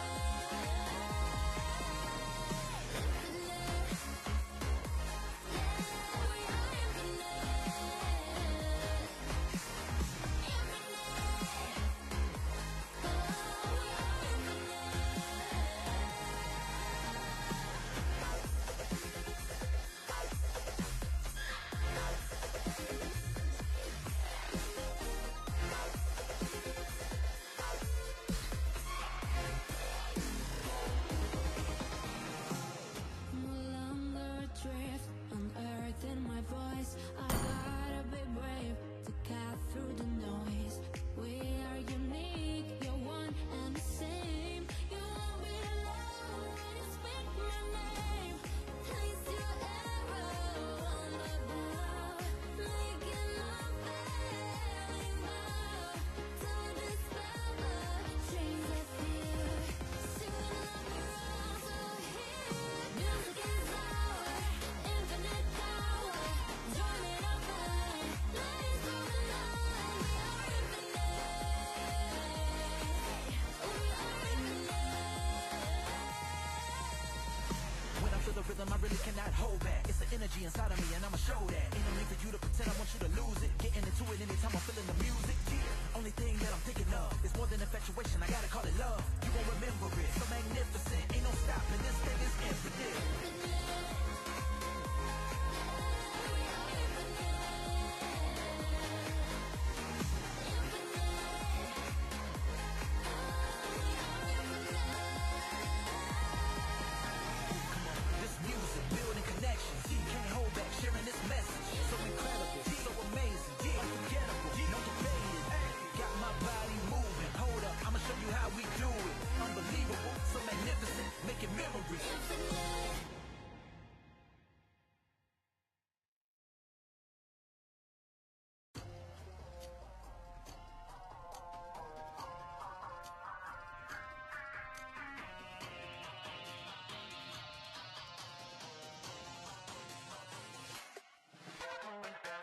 No longer adrift, unearthing my voice. I gotta be brave to cut through the noise. We are unique, you're one and the same. You won't be alone when you speak my name. Place your arrow on the bow, making unfailing vow to dispel the chains of fear. Soon I'll be also here. Music is our infinite power. Joining our fight, blaze through the night. We are infinite. We are infinite. When I feel the rhythm, I really cannot hold back. It's the energy inside of me, and I'ma show that. Ain't no need for you to pretend, I want you to lose it. Getting into it anytime I'm feeling the music. Yeah, only thing that I'm thinking of is more than infatuation, I gotta call it love. You won't remember it, so magnificent. Ain't no stopping, this thing is infinite. This music, building connections. You can't hold back, sharing this message. So incredible, so amazing, unforgettable, no debating. Got my body moving. Hold up, I'ma show you how we do it. Unbelievable, so magnificent, making memories.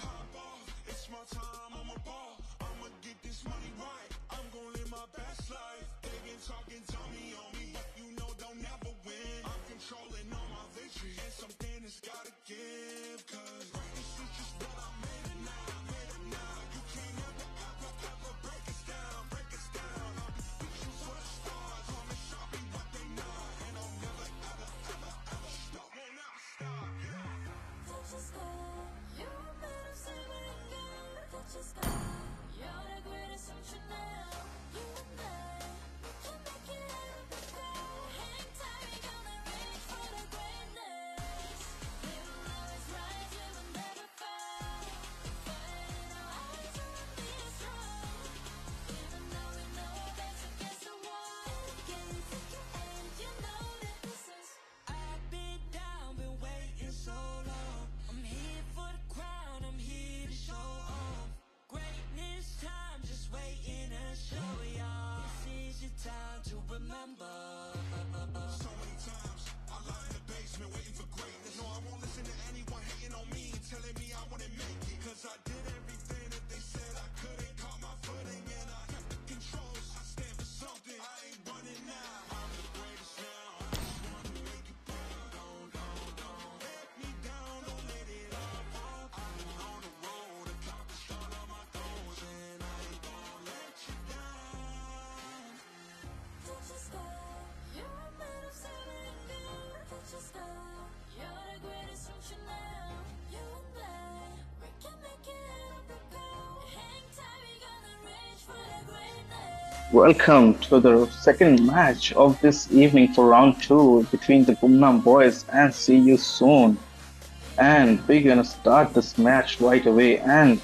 Pop off, it's my time, I'm a ball. I'ma get this money right. I'm gonna live my best life. They been talking, dummy on me, but you know they'll never win. I'm controlling all my victories, and something has gotta give. Cause this is just what I made it now, made it now. You can't ever, ever, ever break us down, break us down. I'll be reaching for the stars, promise I'll be what they not. And I'll never, ever, ever, ever stop, won't ever stop. Touch the sky, you're a better sailing girl. Touch the sky, you're the greatest ocean now. You and I can make it happen. Welcome to the second match of this evening for round two between the Gumnam boys and See You Soon. And we're gonna start this match right away, and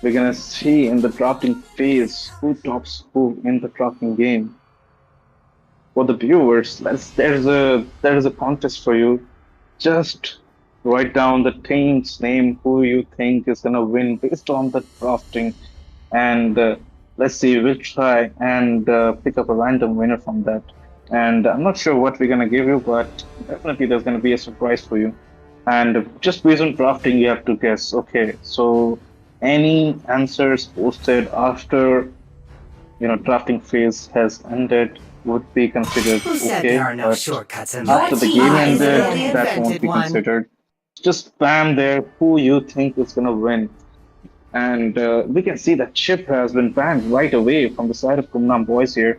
we're gonna see in the drafting phase who tops who in the drafting game. For the viewers, there's a contest for you. Just write down the team's name, who you think is gonna win based on the drafting, and let's see, we'll try and pick up a random winner from that. And I'm not sure what we're gonna give you, but definitely there's gonna be a surprise for you. And just based on drafting, you have to guess. Okay, so any answers posted after drafting phase has ended would be considered Who said there okay, are no but shortcuts in Your after the life? game team I is ended, literally banning. that won't invented be one. considered. Just spam there who you think is gonna win. And we can see that Chip has been banned right away from the side of Kumnam Boys here.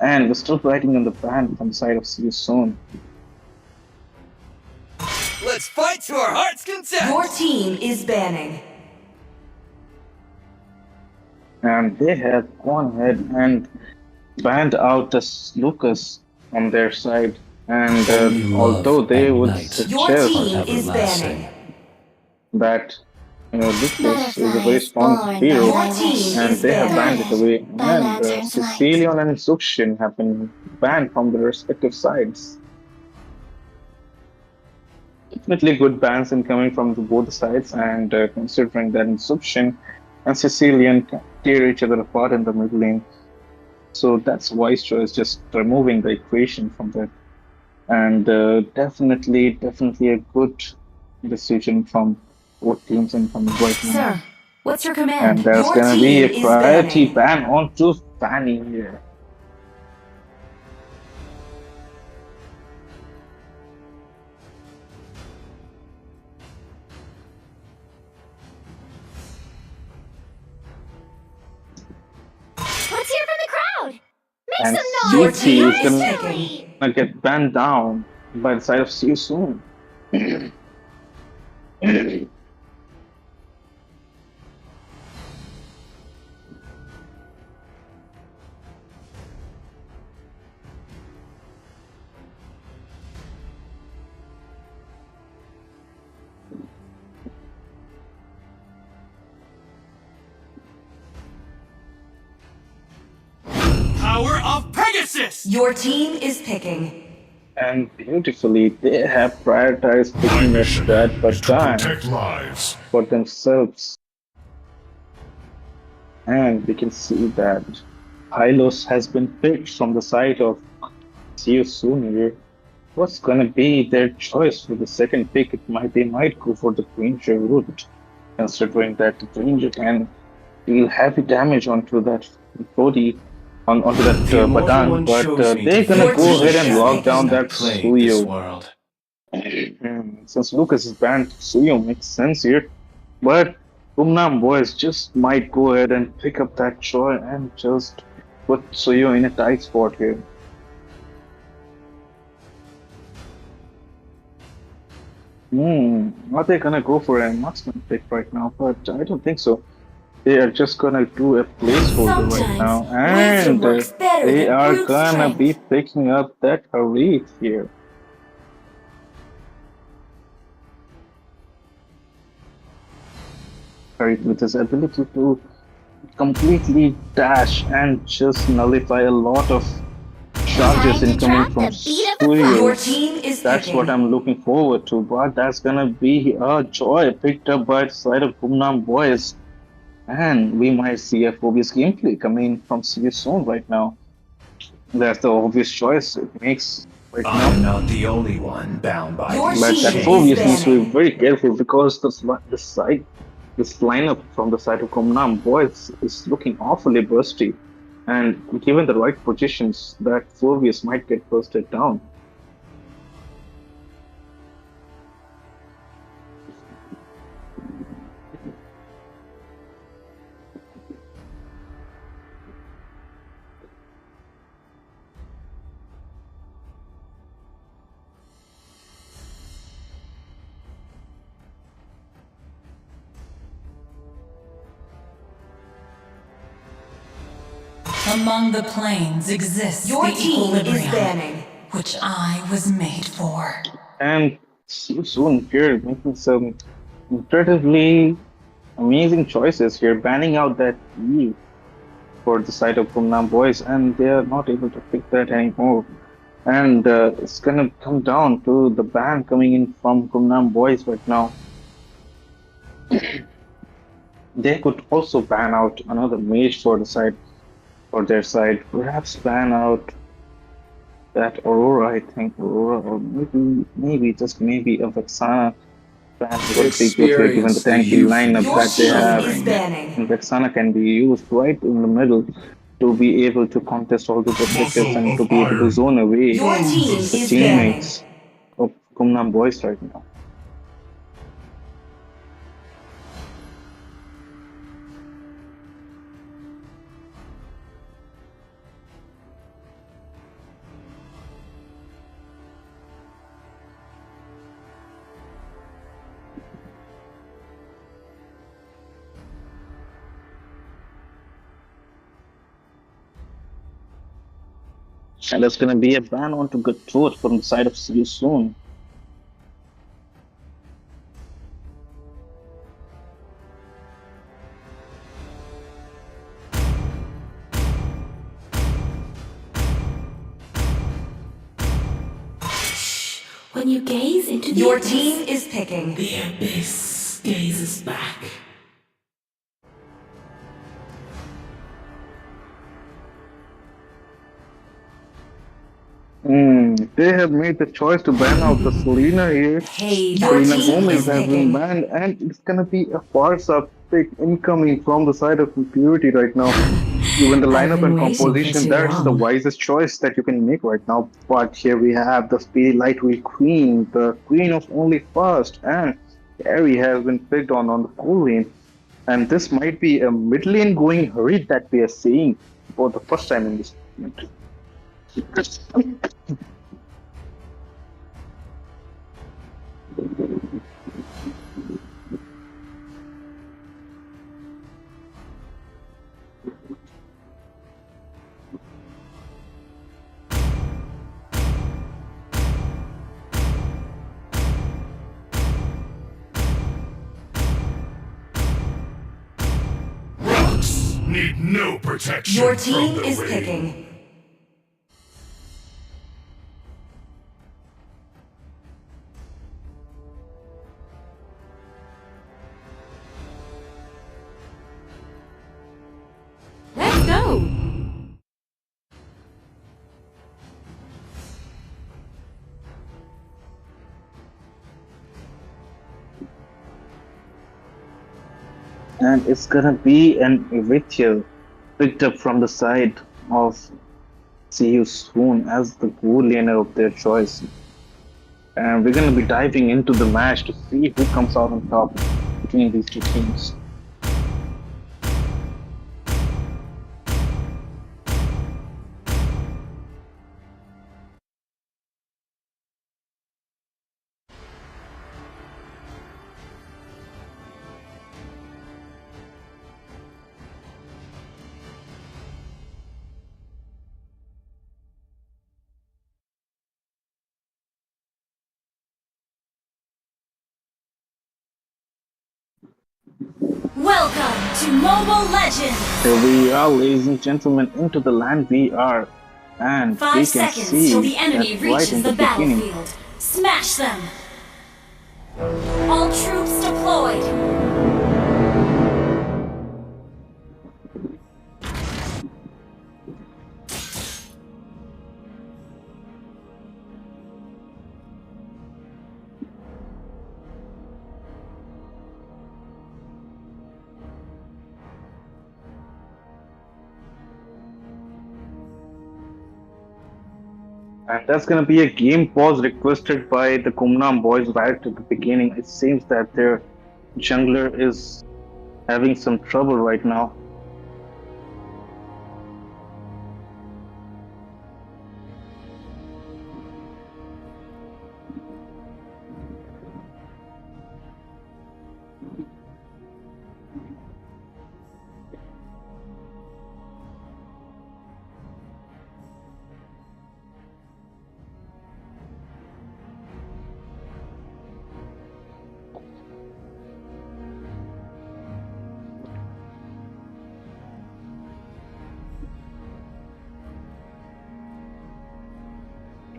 And we're still writing on the ban from the side of See You Soon. Let's fight to our heart's Your content! team is banning. And they have gone ahead and banned out this Lucas on their side. And Only love although they and would night Your are suggest team is everlasting. banning. that Lucas is a very Butterflies strong born by hero, Your thy team wish, and is they have banning. banned it guided away. by And lantern's light. Cecilion and Sukshin have been banned from their respective sides. Definitely good bans incoming from both sides, and considering that Sukshin and Sicilian can tear each other apart in the mid lane. So that's wise choice, just removing the equation from that. And definitely a good decision from both teams incoming right now. Sir, what's your And command? there's Your gonna be team a is priority banning. ban onto Fanny here. Let's hear from the crowd! Make And some Your noise for CT team is is yours gonna picking. truly! get banned down by the side of See You Soon. Power of Pegasus! Your team is picking. And beautifully, they have prioritized My picking up mission that is to baton protect lives. for themselves. And we can see that Hylos has been picked from the side of See You Soon here. What's gonna be their choice for the second pick? They might go for the Granger route, considering that the Granger can deal heavy damage onto that body, onto that The Immortal Badan, One but chose me to they're gonna Your vanquish go the team ahead and is lock shadows down picking. that that plague this Suyo. world. Since Lucas is banned, Suyo makes sense here. But Gumnam boys just might go ahead and pick up that joy and just put Suyo in a tight spot here. Are they gonna go for a marksman pick right now? But I don't think so. They are just gonna do a placeholder right Sometimes now, wisdom and works better they than are brute gonna be strength. picking up that Harith here. Harith with his ability to completely dash and just nullify a lot of charges Time to incoming drop from the beat of the Your Suryo. flash. team is That's what picking. I'm looking forward to, but that's gonna be a joy picked up by the side of Gumnam boys. And we might see a Phobius gameplay coming from CS Zone right now. That's the obvious choice it makes right I now. am not the only one bound by Your these But that team is Phobius needs to be banning. very careful because this lineup from the side of Gumnam boys is looking awfully bursty. And given the right positions, that Phobius might get bursted down. Among the planes exists Your the team is equilibrium, banning. which I was made for. And soon here making some incredibly amazing choices here, banning out that E for the side of Gumnam Boys, and they are not able to pick that anymore. And it's gonna come down to the ban coming in from Gumnam Boys right now. They could also ban out another mage for the side for their side. Perhaps ban out that Aurora, I think Aurora, or maybe just maybe a Vexana ban would be good here given the Experience the tanky lineup euphoria Your that they team have. is suffering. banning. And Vexana can be used right in the middle to be able to contest all those objectives Muscle and to of be able to iron. zone away Your Bones of team the is steel. banning. teammates of Kumnam Boys right now. And there's going to be a ban on to good truth from the side of See You Soon. When you gaze into the Your abyss, team is picking. The abyss gazes back. They have made the choice to ban out the Selena here. Your Selena team Gomez is has been picking. banned, and it's gonna be a farce pick incoming from the side of Impurity right now. Given the I've lineup been and waiting for composition, too that's the long. wisest choice that you can make right now. But here we have the Speedy Lightweight Queen, the Queen of Only First, and Carrie has been picked on the cool lane. And this might be a mid lane going hurry that we are seeing for the first time in this tournament. Rocks need no protection Your from team the is rain. picking. let's go. And it's gonna be an Eritrea picked up from the side of See You Soon as the goal laner of their choice. And we're gonna be diving into the match to see who comes out on top between these two teams. Welcome to Mobile Legends! Here we are, ladies and gentlemen, into the land we are. And we 5 can seconds till see the that enemy right in reaches the the beginning. battlefield. Smash them! All troops deployed! And that's gonna be a game pause requested by the Kumnam boys right at the beginning. It seems that their jungler is having some trouble right now.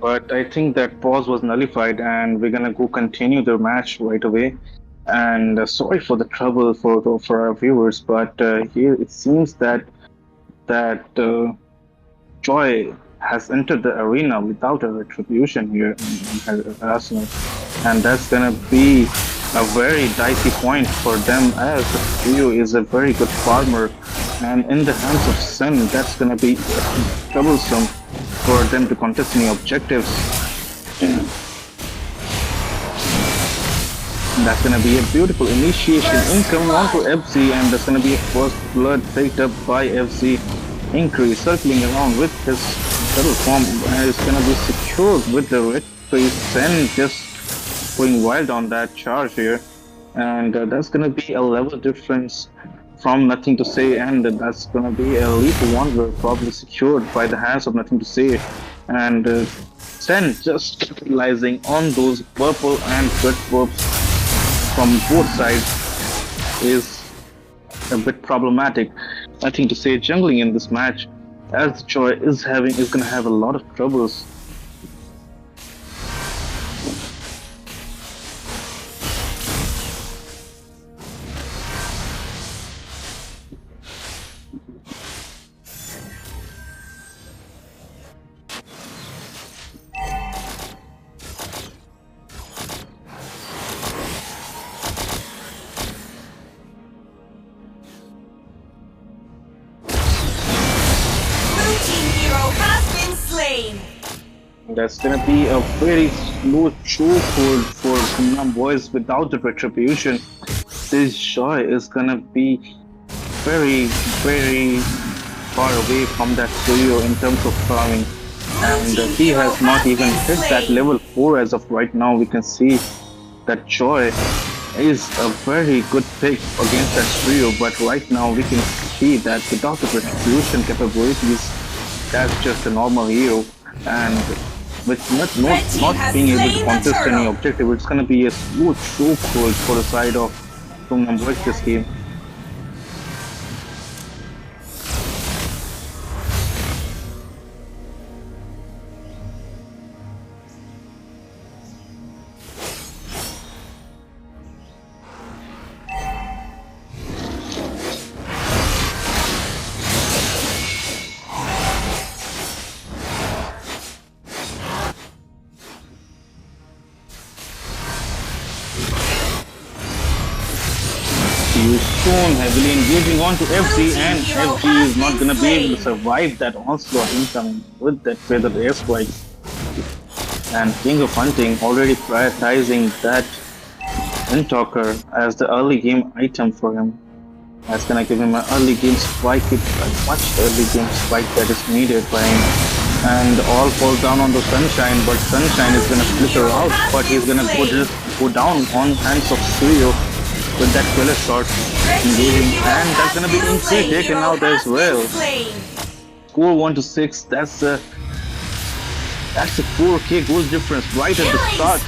But I think that pause was nullified, and we're gonna go continue the match right away. And sorry for the trouble for our viewers, but here it seems that Joy has entered the arena without a retribution here in Arsenal, and that's gonna be a very dicey point for them as the trio is a very good farmer, and in the hands of Sen, that's gonna be troublesome for them to contest any objectives. That's gonna be a beautiful initiation incoming onto FC, and that's gonna be a first blood picked up by FC. Increase circling around with his double form, and it's gonna be secured with the red face and just going wild on that charge here, and that's gonna be a level difference from Nothing to Say, and that's gonna be a lethal wanderer probably secured by the hands of Nothing to Say, and Sen just capitalizing on those purple and red buffs from both sides is a bit problematic. I think to say jungling in this match, as Joy is gonna have a lot of troubles. Blue team hero has been slain. That's gonna be a very slow chokehold for Kumnam boys without the retribution. This Joy is gonna be very, very far away from that trio in terms of farming. And he has not even hit that level 4 as of right now. We can see that Joy is a very good pick against that trio, but right now we can see that without the retribution capabilities, that's just a normal hero. And with not being able to contest any objective, it's gonna be a smooth chokehold for the side of Kumnam boys this game. You soon heavily engaging onto FC, and FG is not gonna be able to survive that onslaught incoming with that feathered airstrike. And King of Hunting already prioritizing that Windtalker as the early game item for him. That's gonna give him an early game spike, a much early game spike that is needed by him. And all falls down on the Sunshine, but Sunshine is gonna flicker out, but he's gonna go down on hands of Suyo with that killer shot engaging, and that's gonna be Inkay taken out as well. Score 1-6. That's a 4K goal difference right at the start.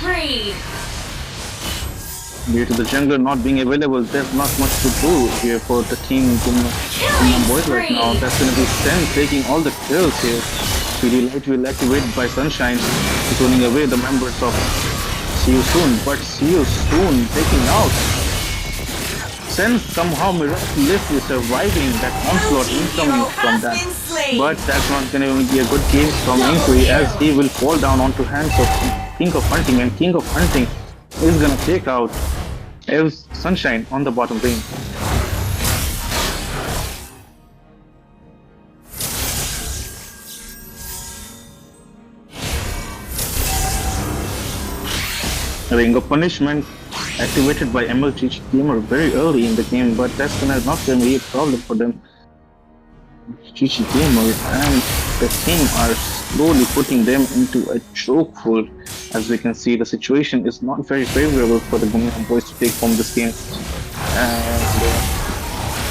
Due to the jungler not being available, there's not much to do here for the team Kumnam boys right now. That's gonna be Sen taking all the kills here. PD Light will activate by Sunshine, turning away the members of See You Soon, but See You Soon taking out. Sen somehow miraculously surviving that onslaught incoming from that, but that's not going to be a good game from Inkay, as he will fall down onto hands of King of Hunting, and King of Hunting is going to take out Ev's Sunshine on the bottom lane. Ring of Punishment activated by MLG Gamer very early in the game, but that's not gonna be a problem for them. GG Gamer and the team are slowly putting them into a chokehold. As we can see, the situation is not very favorable for the Kumnam boys to take home this game. And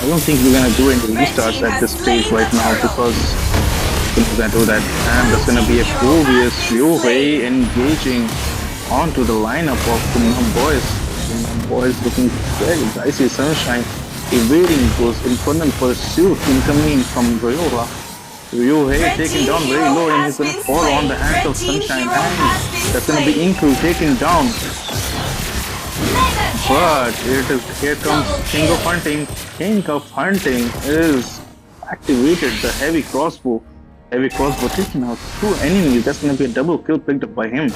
I don't think we're gonna do any restarts at this stage right now, because we're gonna do that. And there's gonna be a Provius Yue engaging onto the lineup of Kumnam boys. Kumnam boys looking very dicey. Sunshine evading those infernal pursuit incoming from Rayola. Ryohei Red taken team down very hero low and he's has gonna been fall on the slain. hands Red of team Sunshine, hero and has been that's gonna be slain. Inku taken down. Mega kill! But here comes Double King of kill! Hunting. King of Hunting is activated the heavy crossbow. Heavy crossbow taking out two enemies. That's gonna be a double kill picked up by him.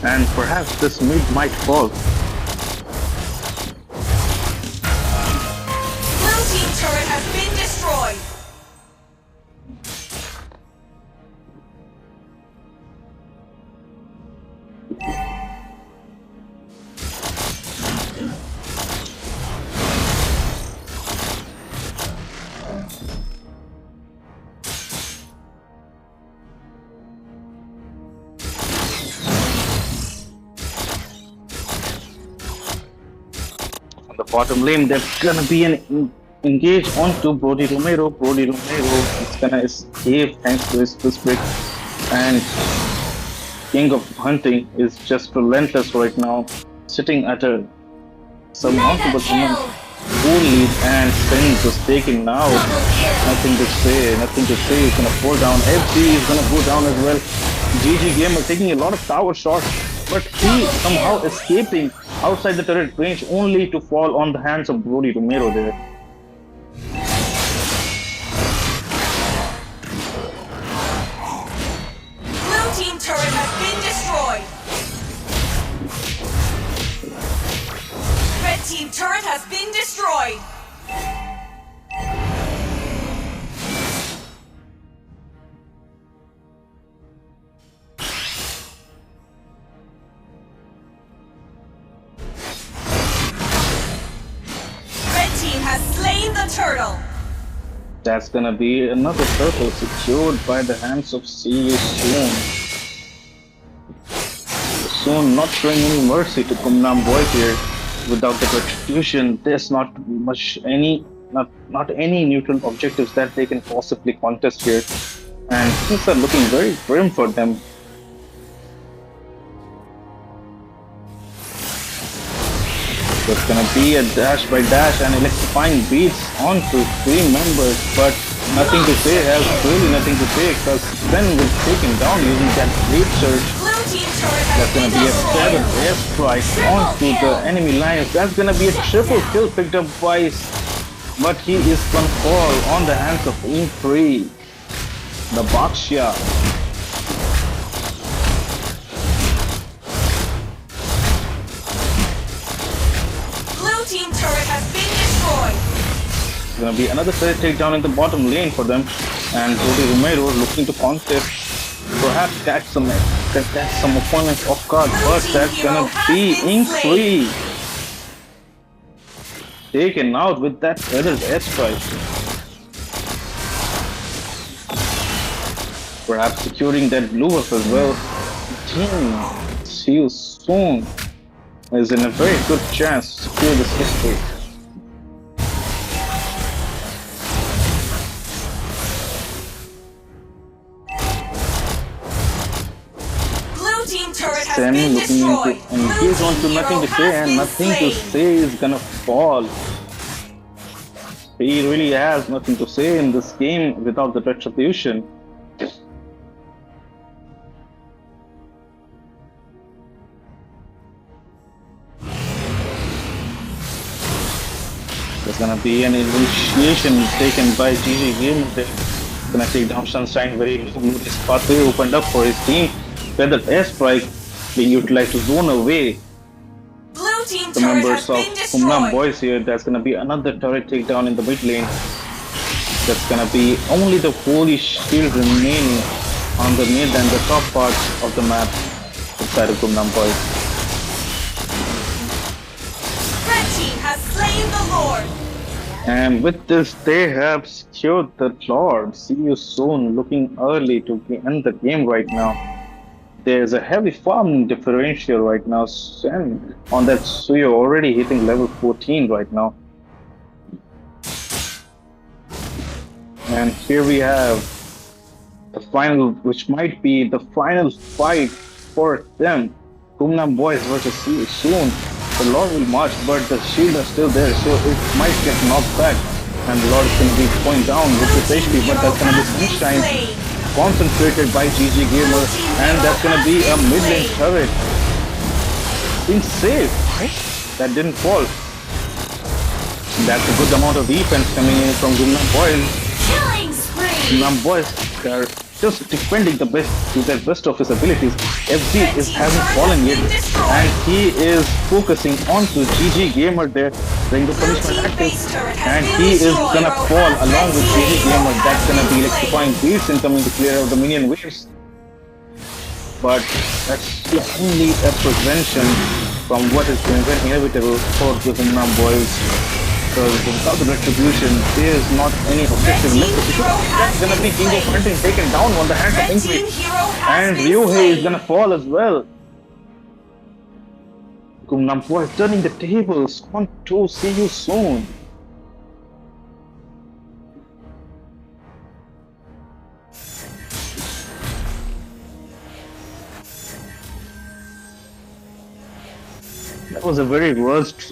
And perhaps this mid might fall. Blue team turret has been destroyed. On the bottom lane, there's gonna be an engage onto Brody Romero. Brody Romero is gonna escape thanks to his twist break. And King of Hunting is just relentless right now, sitting at a surmountable Mega summon kill! full lead, and Spins was taken out. Double kill! Nothing to say, nothing to say. He's gonna fall down. FG is gonna go down as well. GG Gamer taking a lot of tower shots, but he somehow escaping outside the turret range only to fall on the hands of Brody Romero there. Blue team turret has been destroyed. Red team turret has been destroyed. Red team has slain the turtle. That's gonna be another turtle secured by the hands of CU Soon. Soon not showing any mercy to Kumnam boys here. Without the retribution, there's not much not any neutral objectives that they can possibly contest here. And things are looking very grim for them. There's gonna be a dash by dash and electrifying beats onto three members, but nothing to say, has really nothing to say, because Sven was taken down using that great surge. Blue team turret has That's been gonna be a destroyed. 7 airstrike onto the enemy lines. That's gonna be a triple kill picked up by, but he is gonna fall on the hands of E3, the Bakshia. Blue team turret has been destroyed. It's gonna be another turret takedown in the bottom lane for them, and Brody Romero looking to contest, perhaps catch some opponents off guard, but that's gonna be E3 taken out with that feathered airstrike. Perhaps securing that blue buff as well. Team, see you soon, is in a very good chance to secure this history. Blue team turret has Sam been looking into destroyed. engage Blue onto team nothing hero to say, has and been nothing to slain. say is gonna fall. He really has nothing to say in this game without the retribution. There's gonna be an initiation taken by GG Game. They're gonna take down Sunshine very low. This pathway opened up for his team. Feathered airstrike being utilized to zone away Blue team the turret members has of been Kumlam destroyed. boys here. There's gonna be another turret takedown in the mid lane. That's gonna be only the holy shield remaining on the mid and the top part of the map inside of Kumlam boys. Red team has slain the Lord. And with this, they have secured the Lord. See you soon. Looking early to end the game right now. There's a heavy farming differential right now. And on that Suyo already hitting level 14 right now. And here we have the final, which might be the final fight for them. Kumnam boys versus See You soon. The Lord will march, but the shield is still there, so it might get knocked back. and the Lord is going to be going down with this HP, but that's going to be Sunshine concentrated by GG Gamer, and that's going to be a mid-lane turret being saved. That didn't fall. That's a good amount of defense coming in from Gumnam Boys. Killing spree! Gumnam Boys are just defending the best to the best of his abilities. FG hasn't fallen yet, and he is focusing on to GG Gamer there, doing the punishment active, and he is gonna fall along with GG Gamer. That's gonna be electrifying beats incoming to clear out the minion waves. But that's only a prevention from what is inevitable for the Gumnam Boys. Because without the retribution, there is not any objective left. That's gonna be King of Hunting taken down on the hands of Inkling. And Ryuhei is gonna fall as well. Gumnam Boys turning the tables. Want to see you soon. That was a very rushed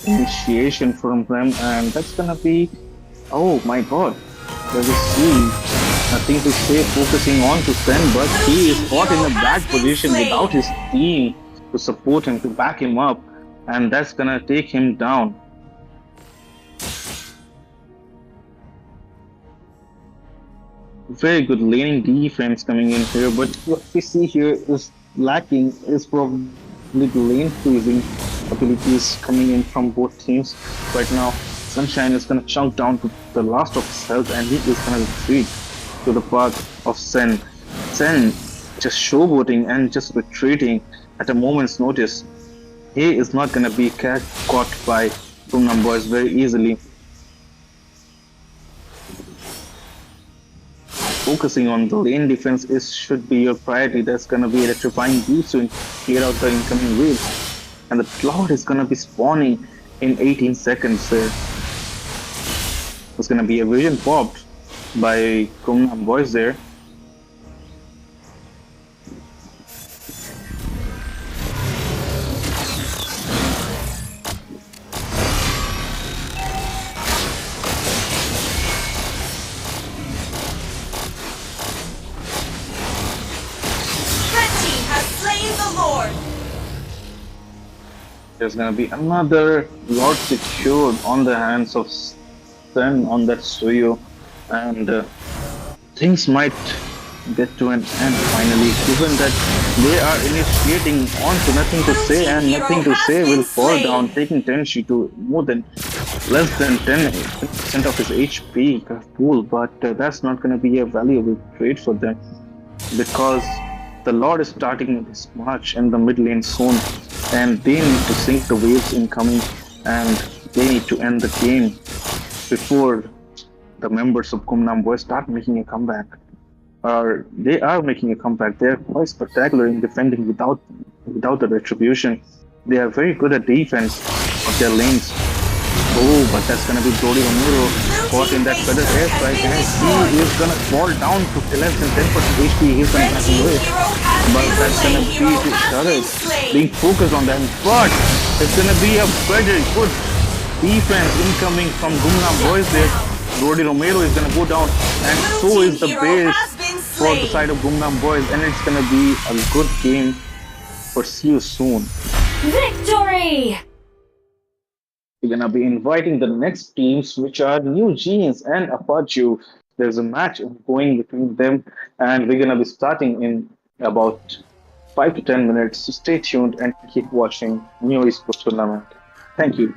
initiation from them, and that's gonna be, oh my god, there's a scene, nothing to say, focusing on to Sen, but he is caught in a bad position without his team to support him, to back him up, and that's gonna take him down. Very good laning defense coming in here, but what we see here is lacking is probably the lane freezing abilities coming in from both teams. Right now, Sunshine is gonna chunk down to the last of his health, and he is gonna retreat to the path of Sen. Sen just showboating and just retreating at a moment's notice. He is not gonna be caught by Gumnam Boys very easily. Focusing on the lane defense should be your priority. That's gonna be electrifying beats to clear out the incoming waves. And the cloud is gonna be spawning in 18 seconds there. There's gonna be a vision popped by Gumnam Boys there. There's gonna be another Lord secured on the hands of Sen on that Suyo, and things might get to an end finally, given that they are initiating on to nothing to say, and nothing to say will fall down, taking Tenshi to more than less than 10% of his HP pool, but that's not gonna be a valuable trade for them, because the Lord is starting this march in the mid lane soon, and they need to sink the waves incoming, and they need to end the game before the members of Gumnam Boys start making a comeback. They are making a comeback. They are quite spectacular in defending without the retribution. They are very good at defense of their lanes. Oh, but that's gonna be Brody Romero caught in that feather airstrike, and he is gonna fall down to less than 10% HP. He's gonna pass away, but that's gonna be his turret being focused on them. But it's gonna be a very good defense incoming from Gumnam Boys there. Brody Romero is gonna go down, and so is the base for the side of Gumnam Boys, and it's gonna be a good game for see you soon. Victory! We're gonna be inviting the next teams, which are New Genes and Apache. There's a match going between them, and we're gonna be starting in about 5 to 10 minutes. So stay tuned and keep watching New Esports Tournament. Thank you.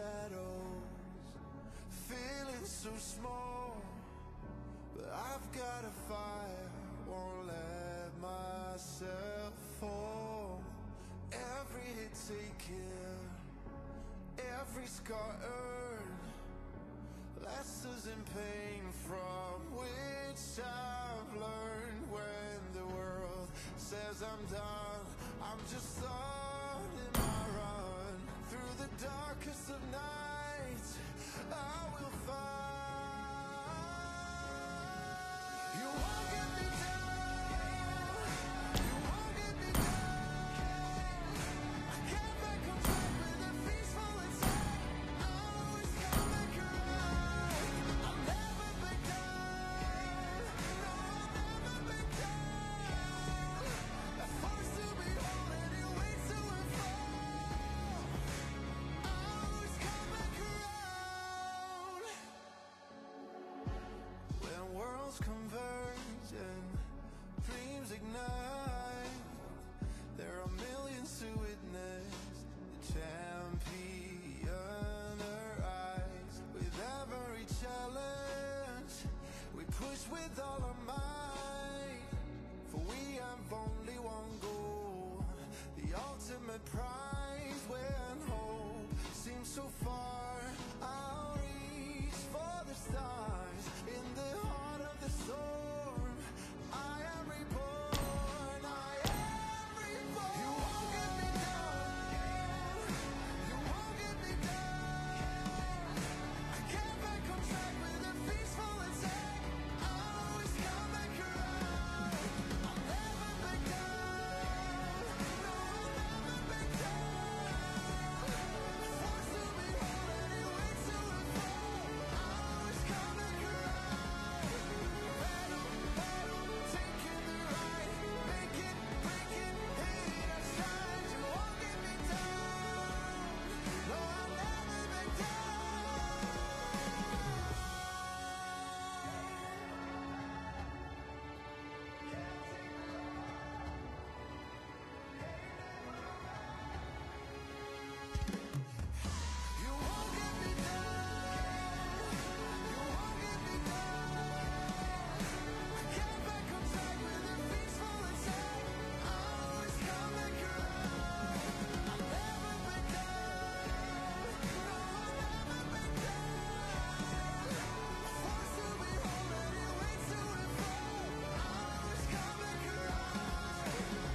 shadows, feeling so small. But I've got a fire, won't let myself fall. Every hit taken, every scar earned, lessons in pain from which I've learned. When the world says I'm done, I'm just starting my run. Through the darkest of nights, I will find. You won't get me down, you won't get me down. I can't back on track with a peaceful attack. I'll always come back around. I'll never back down, no, I'll never back down. A force to behold and it waits to unfold. I'll always come back around. When worlds converge and dreams ignite, there are millions to witness the champion arise. With every challenge, we push with all our might. For we have only one goal, the ultimate prize. When hope seems so far, I'll reach for the stars. In the heart of the storm, I am reborn, I am reborn. You won't get me down, you won't get me down. I can't back on track with a peaceful attack. I'll always come back around. I'll never back down, no, I'll never back down. Force to behold and it waits to unfold. I'll always come back around. Battle, battle, taking the right, make it, break it, hit our stride. You won't get me down, no, I'll never back down. You won't get me down, you won't get me down. I can't back on track with a peaceful attack. I'll always come back around. I'll never back down, no, I'll never back down. A force to behold and it waits to unfold. I'll always come back around.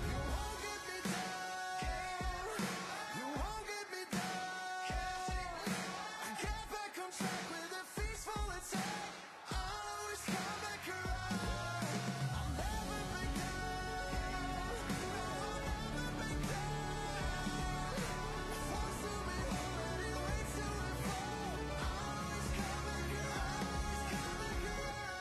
You won't get me down, you won't get me down. I can't back on track with a peaceful attack. I'll always come back around. I'll never back down, no, I'll never back down. A force to behold and it waits to unfold. I'll always come back around, come back around.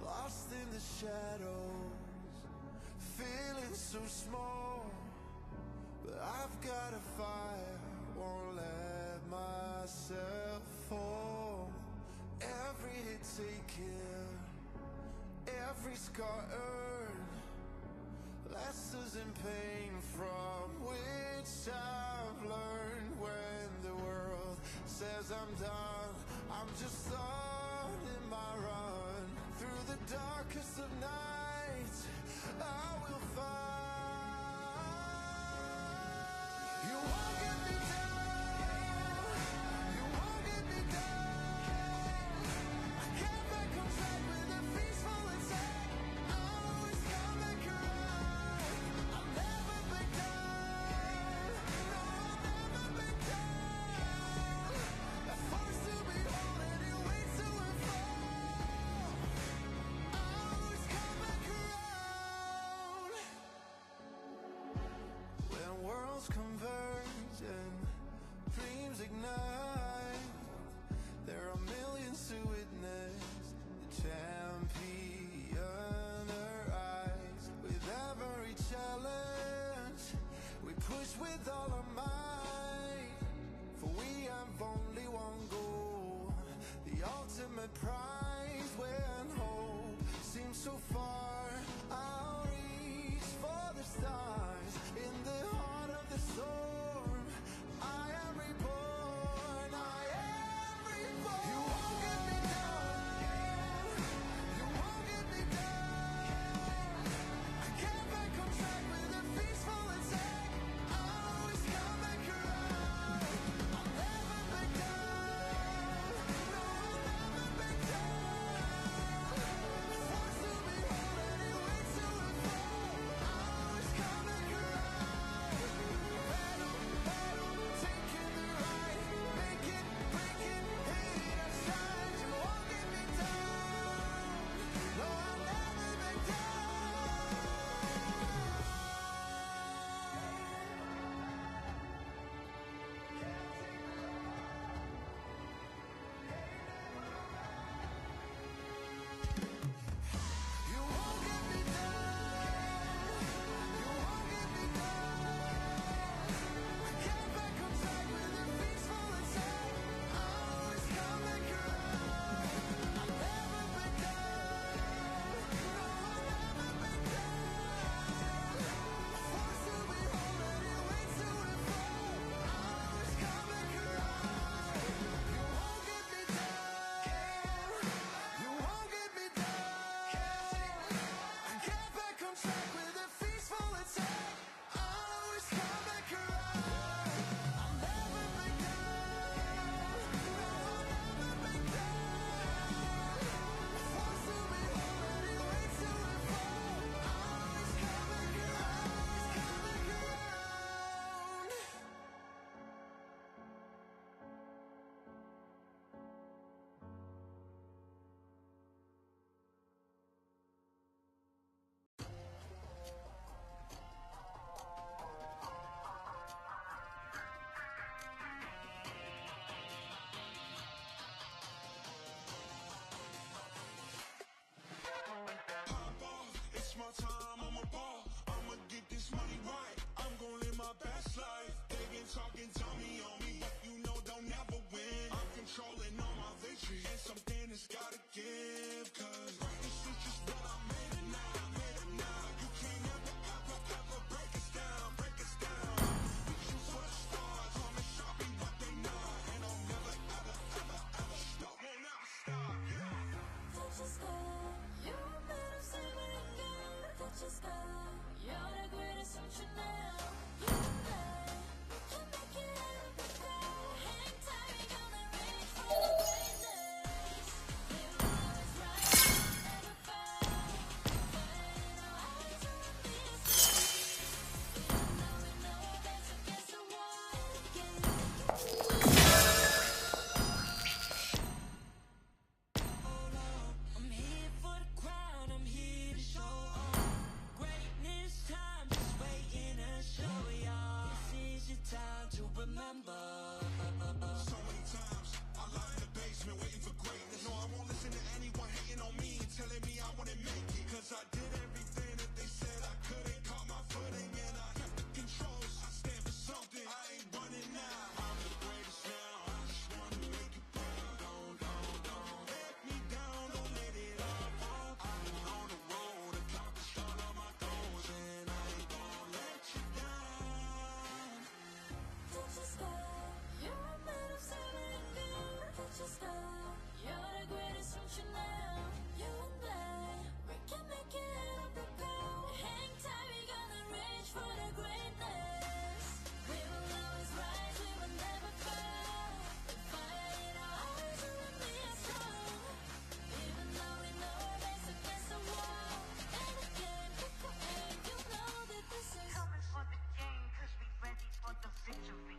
Lost in the shadows, feeling so small. But I've got a fire, won't let myself fall. Every hit taken, every scar earned, lessons in pain from which I've learned. When the world says I'm done, I'm just starting my run. Through the darkest of nights, I will find. You won't get me down, you won't get me down. I can't back on track with a peaceful attack. I'll always come back around. I'll never back down, no, I'll never back down. A force to behold and it waits to unfold. I'll always come back around. When worlds converge Touch the sky, you're a man of saving girl. Touch the sky, you're the greatest option now. You and I, we can make it out of the sky. Hang tight, we gonna reach for the greatness. We will always rise, we will never fall. Fire in our eyes, we will be a star. Even though we know our backs against the wall, I'm here for the crown, I'm here to show off. Greatness time, just waiting to show y'all. This is your time to remember. So many times I lie in the basement waiting for greatness. No, I won't listen to anyone hating on me and telling me I wouldn't make it. Cause I did everything that they said I couldn't. Caught my footing and I kept the controls. I stand for something, I ain't running now. I'm the greatest now, I just wanna make it proud. Don't let me down, don't let it all fall. I've been on the road, accomplished all of my goals, and I ain't gonna let you down. Touch the sky, you're a man of saving girl. Touch the sky, you're the greatest option now. You and I, we can make it out of the cold. Hang tight, we gonna reach for the greatness. We will always rise, we will never fall. Fire in our eyes, we will be a strong. Even though we know our backs against the wall. And again, and you know that this is Coming for the game, cause we ready for the victory.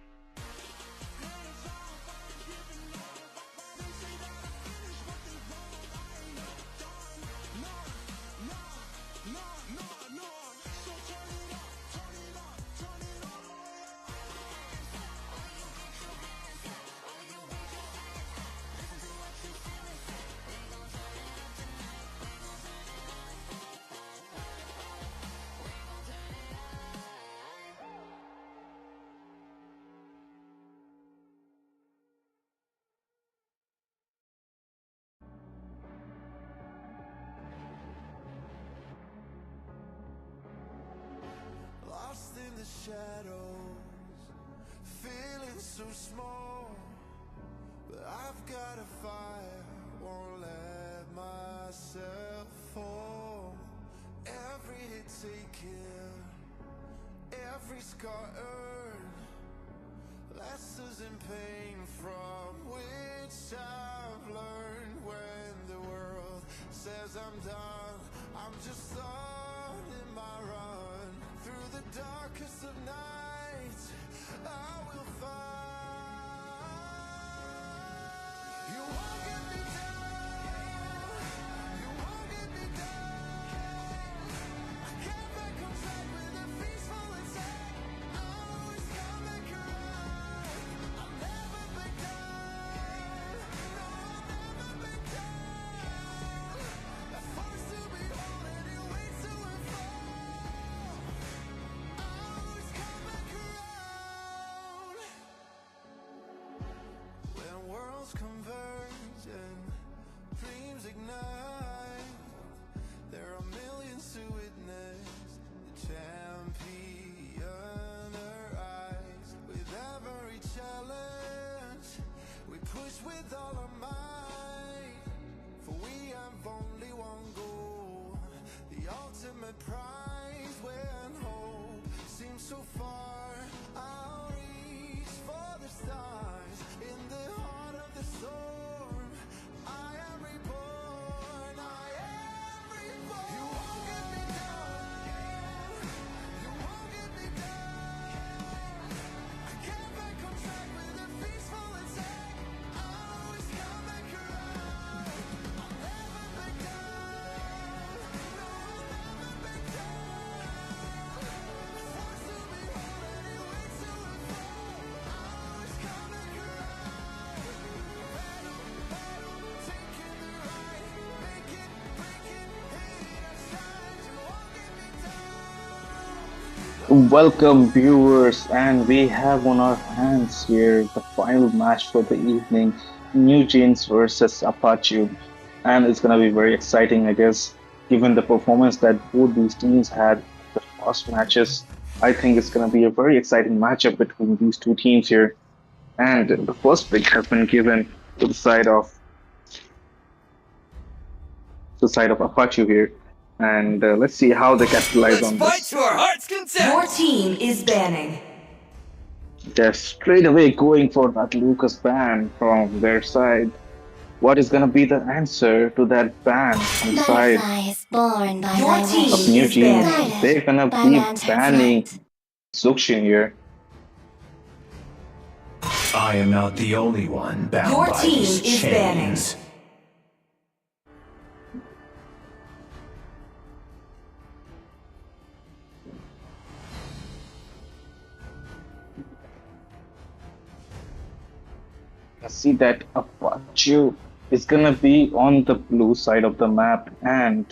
Lost in the shadows, feeling so small. But I've got a fire, won't let myself fall. Every hit taken, every scar earned, lessons in pain from which I've learned. When the world says I'm done, I'm just on in my run. Through the darkest of nights, I will find. You won't get me down, you won't get me down. I can't back on track with a peaceful attack. I always come back around. I'll never back down, no, I'll never back down. A force to behold and it waits to unfold. I always come back around. When worlds converge and dreams ignite, there are millions to witness the champion arise. With every challenge, we push with all our might. For we have only one goal, the ultimate prize. When hope seems so far, I'll reach for the stars. In the heart of the storm, I am reborn, I am reborn. You won't get me down, you won't get me down. I can't back on track with a peaceful attack. I always come back around. I'll never back down, no, I'll never back down. A force to behold and it waits to unfold. I always come back around. Battle, taking the right, make it, break it, hate our shine. You won't get me down. Welcome, viewers, and we have on our hands here the final match for the evening, New Jeans versus Apache. and it's gonna be very exciting, I guess, given the performance that both these teams had the past matches. I think it's gonna be a very exciting matchup between these two teams here. And the first pick has been given to the side of Apache here, and let's see how they capitalize Let's on fight this. to our heart's Your content! team is banning. They're straight away going for that Lucas ban from their side. What is gonna be the answer to that ban from the side Butterfly is born by Your my team of wish, New is Jeans? banning. They're guided gonna by be lantern's banning light. Zuxin here. I am not the only one bound Your by team these is banning. chains. I see that Apache is gonna be on the blue side of the map, and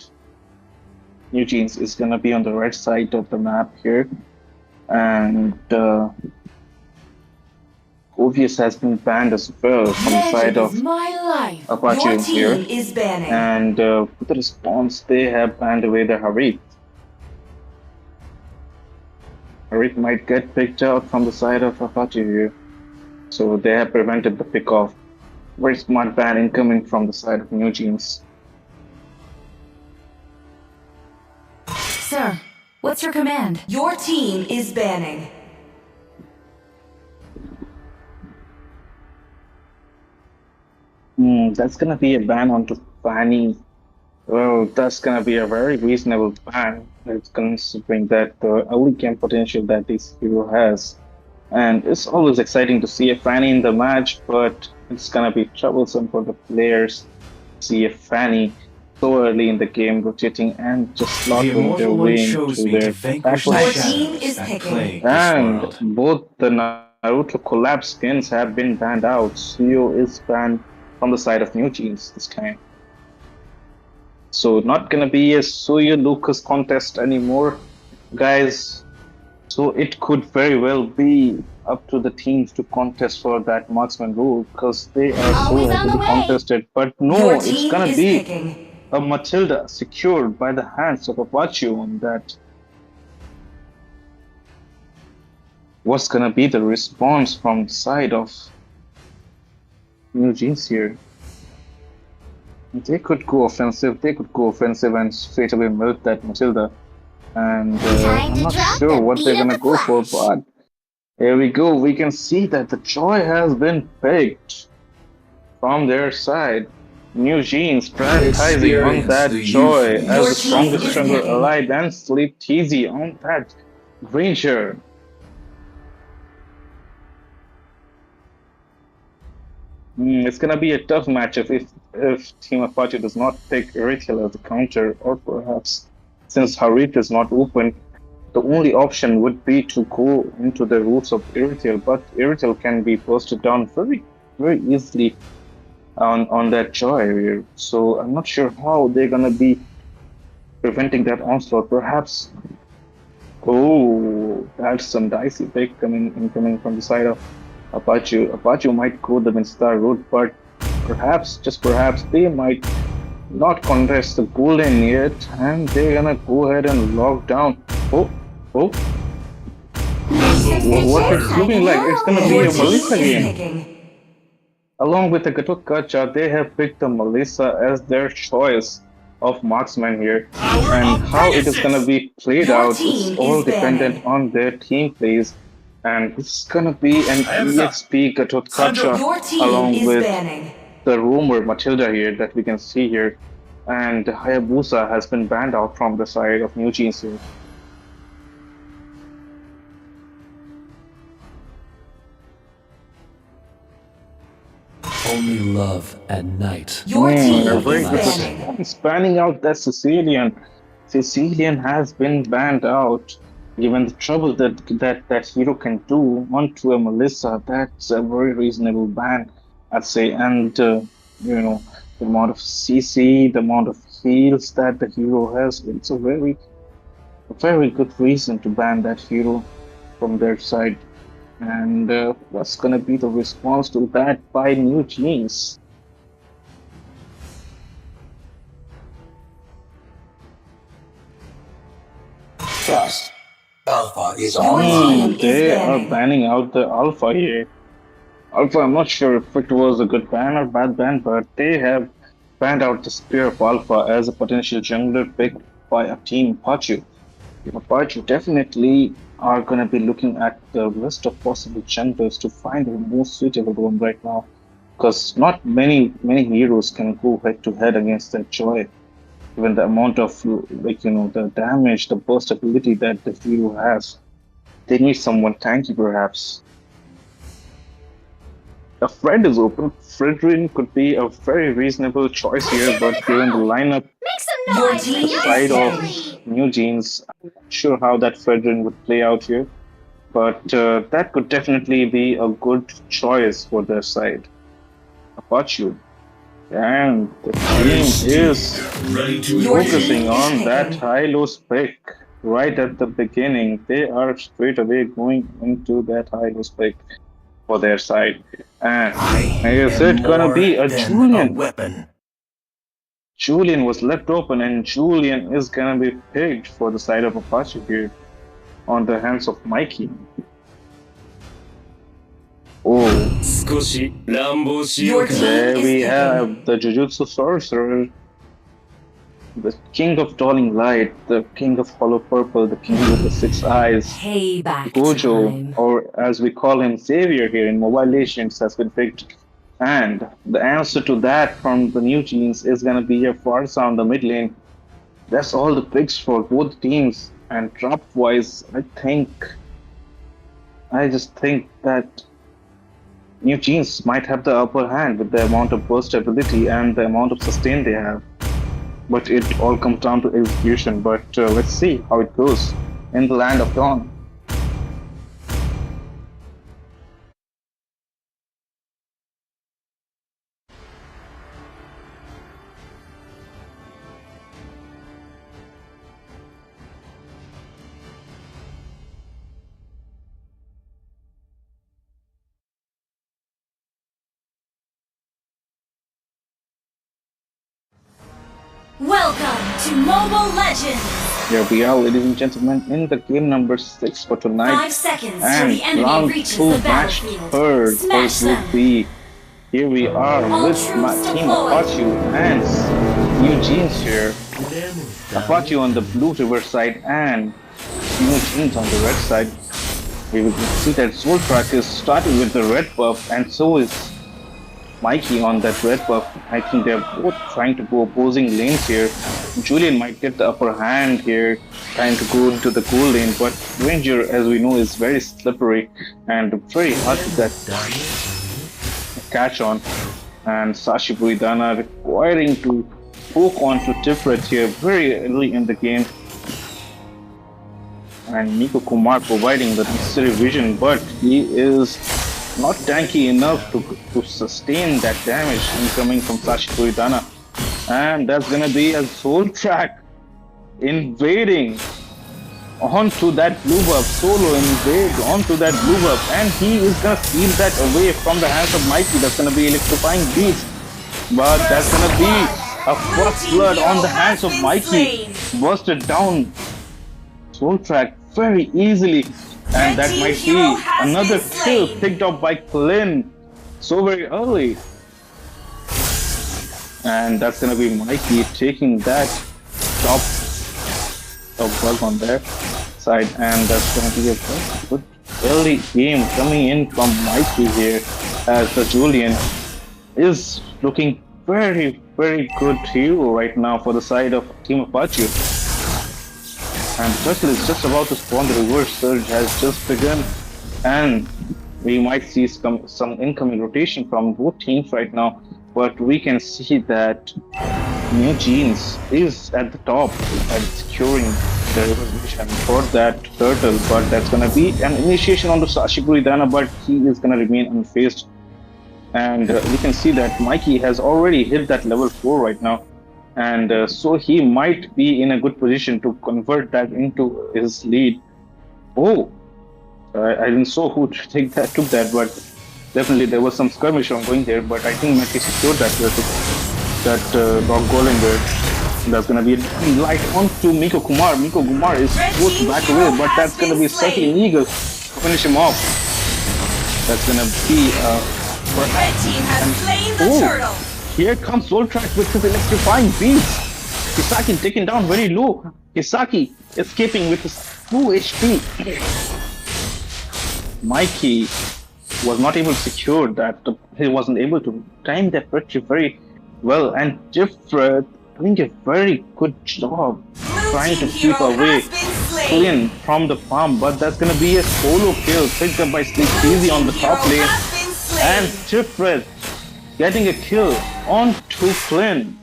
New Jeans is gonna be on the red side of the map here. And Obvious has been banned as well from the side Magic is of my life. Your Apache team here. is banning. And with the response, they have banned away the Harit. Harit might get picked out from the side of Apache here. So they have prevented the pick off. Very smart ban incoming from the side of New Jeans. Sir, what's your command? Your team is banning. That's gonna be a ban onto Fanny. Well, that's gonna be a very reasonable ban. It's considering that the early game potential that this hero has. And it's always exciting to see a Fanny in the match, but it's gonna be troublesome for the players to see a Fanny so early in the game rotating and just The slaughtering their Immortal One way chose into me to their vanquish the Your backlines. team shadows is that picking. plague this And world. both the Naruto collab skins have been banned out. Suyo is banned from the side of New Jeans this time. So not gonna be a Suyo Lucas contest anymore, guys. So it could very well be up to the teams to contest for that marksman role because they are so Always on the heavily way. contested. But Your no, it's team gonna is be picking. a Matilda secured by the hands of Apache on that. What's gonna be the response from the side of New Jeans here? They could go offensive. They could go offensive and straight away milk that Matilda. And Time I'm to not drop sure the what they're beat of gonna the go for, flash. but here we go. We can see that the joy has been picked from their side. New Jeans prioritizing on Experience that the youth joy of as Your the these team strongest is suffering. jungle picking. alive and Sleep Teasy on that Granger. It's gonna be a tough matchup if Team Apache does not pick Eritreal as a counter, or perhaps since Harit is not open, the only option would be to go into the roots of Eritreal, but Eritreal can be bursted down very easily on that joy area. So I'm not sure how they're gonna be preventing that onslaught. Perhaps, oh, that's some dicey pick coming from the side of Apache. Apache might go the Minstar route, but perhaps, just perhaps, they might not contest the golden yet, and they're gonna go ahead and lock down. Oh, what it's looking like? It's gonna be Your a team Melissa is game. picking. Along with the Gatot they have picked the Melissa as their choice of marksman here. Power And of how it is gonna Pegasus! be played Your out is team all is dependent banning. on their team plays. And it's gonna be an I am Sun. EXP Gatot Sanjo. Your team along is with banning. the rumor Matilda here that we can see here. And Hayabusa has been banned out from the side of New Jeans here. Only love at night. Your A team very is good banning. response. Banning out that Sicilian. Sicilian has been banned out. Given the trouble that hero can do onto a Melissa, that's a very reasonable ban, I'd say. And the amount of CC, the amount of heals that the hero has, it's a very good reason to ban that hero from their side. And what's gonna be the response to that by New Jeans? trust. Alpha is Your online. team is They are banning. banning out the Alpha here. Alpha, I'm not sure if it was a good ban or bad ban, but they have banned out the Spear of Alpha as a potential jungler pick by a team Apache. Apache definitely are going to be looking at the list of possible junglers to find the most suitable one right now, because not many heroes can go head to head against that Joy. Given the amount of the damage, the burst ability that the hero has, they need someone tanky perhaps. A Fred is open. Fredrin could be a very reasonable choice here, but given the lineup, Your the team is side of scanning. New Jeans, I'm not sure how that Fredrin would play out here, but that could definitely be a good choice for their side. Apache. And the team is Your team focusing is on that picking. high-low pick right at the beginning. They are straight away going into that high-low pick for their side. And is it gonna be a Julian? Weapon. Julian was left open, and Julian is gonna be picked for the side of Apache here on the hands of Mikey. Oh, Your team there is we picking. have the Jujutsu Sorcerer, the king of Dawning Light, the king of Hollow Purple, the king with the six eyes. Payback Gojo, time. or as we call him, Xavier here in Mobile Legends, has been picked. And the answer to that from the new genes is going to be a Farsa on the mid lane. That's all the picks for both teams. And drop wise, I just think that new genes might have the upper hand with the amount of burst ability and the amount of sustain they have. But it all comes down to execution. But let's see how it goes in the land of Dawn. Welcome to Mobile Legends. Here we are, ladies and gentlemen, in the game number 6 for tonight. 5 seconds till And the enemy round reaches 2 the match battlefield. third Smash first would them. be. Here we are All with troops my team deployed. Apache and Eugene's here. Apache on the blue river side and Eugene's on the red side. We will see that Zoltrak is starting with the red buff, and so is Mikey on that red buff. I think they're both trying to go opposing lanes here. Julian might get the upper hand here, trying to go into the gold lane, but Ranger, as we know, is very slippery and very hard to get catch on. And Sashi Buidana requiring to poke onto Tiferet here very early in the game. And Nico Kumar providing the necessary vision, but he is not tanky enough to sustain that damage incoming from Sashi Buidana. And that's gonna be a Zoltrak invading onto that blue buff, solo invade onto that blue buff, and he is gonna steal that away from the hands of Mikey. That's gonna be electrifying beast, but that's gonna be a first blood on the hands of Mikey, busted down Zoltrak very easily, and that might be another kill picked up by Clint so very early. And that's gonna be Mikey taking that top bug on their side, and that's gonna be a very good early game coming in from Mikey here, as the Julian is looking very good hero right now for the side of Team Apache. And Turtle is just about to spawn. The reverse surge has just begun, and we might see some incoming rotation from both teams right now. But we can see that New Jeans is at the top and securing the revolution for that Turtle. But that's gonna be an initiation on the Sashi Buidana, but he is gonna remain unfazed. And we can see that Mikey has already hit that level 4 right now. And so he might be in a good position to convert that into his lead. Oh, I didn't saw who took that, but definitely there was some skirmish ongoing there. But I think Mikey secured that rock golem there. There's gonna be a light onto Miko Kumar. Miko Kumar is supposed to back away, but that's gonna be circling eagle to finish him off. That's gonna be Red team has slain the turtle. Here comes Zoltrak with his electrifying beats. Kisaki taken down very low. Kisaki escaping with his 2 HP. Mikey was not able to secure that. He wasn't able to time that victory very well, and Jeffred doing a very good job trying to keep away Flynn from the farm, but that's gonna be a solo kill picked up by Sleep Easy on the top lane, and Jeffred getting a kill onto Flynn.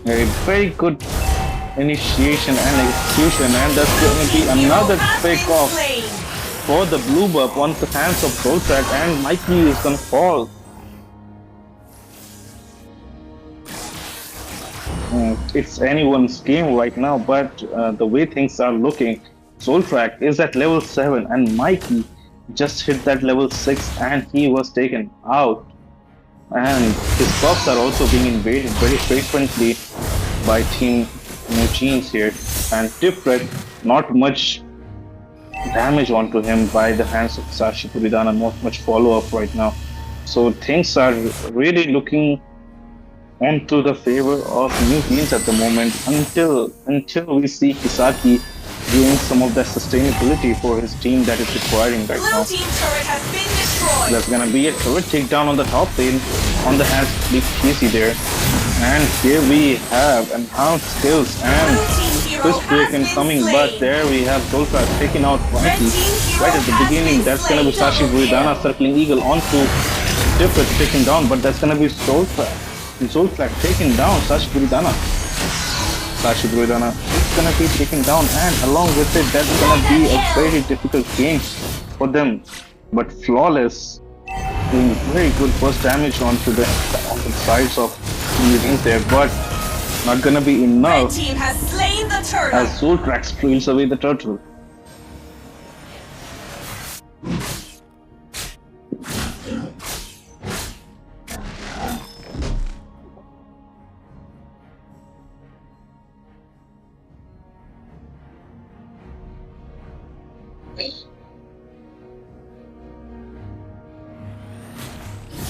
A very good initiation and execution, and that's going to be another pick off for the blue buff once the hands of Zoltrak, and Mikey is gonna fall. It's anyone's game right now, but the way things are looking, Zoltrak is at level 7 and Mikey just hit that level 6 and he was taken out. And his buffs are also being invaded very frequently by Team Machines here, and Tifred, not much damage onto him by the hands of Sashi Puridana, not much follow-up right now. So things are really looking onto the favor of new teams at the moment until we see Kisaki doing some of that sustainability for his team that is requiring right now. Blue team turret has been destroyed. There's gonna be a turret takedown on the top lane on the hands of Sleep Easy there. And here we have enhanced skills and twist break incoming, but there we have Zoltrak taking out Mikey right at the beginning. That's gonna be Sashi Buridana circling eagle onto Tifred taken down, but that's gonna be Zoltrak taking down Sashi Buridana. Sashi Buridana is gonna be taken down, and along with it, that's gonna be a very difficult game for them. But Flawless doing very good burst damage onto the sides of Machines there, but not gonna be enough. Red team has slain the turtle. As Zoltrak steals away the turtle.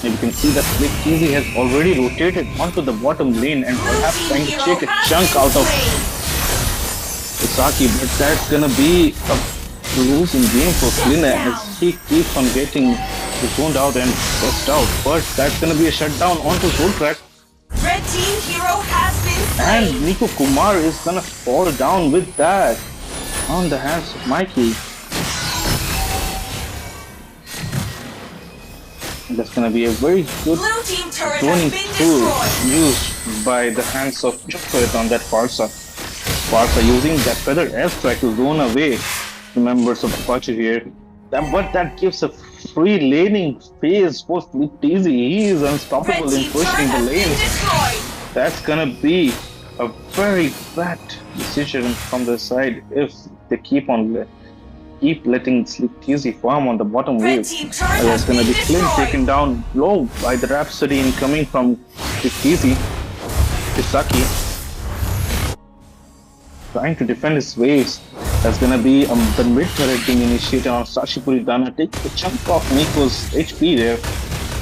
You can see that Slick Easy has already rotated onto the bottom lane and perhaps trying to take a chunk out of Kisaki, but that's gonna be a losing game for Flynn as he keeps on getting zoned out and burst out. But that's gonna be a shutdown onto Zoltrak. Red team hero has been slain. And Nico Kumar is gonna fall down with that on the hands of Mikey. That's gonna be a very good zoning tool used by the hands of Chocolate on that Farsa. Farsa using that feather airstrike to zone away the members of Apache here. But that gives a free laning phase for Sleep Easy. He is unstoppable in pushing the lane. That's gonna be a very bad decision from the side if they keep letting Sleep Easy farm on the bottom wave. There's gonna be Flynn taken down low by the Rhapsody incoming from Sleep Easy. Kisaki trying to defend his waves. There's gonna be the mid turret being initiated on Sashi Puridana. Take a chunk off Nico's HP there,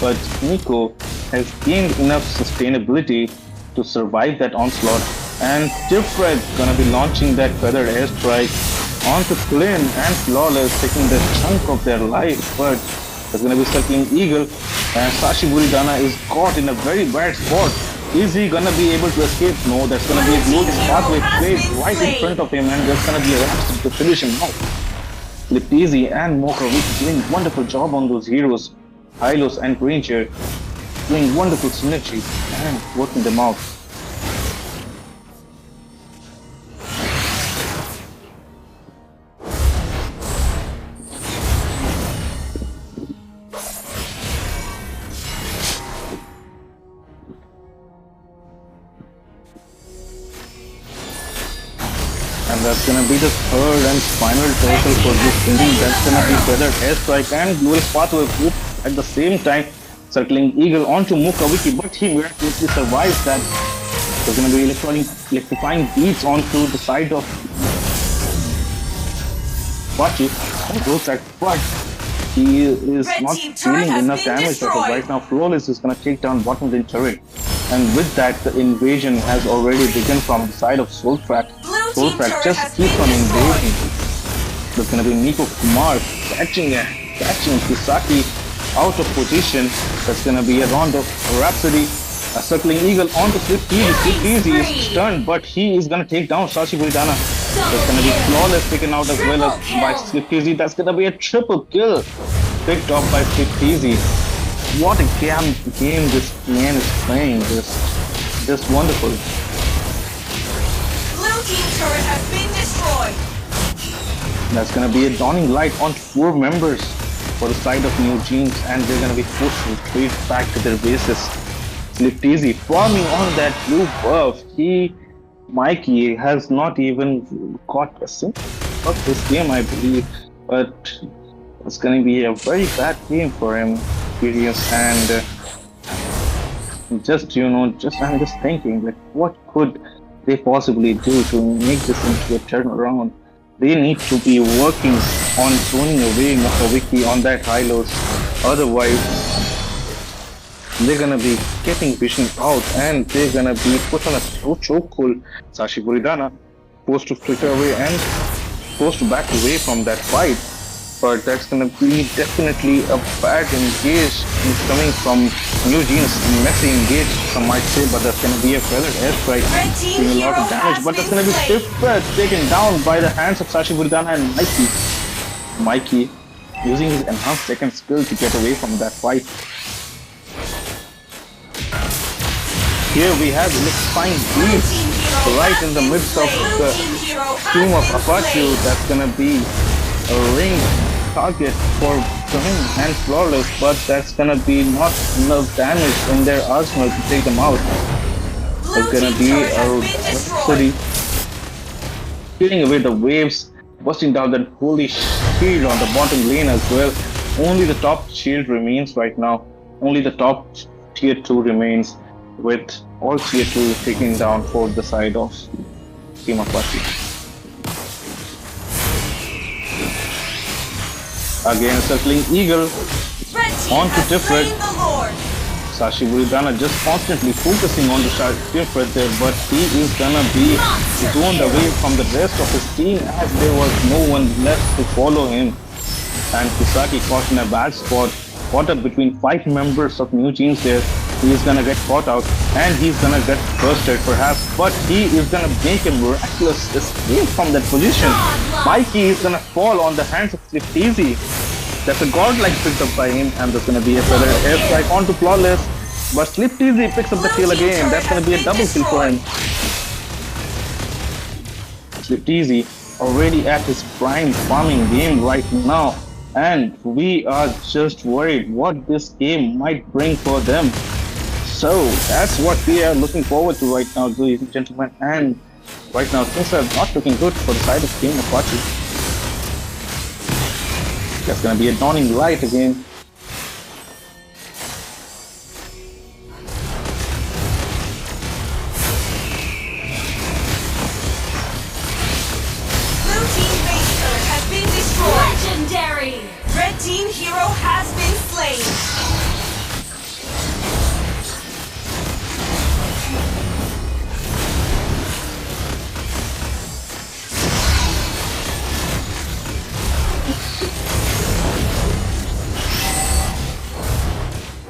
but Nico has gained enough sustainability to survive that onslaught. And Tifred gonna be launching that feathered airstrike onto Flynn, and Flawless taking the chunk of their life, but there's gonna be circling eagle, and Sashi Buridana is caught in a very bad spot. Is he gonna be able to escape? No, there's gonna be a glorious pathway played right in front of him, and there's gonna be a Rhapsody to finish him off. Sleep Easy and Mokovic doing wonderful job on those heroes. Hylos and Ranger doing wonderful synergy and working them out. And that's gonna be the third and final total for this inning. That's gonna be Feathered Airstrike and Glorious Pathway Whoop at the same time, circling Eagle onto Mukawiki, but he miraculously survives that There's gonna be electrifying beats onto the side of Bachi. Goes that, but he is Red not team turret dealing has enough been damage at all. destroyed. Right now, Flawless is gonna take down bottom lane turret. And with that, the invasion has already begun from the side of Soultrack. Blue team Soultrack turret just has keeps been on destroyed. invading. There's gonna be Miko Kumar catching Kisaki out of position. There's gonna be a round of Rhapsody, a circling eagle onto Swift Easy. Swift Easy is stunned, but he is gonna take down Sashi Buridana. There's gonna be Flawless taken out as well as by Swift Easy. That's gonna be a triple kill picked up by Swift Easy. What a game this man is playing. Just wonderful. Blue team turret has been destroyed. That's gonna be a dawning light on 4 members for the side of New Jeans, and they're gonna be forced to retreat back to their bases. Slipped Easy farming on that blue buff. Mikey has not even caught a single of this game, I believe, but it's gonna be a very bad game for him, Furious, and I'm just thinking, like, what could they possibly do to make this into a turnaround? They need to be working on zoning away Mokawiki on that high lows. Otherwise, they're gonna be getting vision out and they're gonna be put on a chokehold. Sashi Buridana forced to flicker away and forced to back away from that fight. But that's gonna be definitely a bad engage coming from New Jeans. Messy engage, some might say, but that's gonna be a feathered airstrike doing a lot of damage. But that's gonna be taken down by the hands of Sashi Buridana and Mikey using his enhanced second skill to get away from that fight. Here we have electrifying beats right in the midst of the team of Apache. That's gonna be a ring target for him and Flawless, but that's gonna be not enough damage in their arsenal to take them out. There's gonna be a Rhapsody killing away the waves, busting down that holy shield on the bottom lane as well. Only the top shield remains right now. Only the top tier 2 remains, with all tier 2 taken down for the side of Team Apache. Again, circling eagle onto Tiferet. Sashi Buridana just constantly focusing on the Tiferet there, but he is gonna be zoned away from the rest of his team as there was no one left to follow him. And Kisaki caught in a bad spot, caught up between 5 members of New Jeans there. He is gonna get caught out and he's gonna get bursted perhaps, but he is gonna make a miraculous escape from that position. Mikey is gonna fall on the hands of Swift Easy. That's a godlike picked up by him, and there's gonna be a feather airstrike onto Flawless, but Swift Easy picks up the kill again. That's gonna be a double kill for him. Swift Easy already at his prime farming game right now, and we are just worried what this game might bring for them. So that's what we are looking forward to right now, ladies and gentlemen. And right now things are not looking good for the side of Team Apache. That's gonna be a dawning light again. Blue team base turret has been destroyed. Legendary! Red team hero has been slain.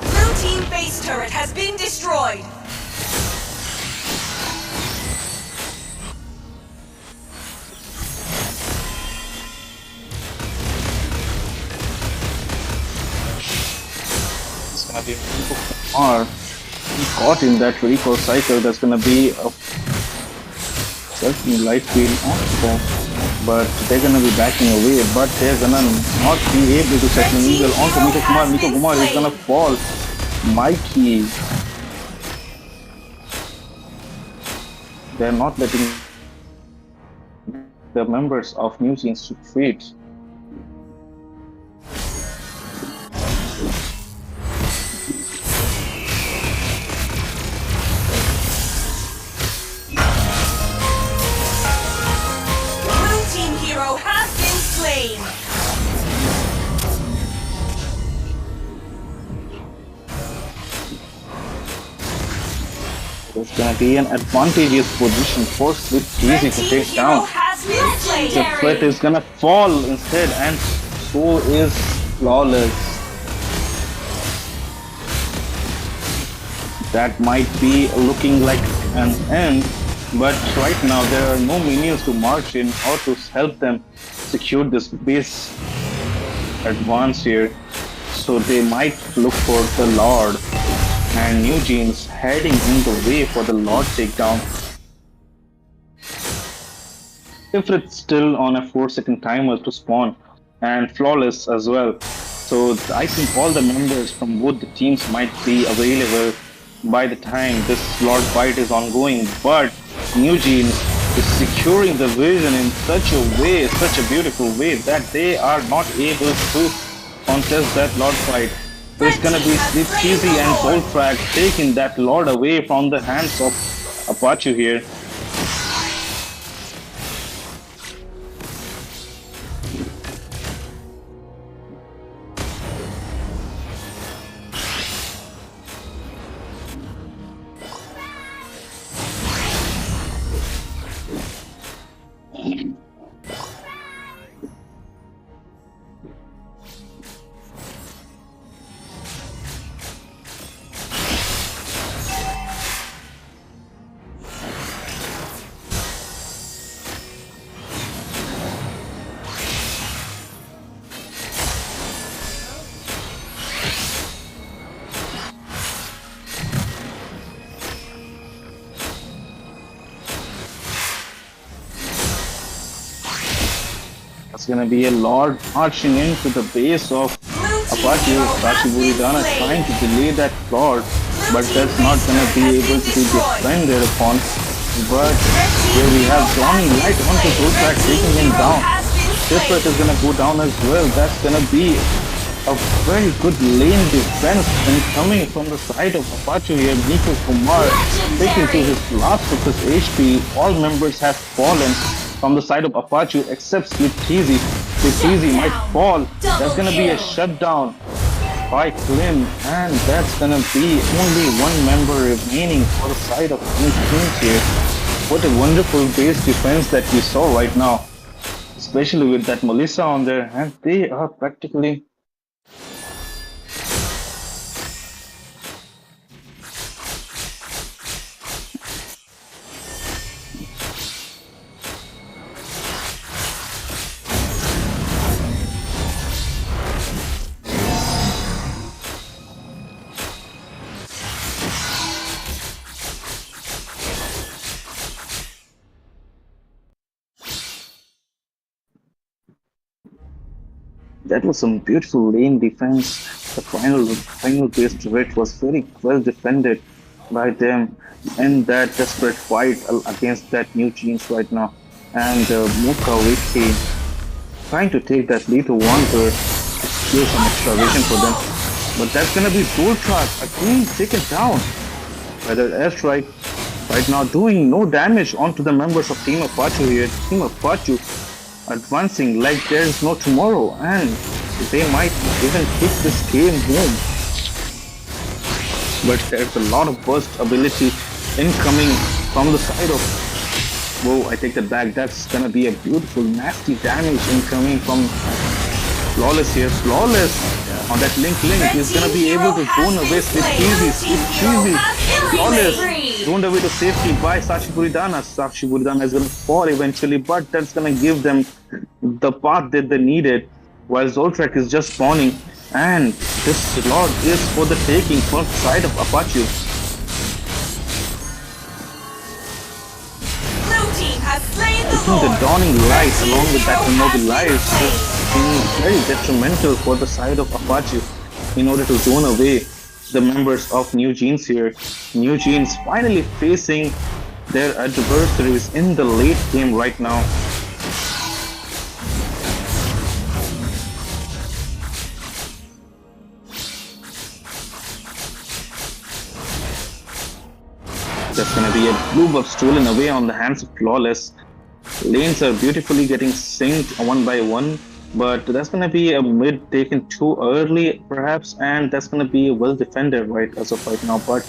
Blue team base turret has been destroyed. It's gonna be or caught in that recall cycle. There's gonna be a certain light field after that, but they're gonna be backing away. But they're gonna not be able to set an eagle onto Miko Kumar. Miko Kumar is gonna fall. Mikey, they're not letting the members of New Jeans retreat. It's gonna be an advantageous position for Split Easy Red to team take hero down. has been slain. The threat is gonna fall instead, and so is Flawless. That might be looking like an end, but right now there are no minions to march in or to help them secure this base advance here. So they might look for the Lord, and New Jeans heading in the way for the Lord takedown. If it's still on a 4-second timer to spawn, and Flawless as well. So I think all the members from both the teams might be available by the time this Lord fight is ongoing, but New Jeans is securing the vision in such a way, such a beautiful way, that they are not able to contest that Lord fight. So it's gonna be Sleep Cheesy and Goldfrag taking that Lord away from the hands of Apache here. It's gonna be a Lord marching into the base of Apache. Sashi Buridana trying to delay that Lord, but that's not gonna be able to be defended upon. But here we have Johnny right onto Goldfrag taking him down. Shipwreck is gonna go down as well. That's gonna be a very good lane defense incoming from the side of Apache here. Nico Kumar taking to his last of his HP. All members have fallen from the side of Apache except Sleep Cheesy. Sleep Cheesy might fall. That's gonna be a shutdown by Klim, and that's gonna be only one member remaining for the side of New Teams here. What a wonderful base defense that we saw right now, especially with that Melissa on there, and they are practically that was some beautiful lane defense. The final base turret was very well defended by them in that desperate fight against that New Jeans right now. And Muka Wiki trying to take that lead to one to secure some extra vision for them. But that's gonna be Goldfrag again taken down by the airstrike right now, doing no damage onto the members of Team Apache here. Team Apache advancing like there is no tomorrow, and they might even take this game home. But there's a lot of burst ability incoming from the side of... Whoa, I take that back. That's gonna be a beautiful, nasty damage incoming from Flawless here. Flawless on that link is gonna be able to zone away Sleep Cheesy. Sleep Cheesy. Flawless zoned away to safety by Sashi Buridana. Sashi Buridana is gonna fall eventually, but that's gonna give them the path that they needed, while Zoltrak is just spawning, and this Lord is for the taking from the side of Apache. I think the dawning light along with that immobilized is being very detrimental for the side of Apache in order to zone away the members of New Jeans here. New Jeans finally facing their adversaries in the late game right now. That's gonna be a blue buff stolen away on the hands of Flawless. Lanes are beautifully getting synced one by one, but that's gonna be a mid taken too early perhaps, and that's gonna be well defended right as of right now. But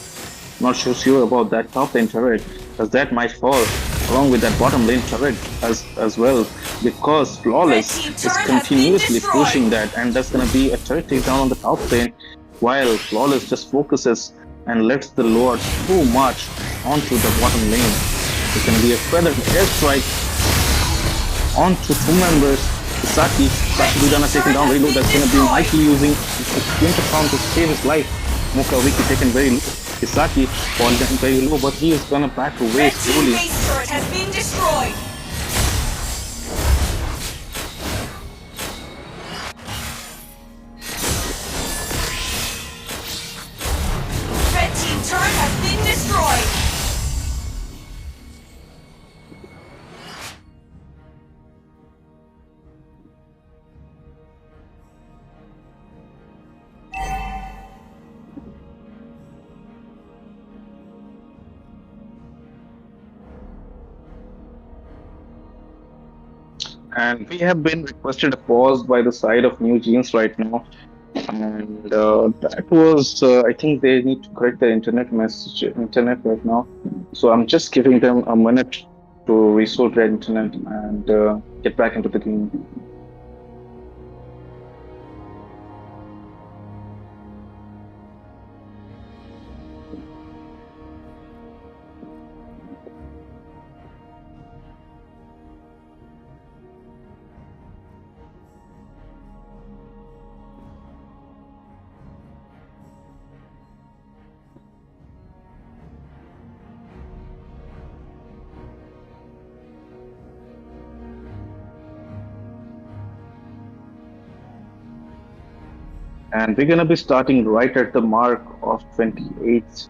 Not so sure about that top lane turret, as that might fall along with that bottom lane turret as well, because Red Flawless team is turret has been continuously destroyed. pushing that, and that's gonna be a turret takedown on the top lane, while Flawless just focuses and lets the Lord so much onto the bottom lane. It's gonna be a feathered airstrike onto two members. Saki Budana taken down very low. That's gonna be Mikey using the splinter crown to save his life. Mukawiki taken very low. Isaki falling very low, but he is gonna back away Red team slowly. base turret has been destroyed. Red team turret has been destroyed. And we have been requested a pause by the side of New Jeans right now. And that was, I think they need to correct their internet right now. So I'm just giving them a minute to restore their internet and get back into the game. And we're gonna be starting right at the mark of 28th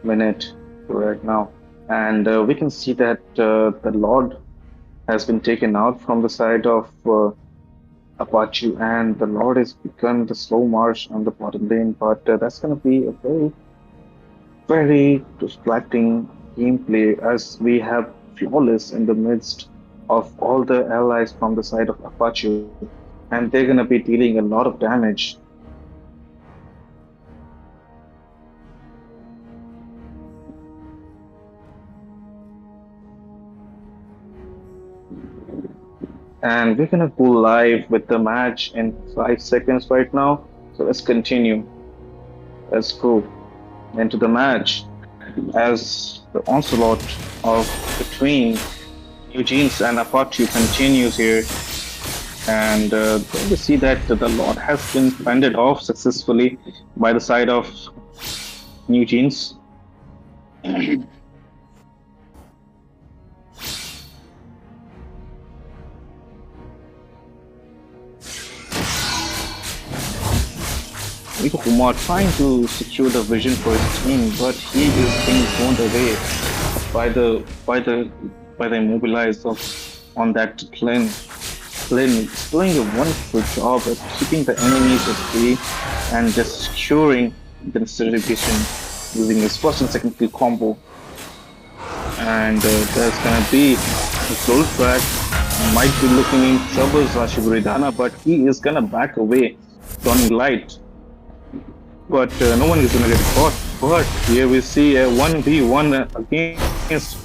minute right now. And we can see that the Lord has been taken out from the side of Apache, and the Lord has begun the slow march on the bottom lane. But that's gonna be a very distracting gameplay as we have Flawless in the midst of all the allies from the side of Apache, and they're gonna be dealing a lot of damage. And we're gonna go live with the match in 5 seconds right now. So let's continue. Let's go into the match as the onslaught of between Eugene's and Apache continues here. And we see that the Lord has been fended off successfully by the side of Eugene's. Rico Kumar trying to secure the vision for his team, but he is being thrown away by the immobilized of on that plane. Flynn is doing a wonderful job at keeping the enemies at bay and just securing the necessary vision using his first and second kill combo. And there's gonna be a slow track. Might be looking in trouble, Rashiburidana, but he is gonna back away, turning light. But no one is gonna get caught. But here we see a 1v1 against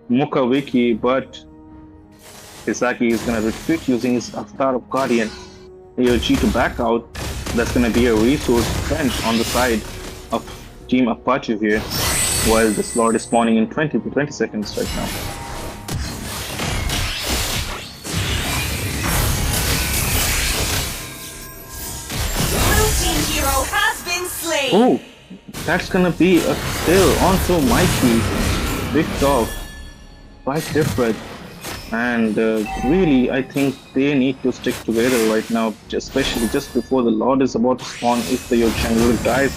Mukawiki, but Hisaki is gonna retreat using his Avatar of Guardian AOG to back out. That's gonna be a resource bench on the side of Team Apache here, while this Lord is spawning in 20 to 20 seconds right now. Blue team hero has been slain. Oh, that's gonna be a kill onto Mikey. Big dog. Quite different. And really, I think they need to stick together right now, especially just before the Lord is about to spawn. If your jungle dies,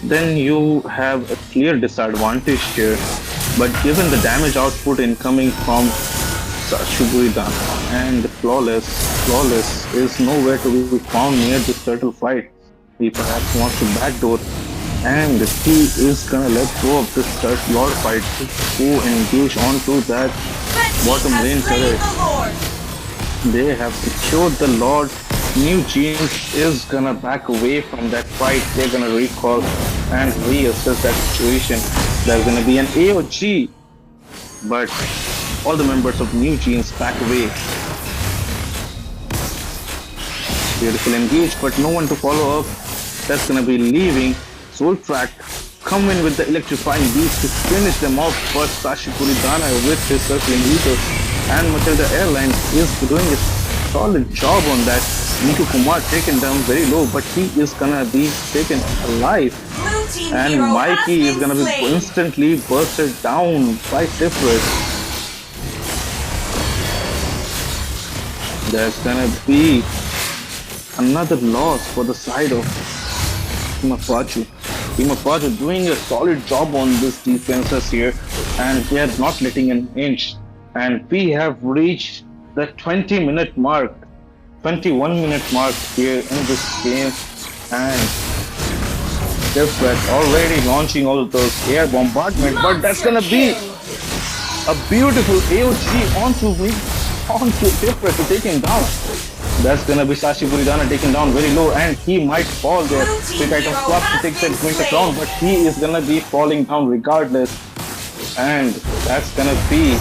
then you have a clear disadvantage here. But given the damage output incoming from Shubuidana and Flawless is nowhere to be found near this turtle fight. He perhaps wants to backdoor, and he is gonna let go of this third Lord fight to go engage onto that bottom lane turret. They have secured the Lord. New Jeans is gonna back away from that fight. They're gonna recall and reassess that situation. There's gonna be an AOG, but all the members of New Jeans back away. Beautiful engage, but no one to follow up. That's gonna be leaving. Soul Track come in with the electrifying beats to finish them off, but Sashi Puridana with his circling eater and Matilda Airlines is doing a solid job on that. Niku Kumar taken down very low, but he is gonna be taken alive. Blue team And hero has Mikey is been gonna be slain. instantly bursted down by Tiferet. There's gonna be another loss for the side of Team Apache. Team Apache doing a solid job on this defenses here, and they are not letting an inch. And we have reached the 20-minute mark, 21-minute mark here in this game, and Tiferet already launching all of those air bombardment, but that's gonna be a beautiful AOG onto Tiferet to take him down. That's gonna be Sashi Buridana taken down very low, and he might fall there. Big item flop to take that winter crown, but he is gonna be falling down regardless. And that's gonna be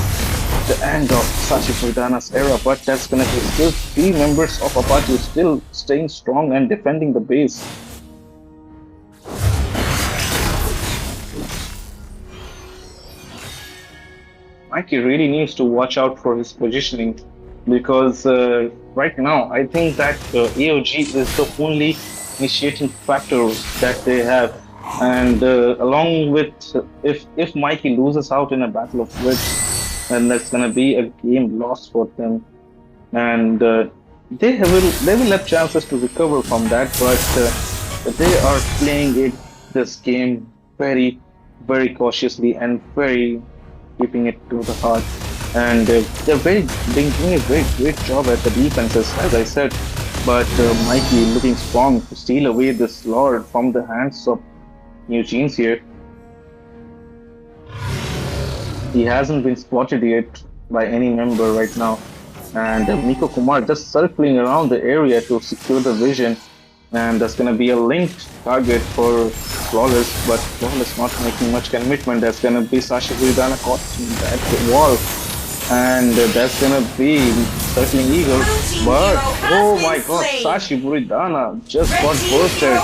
the end of Sashi Buridana's era, but that's gonna be still 3 members of Apache still staying strong and defending the base. Mikey really needs to watch out for his positioning because right now I think that AOG is the only initiating factor that they have, and along with if Mikey loses out in a battle of wits, then that's gonna be a game lost for them, and they will have chances to recover from that, but they are playing this game very cautiously and very keeping it to the heart. And they're doing a very great job at the defenses, as I said. But Mikey looking strong to steal away this Lord from the hands of New Jeans here. He hasn't been spotted yet by any member right now. And Miko Kumar just circling around the area to secure the vision. And that's gonna be a linked target for Flawless, but Flawless not making much commitment. That's gonna be Sasha Buridana caught at the wall. And that's gonna be Circling Eagle. But oh my god, Sashi Buridana just got bursted.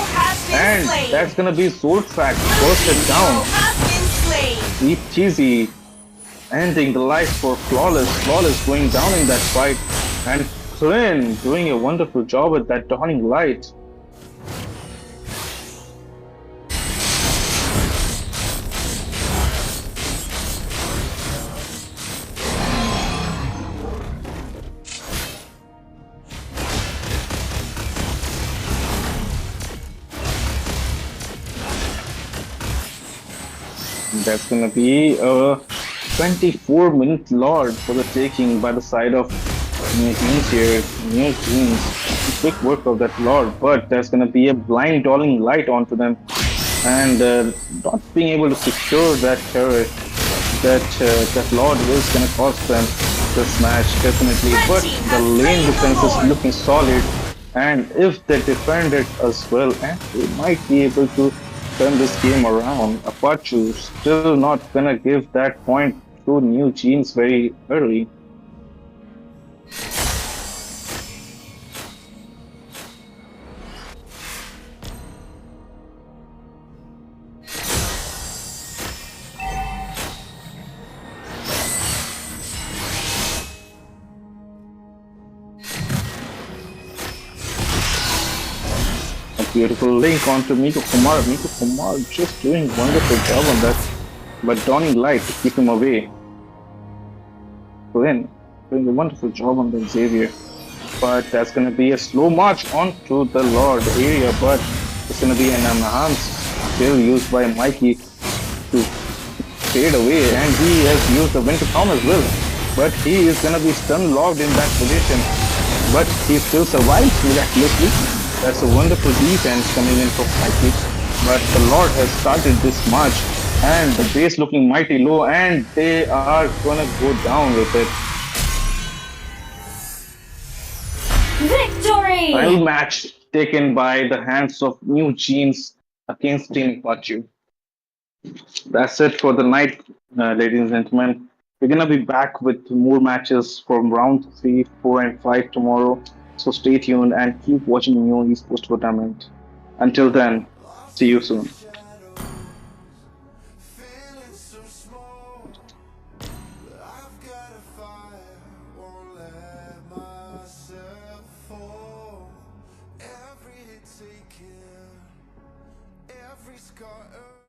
And that's gonna be Soul Track bursted down. Deep Cheesy ending the life for Flawless. Flawless going down in that fight. And Flynn doing a wonderful job with that dawning light. That's gonna be a 24-minute Lord for the taking by the side of New Jeans here. New Jeans, quick work of that Lord, but there's gonna be a blind dawning light onto them, and not being able to secure that turret. That Lord is gonna cost them this match definitely. But the lane defense is looking solid, and if they defend it as well, and they might be able to turn this game around. Apache still not gonna give that point to New Jeans very early. Beautiful link onto Miko Kumar. Miko Kumar just doing wonderful job on that, but dawning light to keep him away. Flynn doing a wonderful job on the Xavier, but that's gonna be a slow march onto the Lord area, but it's gonna be an enhanced skill used by Mikey to fade away, and he has used the Winter Crown as well, but he is gonna be stun locked in that position, but he still survives miraculously. That's a wonderful defense coming in from Mikey, but the Lord has started this march, and the base looking mighty low, and they are gonna go down with it. Victory! Final match taken by the hands of New Jeans against Team Apache. That's it for the night, ladies and gentlemen. We're gonna be back with more matches from round 3, 4, and 5 tomorrow. So stay tuned and keep watching New Esports Tournament. Until then, see you soon. Feeling so small, but I've got a fire, won't let myself fall. Every hit taken, every scar earned.